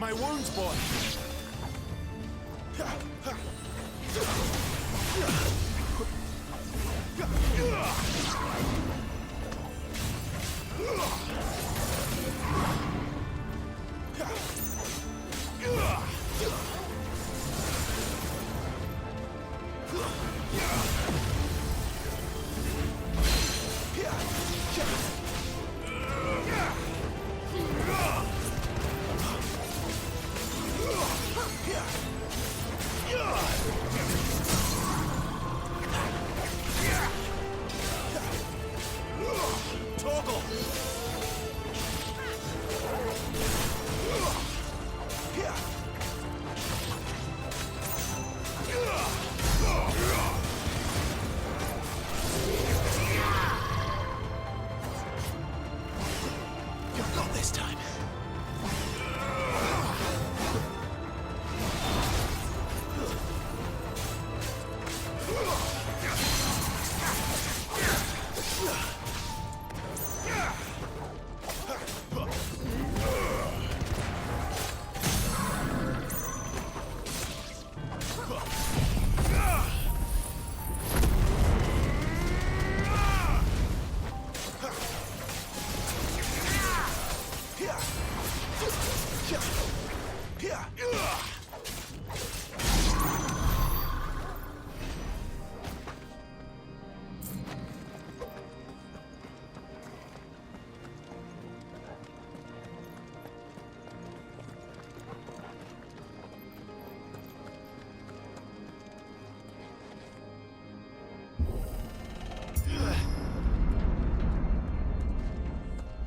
my wounds, boy.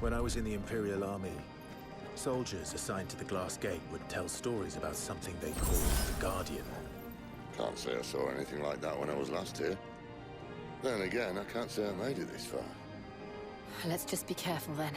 When I was in the Imperial Army, soldiers assigned to the Glass Gate would tell stories about something they called the Guardian. Can't say I saw anything like that when I was last here. Then again, I can't say I made it this far. Let's just be careful then.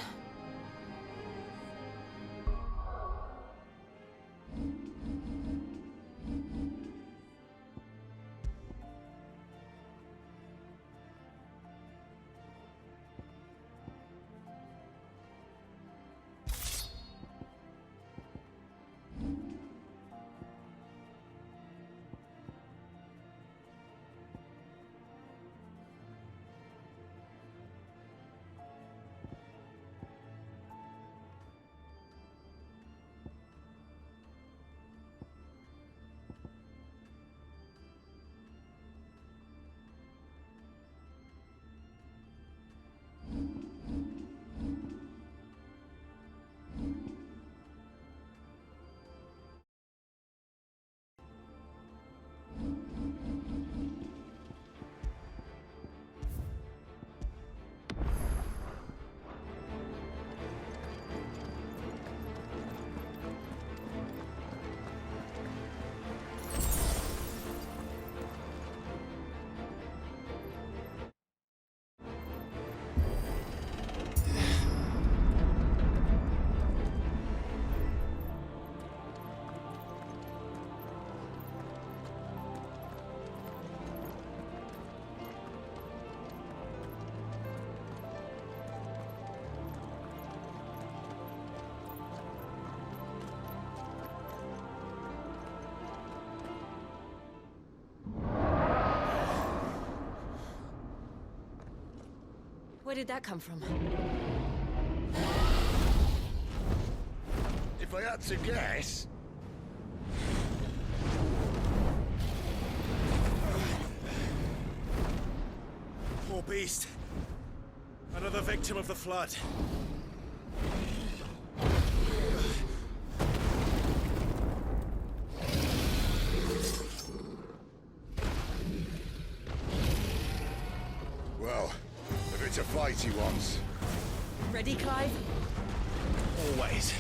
Where did that come from? If I had to guess... Poor beast. Another victim of the flood. Well, if it's a fight he wants. Ready, Clive? Always.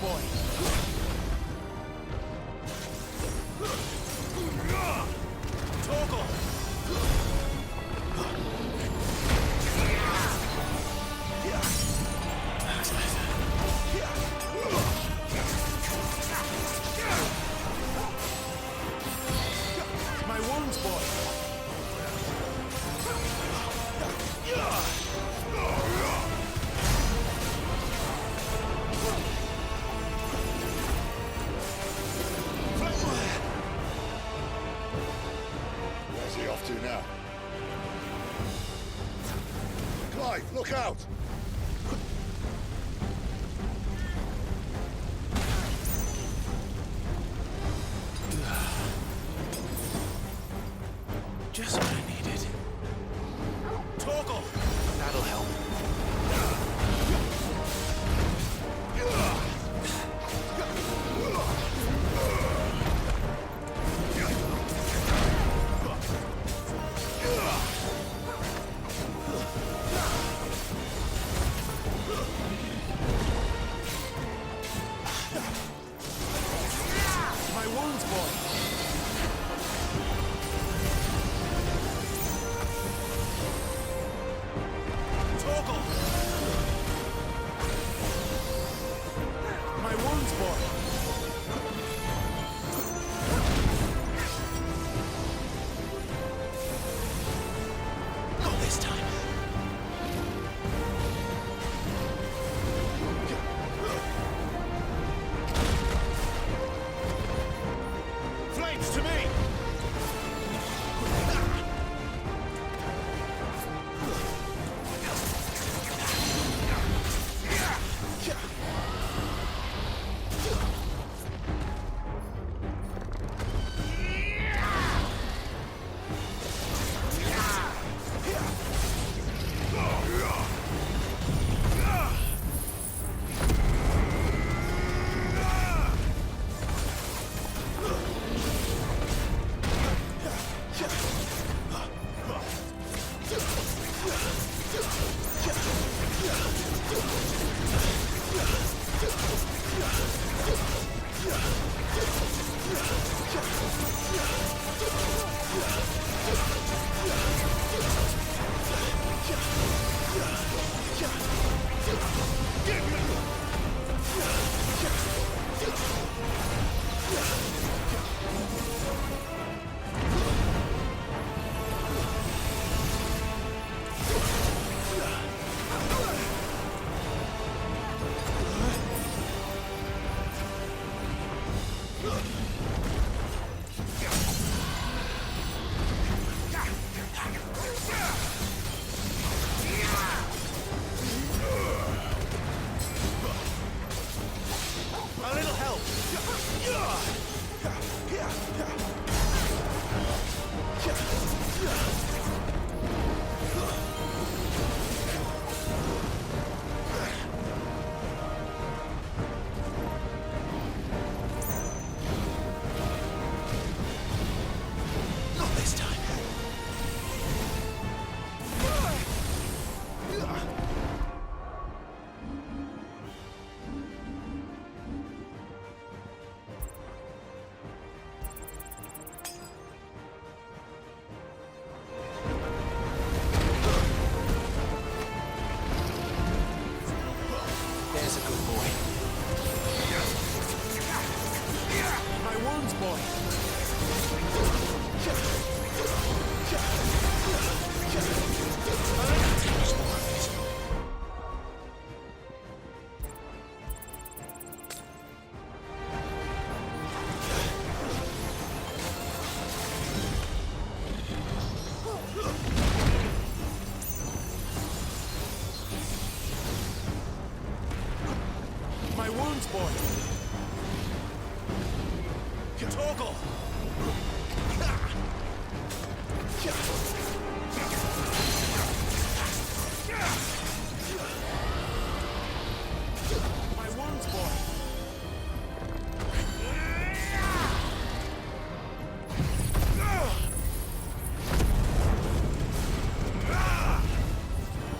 boy! Torgal! My wounds, boy! Where's he off to now? Clive, look out! Just what I needed. Torgal! That'll help. My wounds, boy! Torgal! My wounds, boy! Not this time. Flames to me! A little help. Not this time. There's a good boy. My wounds, boy. I don't take much more of it. My wounds, boy. Torgal. My wounds, boy.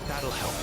That'll help.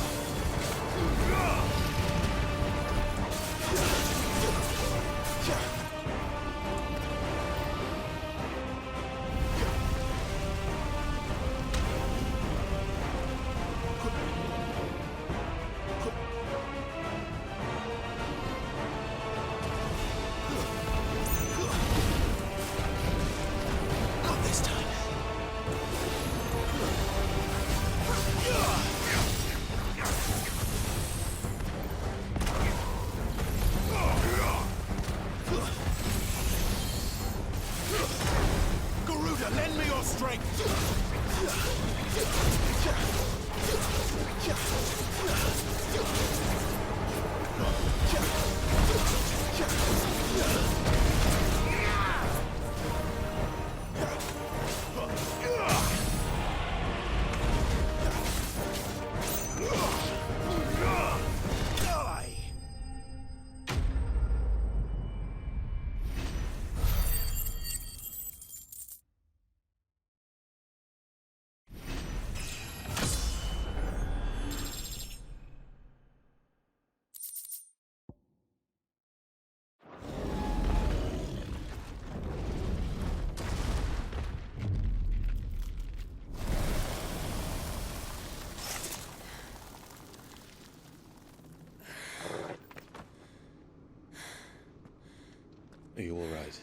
Are you all right?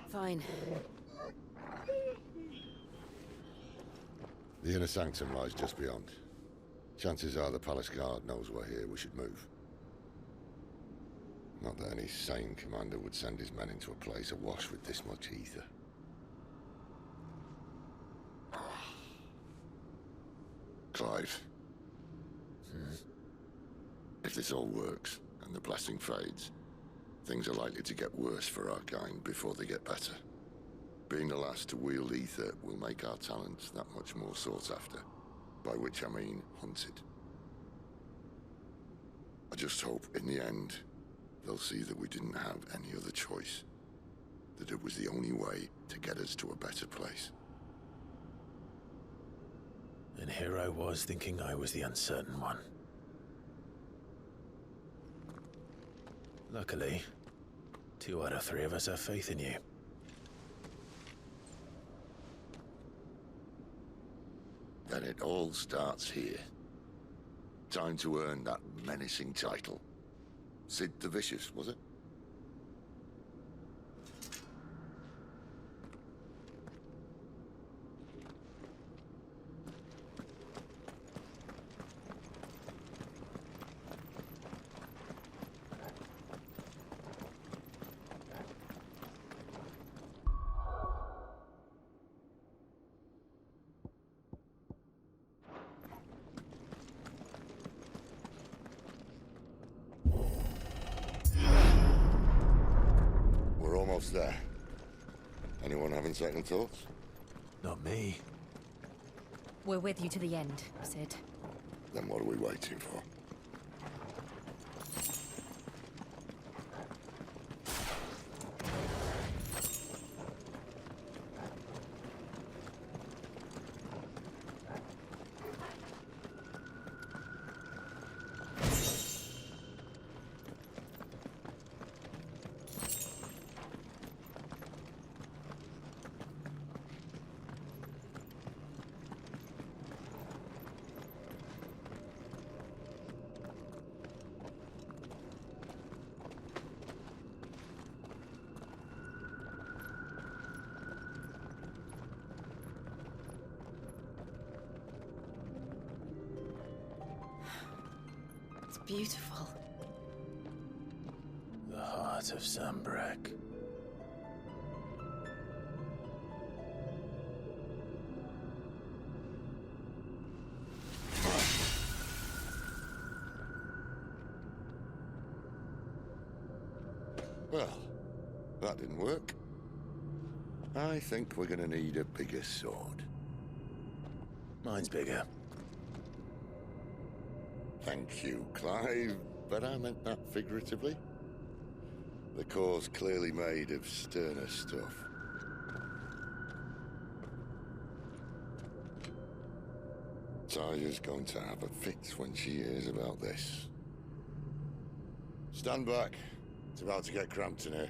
Fine. The inner sanctum lies just beyond. Chances are the palace guard knows we're here. We should move. Not that any sane commander would send his men into a place awash with this much ether. Clive. If this all works, and the blessing fades, things are likely to get worse for our kind before they get better. Being the last to wield ether will make our talents that much more sought after, by which I mean hunted. I just hope, in the end, they'll see that we didn't have any other choice, that it was the only way to get us to a better place. And here I was thinking I was the uncertain one. Luckily, 2 out of 3 of us have faith in you. Then it all starts here. Time to earn that menacing title. Sid the Vicious, was it? There. Anyone having second thoughts? Not me. We're with you to the end, Sid. Then what are we waiting for? Beautiful. The heart of Sambrek. Well, that didn't work. I think we're gonna need a bigger sword. Mine's bigger. Thank you, Clive, but I meant that figuratively. The core's clearly made of sterner stuff. Taya's going to have a fit when she hears about this. Stand back. It's about to get cramped in here.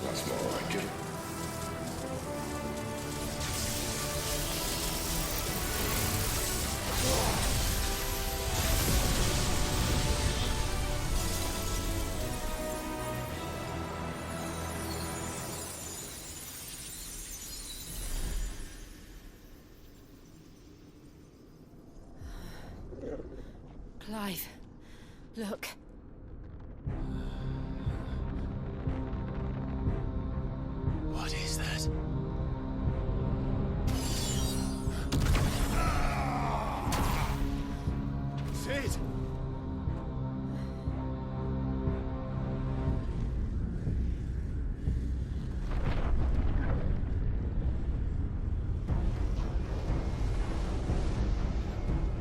That's more like it. Clive, look. What is that? Sid!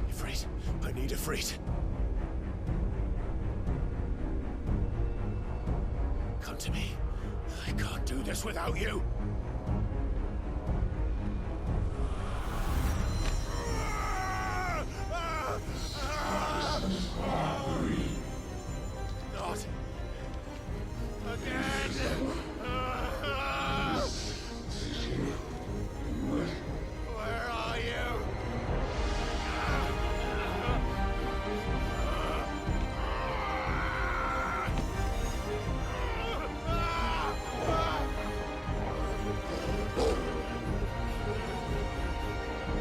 Ifrit, I need Ifrit. Come to me. I can't do this without you. Not again. Where are you?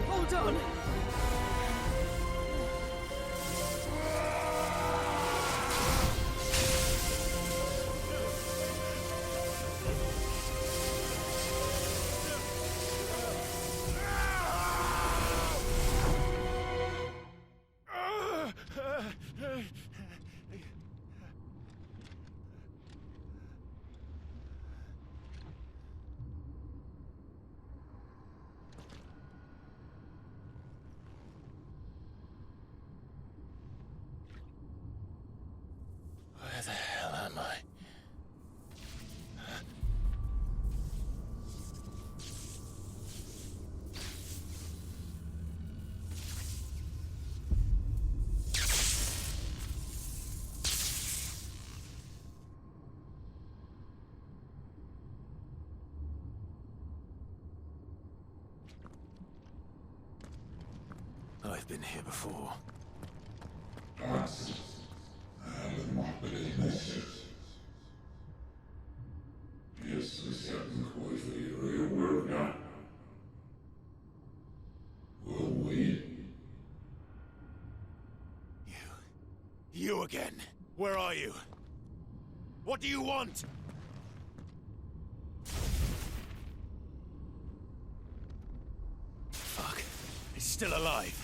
Hold on. Where the hell am I? I've been here before. You again. Where are you? What do you want? Fuck. It's still alive.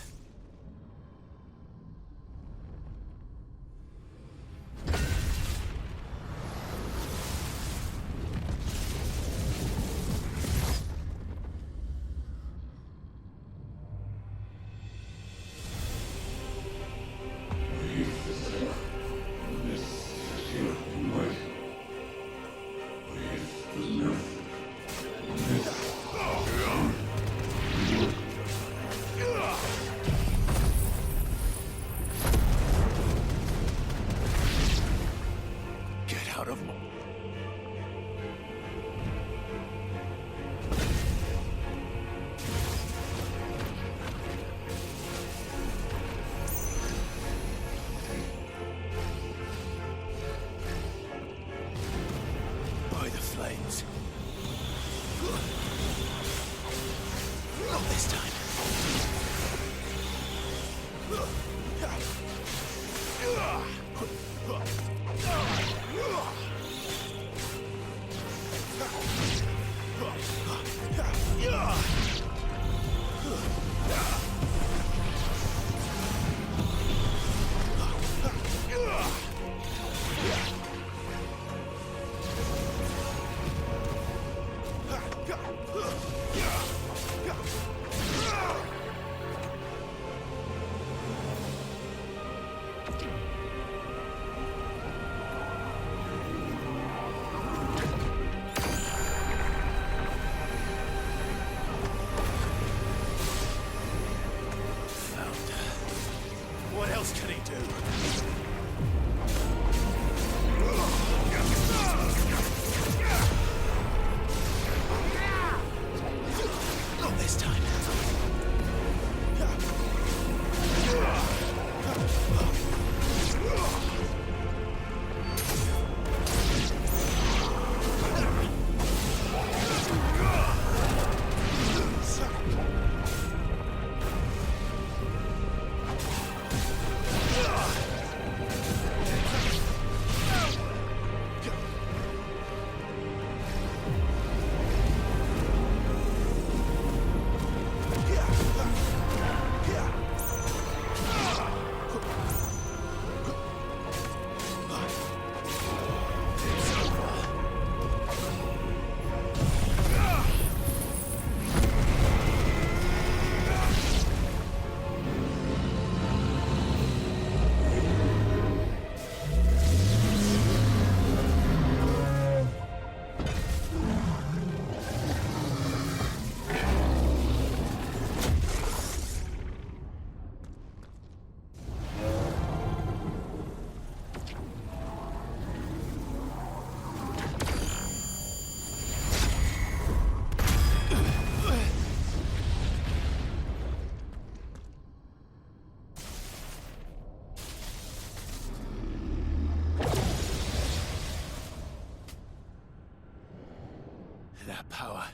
That power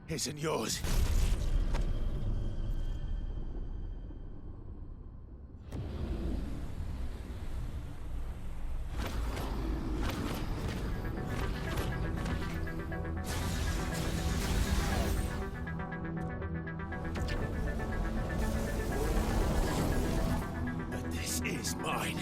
isn't yours. But this is mine.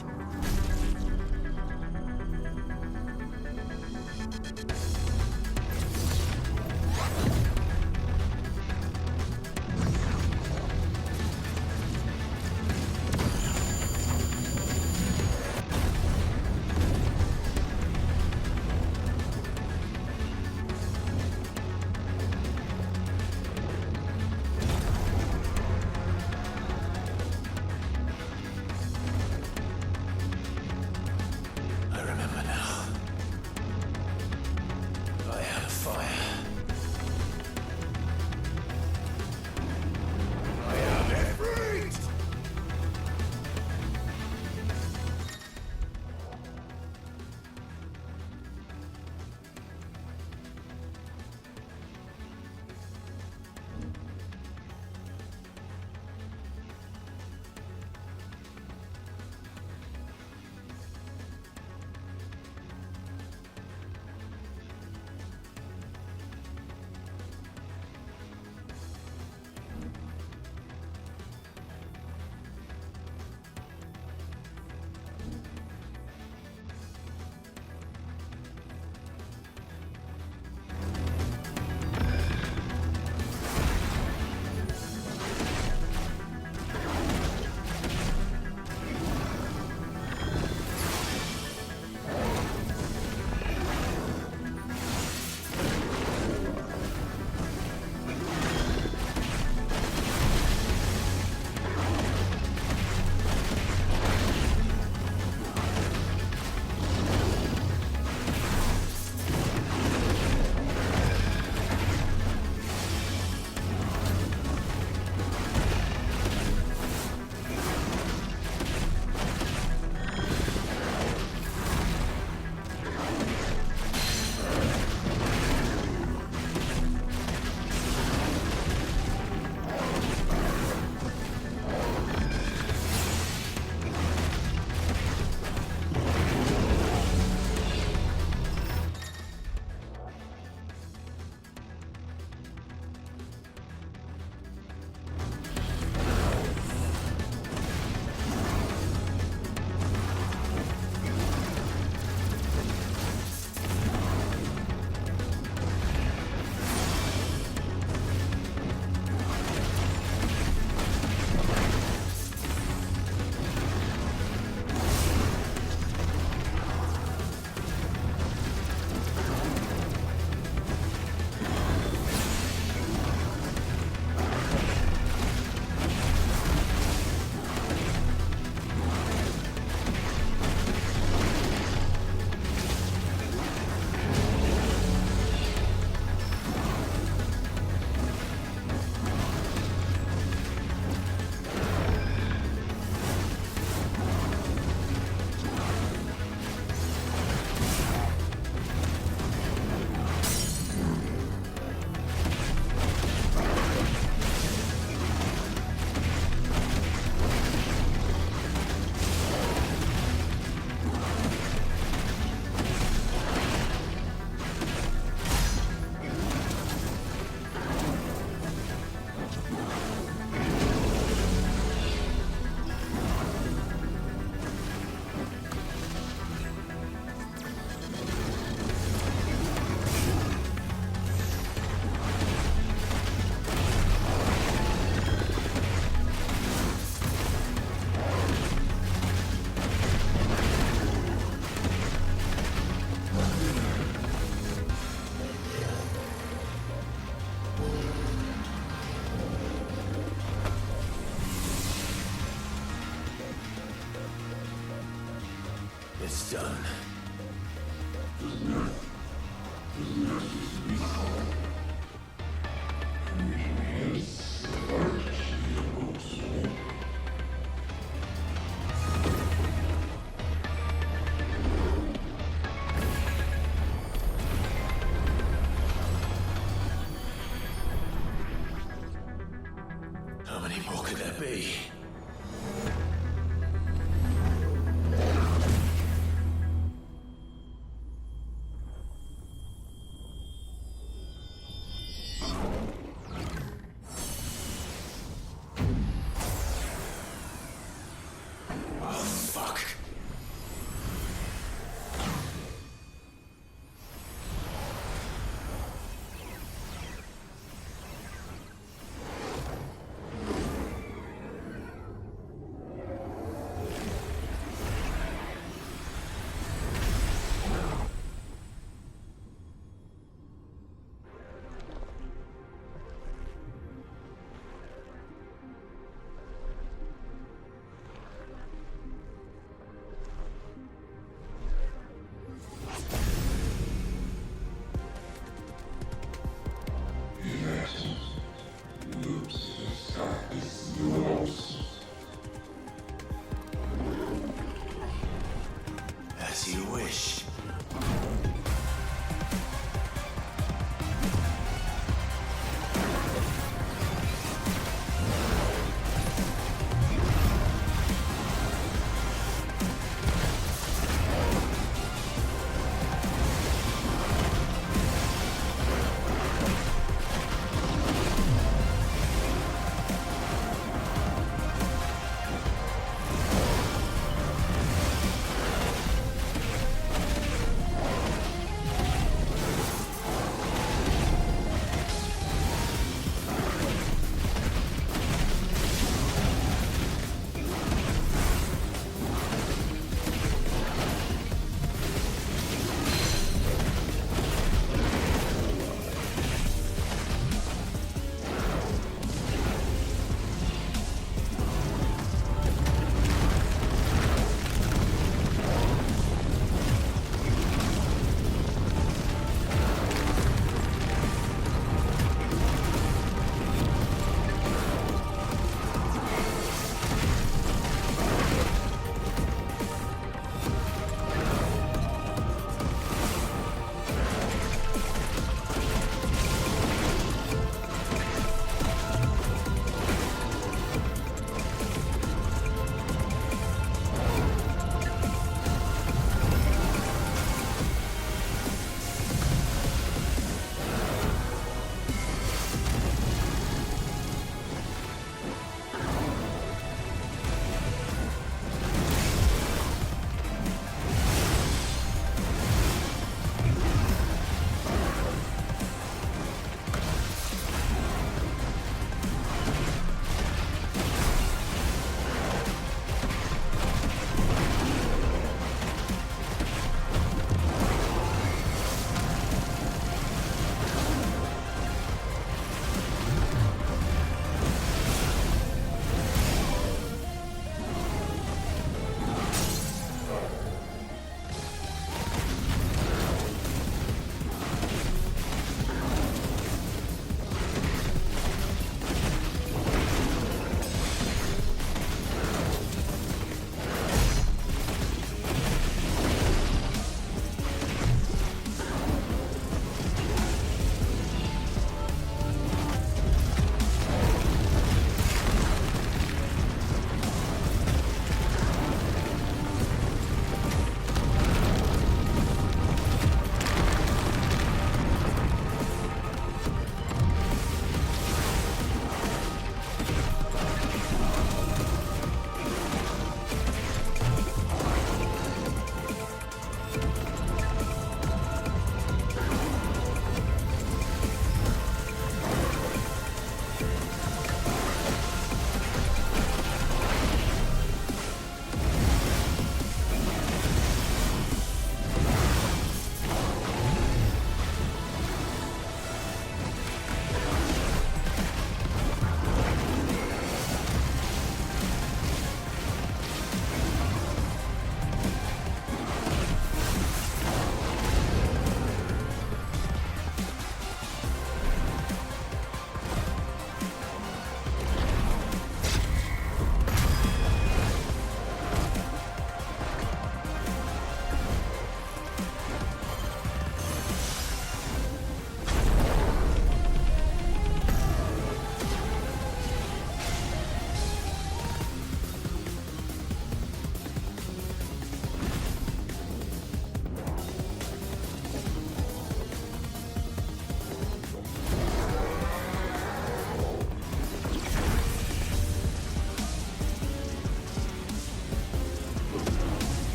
It's done.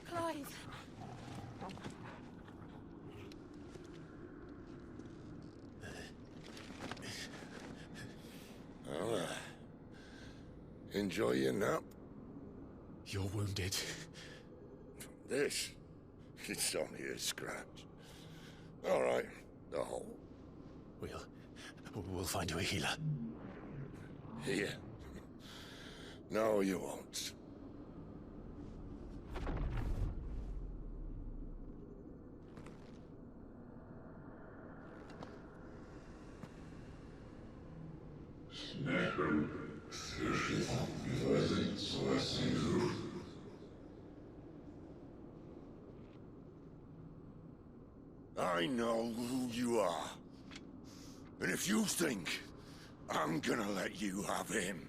Clive. Well, enjoy your nap. You're wounded. This? It's only a scratch. All right, the hole. We'll find you a healer. Here? No, you won't. I know who you are. And if you think I'm gonna let you have him...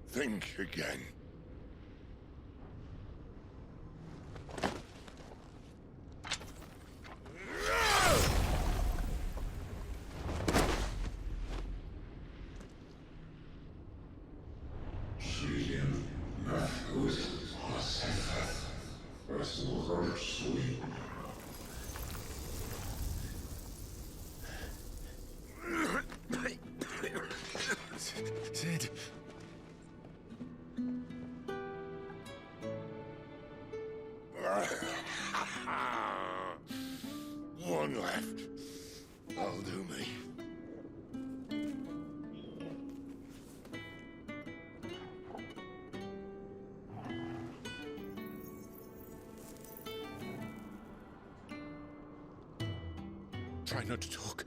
think again. Sid. One left. That'll do me. Try not to talk.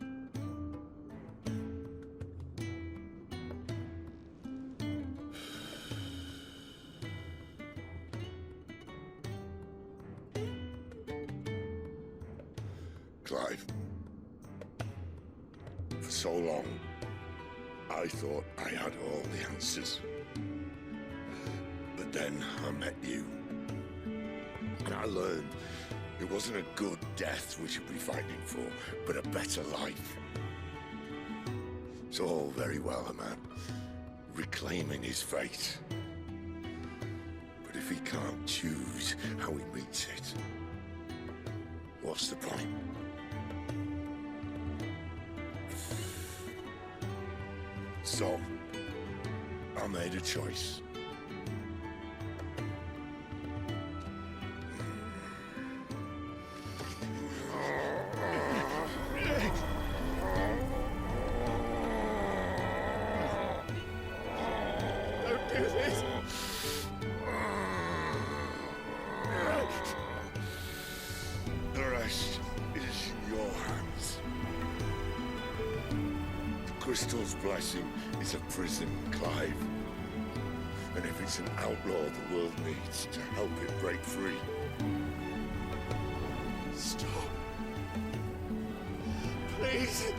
Clive. For so long, I thought I had all the answers. But then I met you. And I learned it wasn't a good death we should be fighting for, but a better life. It's all very well, a man reclaiming his fate. But if he can't choose how he meets it, what's the point? So, I made a choice. Don't do this! The rest is in your hands. The crystal's blessing is a prison, Clive. And if it's an outlaw the world needs to help it break free. Stop. Please.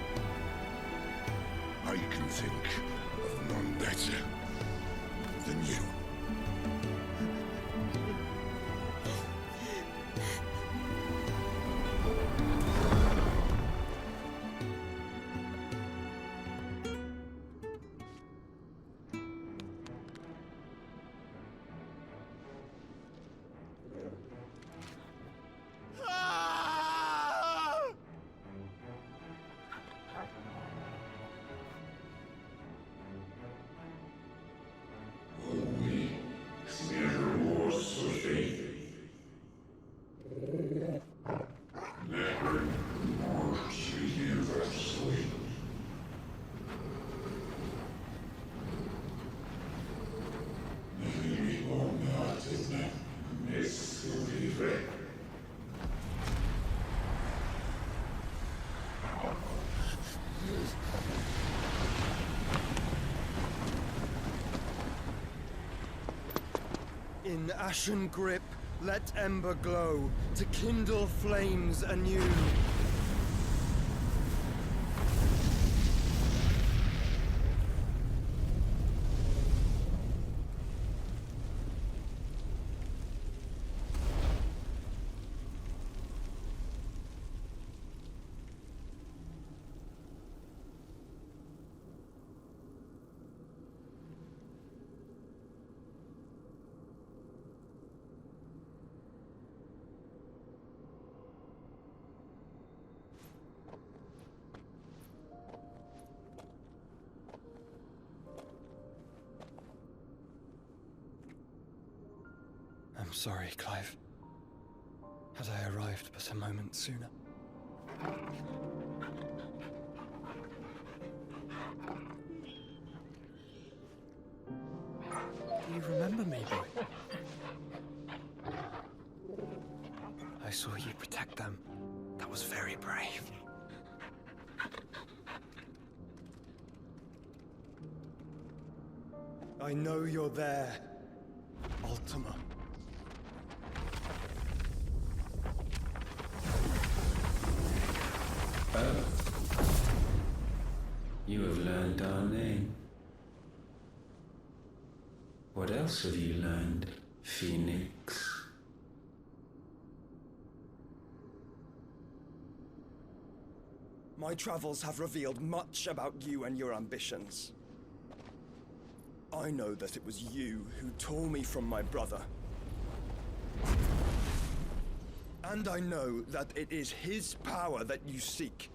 I can think of none better than you. In ashen grip, let ember glow, to kindle flames anew. I'm sorry, Clive. Had I arrived but a moment sooner. Do you remember me, boy? I saw you protect them. That was very brave. I know you're there, Ultima. Oh. You have learned our name. What else have you learned, Phoenix? My travels have revealed much about you and your ambitions. I know that it was you who tore me from my brother. And I know that it is his power that you seek.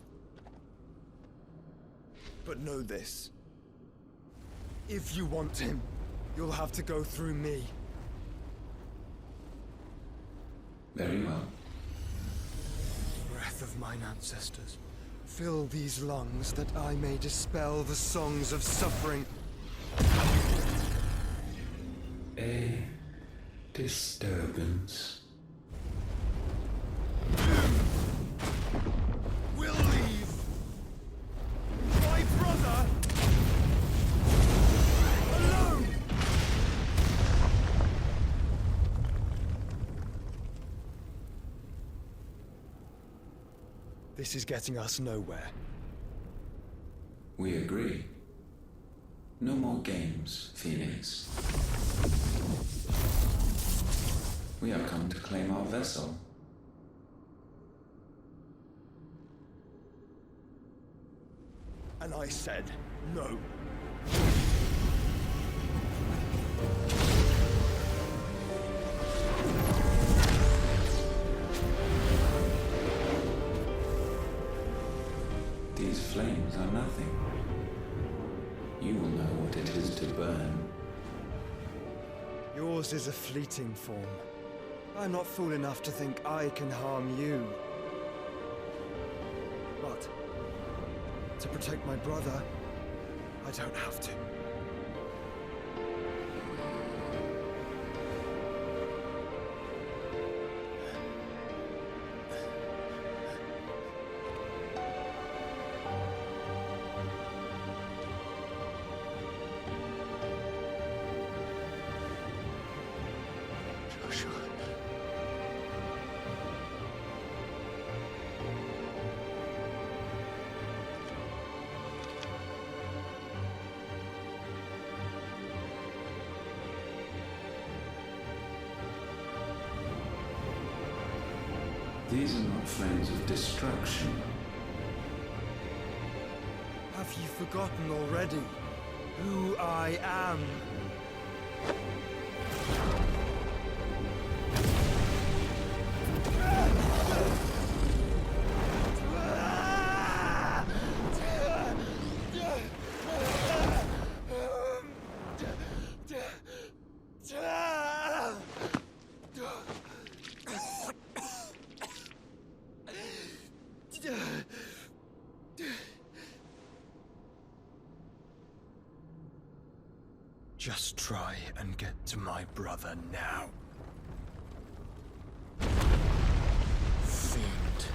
But know this. If you want him, you'll have to go through me. Very well. Breath of mine ancestors, fill these lungs that I may dispel the songs of suffering. A disturbance. We'll leave. My brother alone. This is getting us nowhere. We agree. No more games, Phoenix. We have come to claim our vessel. And I said no. These flames are nothing. You will know what it is to burn. Yours is a fleeting form. I'm not fool enough to think I can harm you. But to protect my brother, I don't have to. These are not flames of destruction. Have you forgotten already who I am? Just try and get to my brother now. Fiend.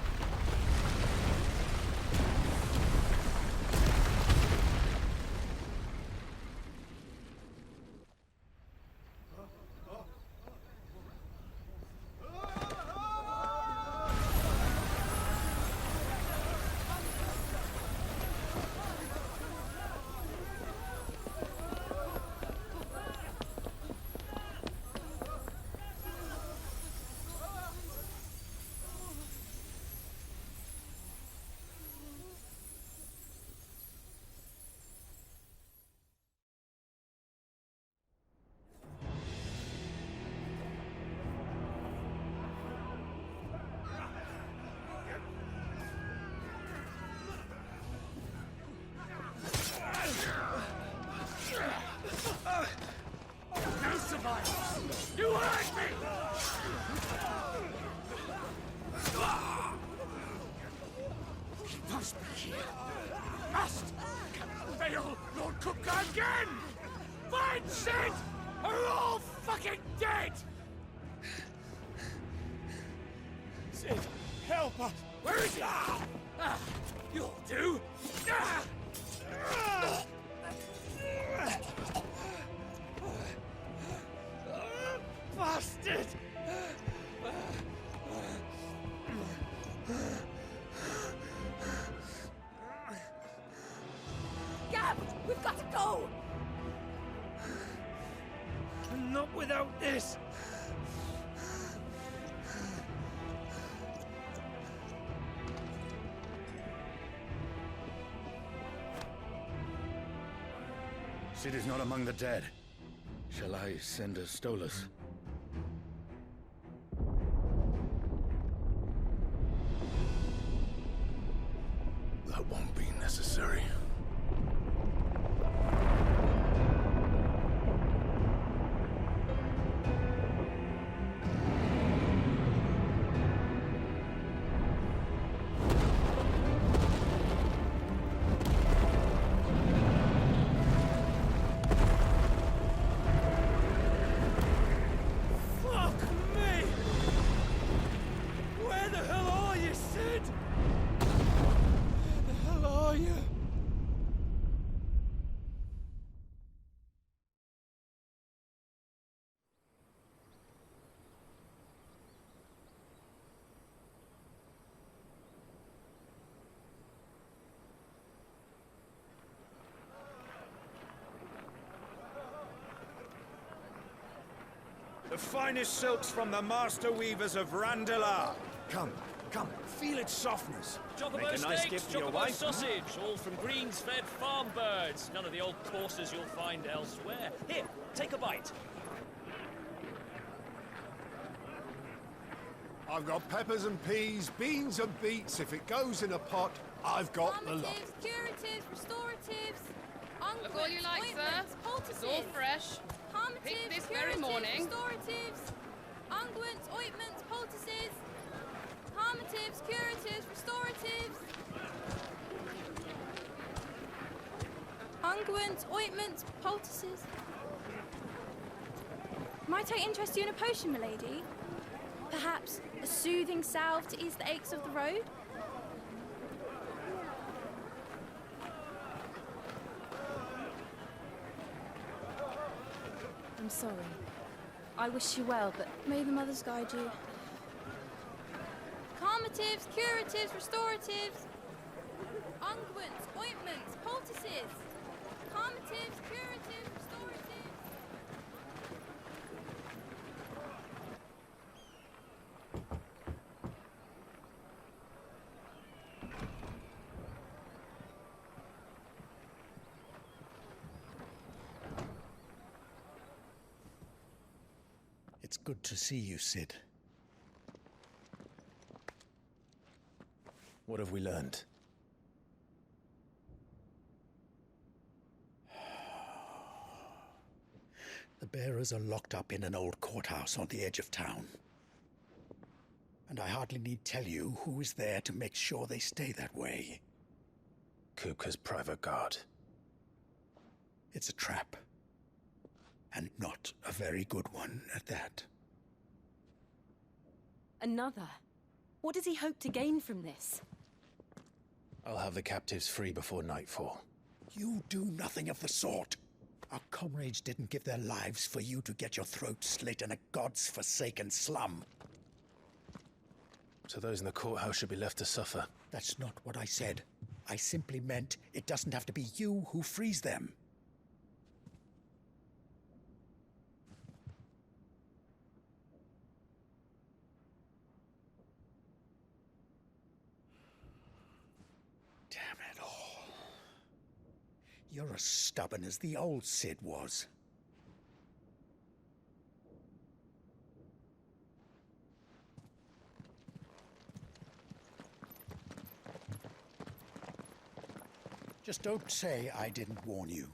violence! You hurt me! He must be here. Must! Cannot fail Lord Kupka again! Find Sid! Or we're all fucking dead! Sid, help us! Where is he? You'll do! Bastard! Gab, we've got to go! Not without this! Sid is not among the dead. Shall I send a Stolas? That won't be necessary. The finest silks from the master weavers of Randalar. Come, feel its softness. Chocobo Make a nice steaks, gift for your chocobo wife. sausage, all from greens-fed farm birds. None of the old courses you'll find elsewhere. Here, take a bite. I've got peppers and peas, beans and beets. If it goes in a pot, I've got the lot. Curatives, restoratives, Look all you like, sir. It's all fresh. Picked this very morning. Restoratives, unguents, ointments, poultices, harmatives, curatives, restoratives, unguents, ointments, poultices. Might I interest you in a potion, milady? Perhaps a soothing salve to ease the aches of the road? I'm sorry. I wish you well, but may the mothers guide you. Calmatives, curatives, restoratives, unguents, ointments, poultices. Calmatives, curatives, restoratives. It's good to see you, Sid. What have we learned? The bearers are locked up in an old courthouse on the edge of town. And I hardly need tell you who is there to make sure they stay that way. Kupka's private guard. It's a trap. And not a very good one at that. Another? What does he hope to gain from this? I'll have the captives free before nightfall. You do nothing of the sort. Our comrades didn't give their lives for you to get your throat slit in a god's forsaken slum. So those in the courthouse should be left to suffer. That's not what I said. I simply meant it doesn't have to be you who frees them. You're as stubborn as the old Sid was. Just don't say I didn't warn you.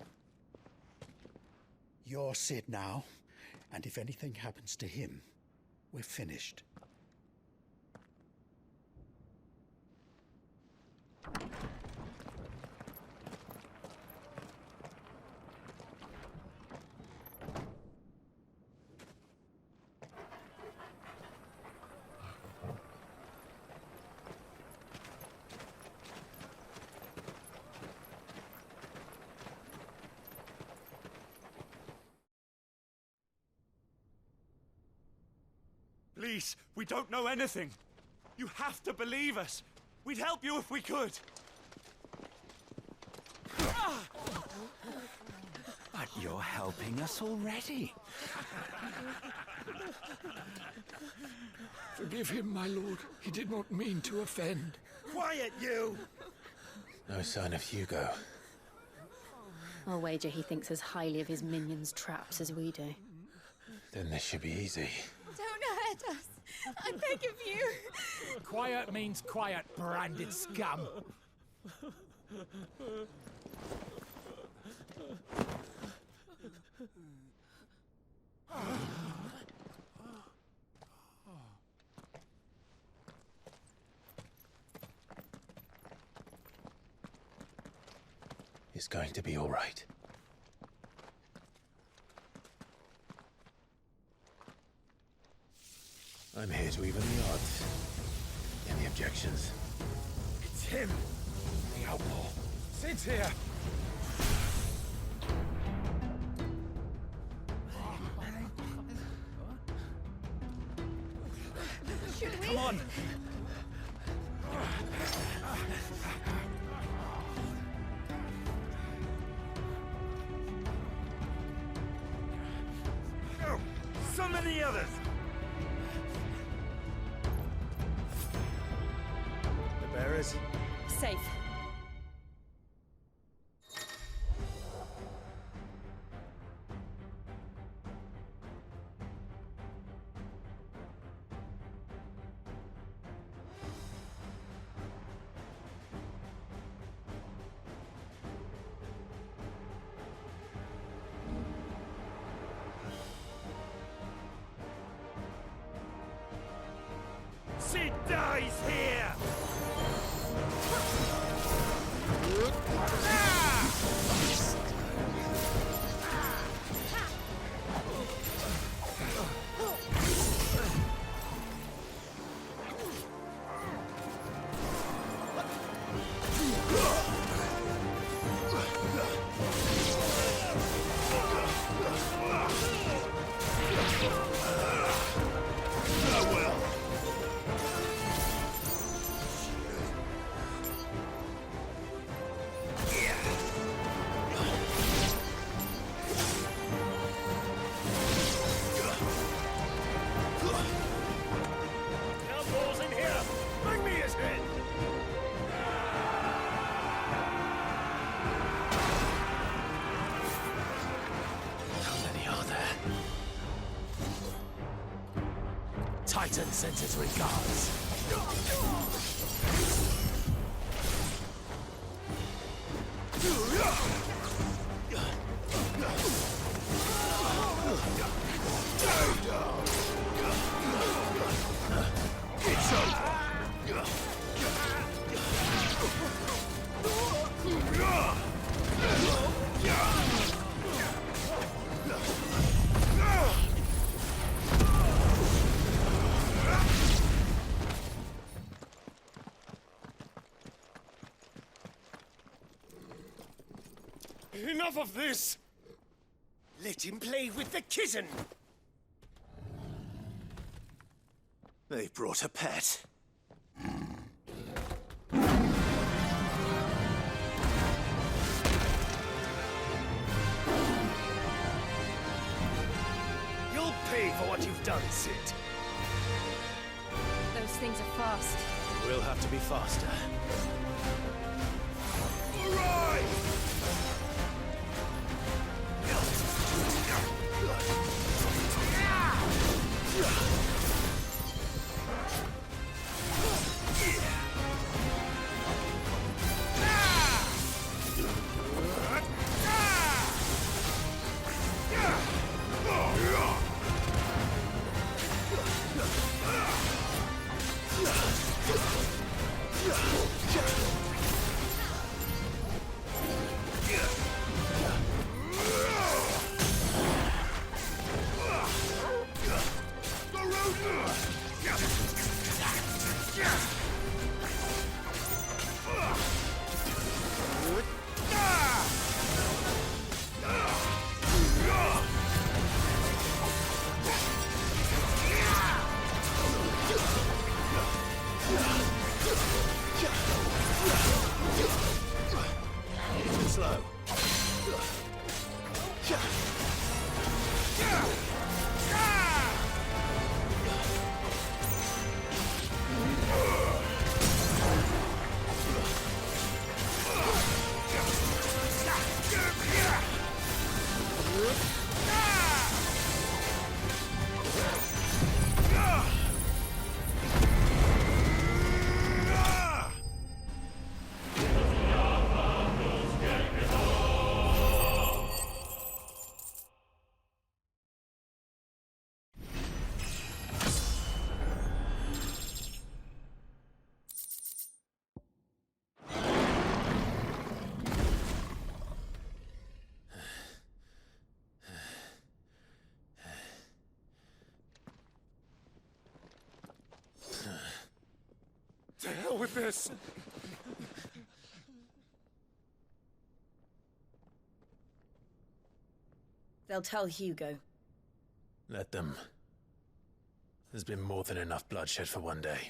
You're Sid now, And if anything happens to him, we're finished. Please, we don't know anything. You have to believe us. We'd help you if we could. But you're helping us already. Forgive him, my lord. He did not mean to offend. Quiet, you! No sign of Hugo. I'll wager he thinks as highly of his minions' traps as we do. Then this should be easy. Don't hurt us. I beg of you. Quiet means quiet, branded scum. It's going to be all right. I'm here to even the odds. Any objections? It's him, the outlaw. Sid's here. Should we? Come on. No! So many others! The bearers? Safe. Sid dies here! Titan sends his regards. It's over! Enough of this! Let him play with the kitten! They brought a pet. You'll pay for what you've done, Sid. Those things are fast. We'll have to be faster. All right! with this. They'll tell Hugo. Let them. There's been more than enough bloodshed for one day.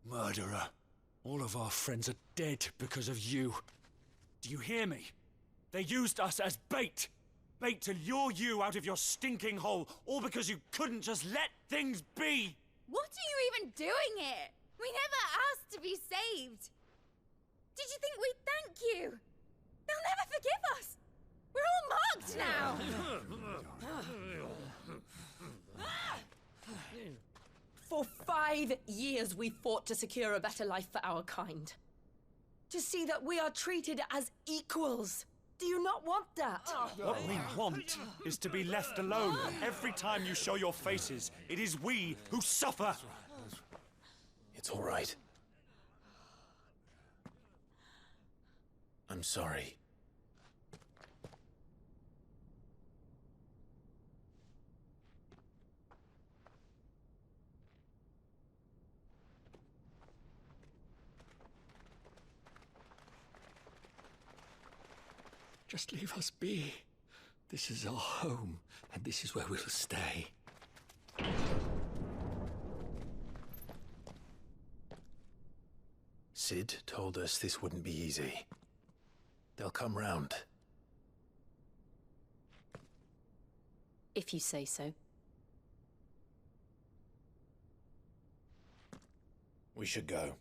Murderer. All of our friends are dead because of you. Do you hear me? They used us as bait. Bait to lure you out of your stinking hole, all because you couldn't just let things be. What are you even doing here? We never asked to be saved. Did you think we'd thank you? They'll never forgive us. We're all marked now. For 5 years we fought to secure a better life for our kind. To see that we are treated as equals. Do you not want that? What we want is to be left alone. Every time you show your faces, it is we who suffer. It's all right. I'm sorry. Just leave us be. This is our home, and this is where we'll stay. Sid told us this wouldn't be easy. They'll come round. If you say so. We should go.